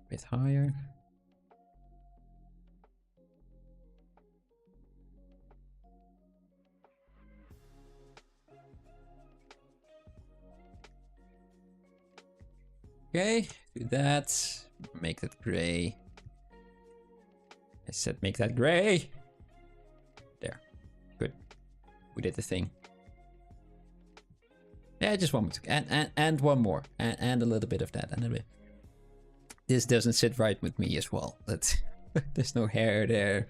Bit higher. Okay, do that. Make that gray. I said make that gray. There. Good. We did the thing. Yeah, just one more. And one more. And a little bit of that. And a bit. This doesn't sit right with me as well. That's there's no hair there.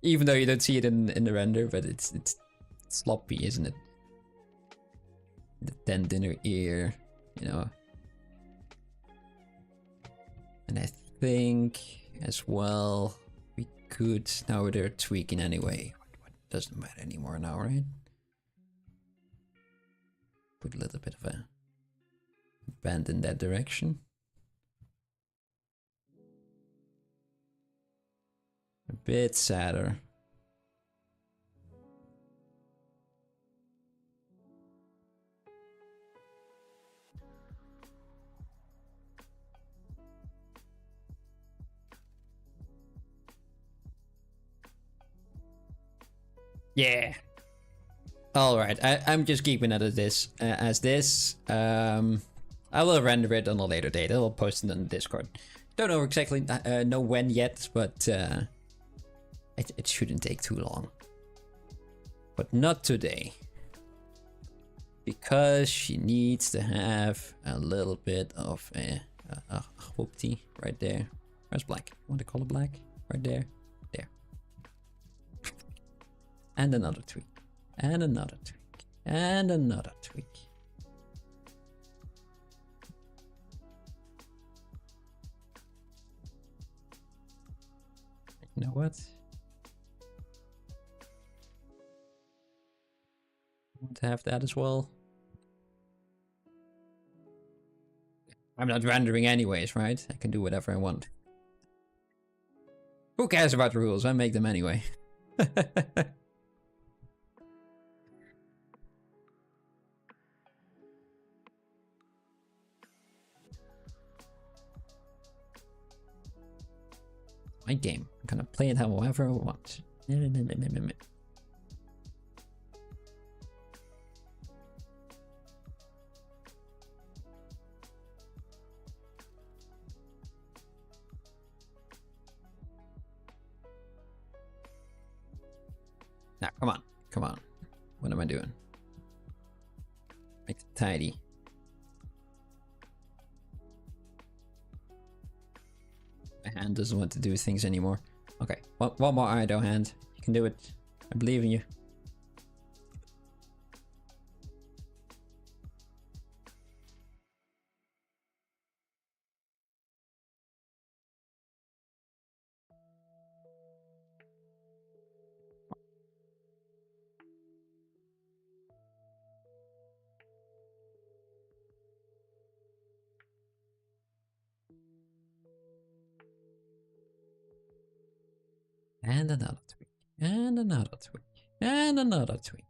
Even though you don't see it in the render, but it's sloppy, isn't it? The dent in her ear, you know. And I think as well we could, now they're tweaking anyway. It doesn't matter anymore now, right? Put a little bit of a bend in that direction. A bit sadder. Yeah. All right. I'm just keeping it as this. I will render it on a later date. I will post it on the Discord. Don't know exactly know when yet, but it shouldn't take too long. But not today. Because she needs to have a little bit of a whoopty right there. Where's black? I want to call it black. Right there. There. And another tweak. And another tweak. And another tweak. You know what? I want to have that as well. I'm not rendering anyways, right? I can do whatever I want. Who cares about the rules? I make them anyway. my game. I'm gonna play it however I want. Now, come on, come on. What am I doing? Make it tidy. My hand doesn't want to do things anymore. Okay, one more idle hand. You can do it. I believe in you. And another tweak. And another tweak. And another tweak.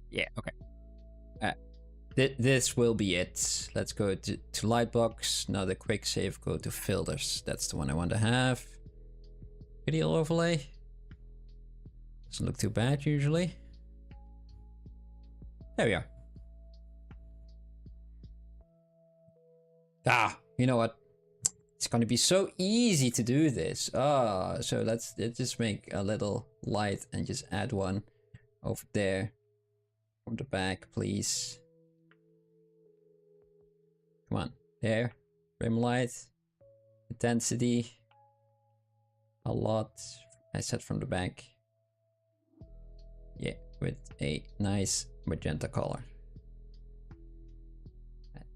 Yeah, okay. This will be it. Let's go to Lightbox. Now the quick save, go to filters. That's the one I want to have. Video overlay. Doesn't look too bad usually. There we are. Ah, you know what? It's gonna be so easy to do this. Ah, so let's just make a little light and just add one over there. From the back, please. Come on, there. Rim light. Intensity. A lot. I said from the back. Yeah, with a nice magenta color.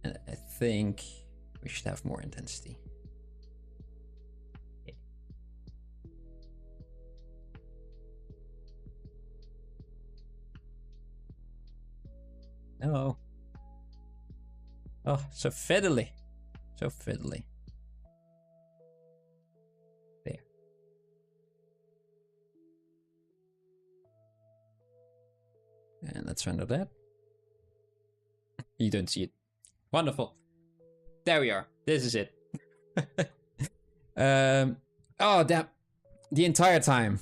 And I think we should have more intensity. Yeah. No. Oh, so fiddly. So fiddly. There. And let's render that. You don't see it. Wonderful. There we are. This is it. Oh, damn. The entire time,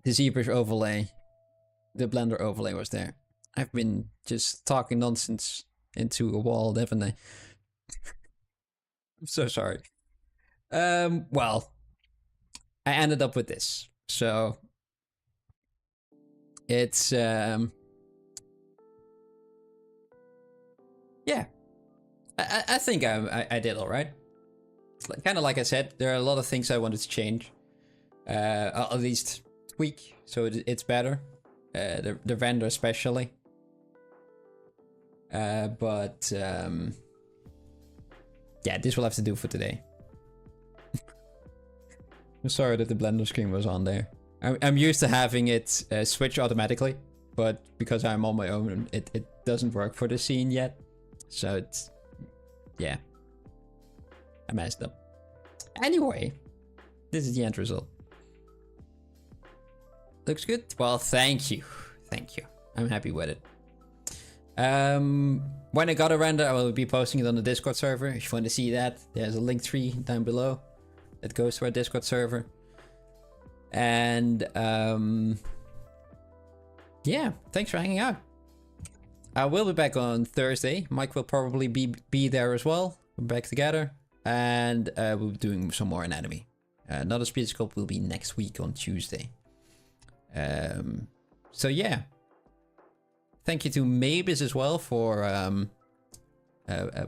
the ZBrush overlay, the Blender overlay was there. I've been just talking nonsense into a wall, haven't I? I'm so sorry. Well, I ended up with this. So it's yeah. I think I did all right. Kind of like I said, there are a lot of things I wanted to change. At least tweak, so it's better. The render especially. But yeah, this will have to do for today. I'm sorry that the Blender screen was on there. I'm used to having it switch automatically, but because I'm on my own, it doesn't work for the scene yet. So it's, yeah, I messed up. Anyway, this is the end result. Looks good. Well, thank you. Thank you. I'm happy with it. When I got a render, I will be posting it on the Discord server. If you want to see that, there's a link tree down below that goes to our Discord server. And yeah, thanks for hanging out. I will be back on Thursday. Mike will probably be there as well. We're back together, and we'll be doing some more anatomy. Another Speedsculpt will be next week on Tuesday. So yeah. Thank you to Meybis as well for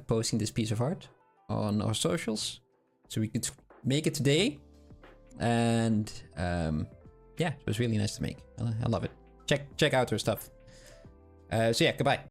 posting this piece of art on our socials, so we could make it today. And yeah, it was really nice to make. I love it. Check out her stuff. So yeah, goodbye.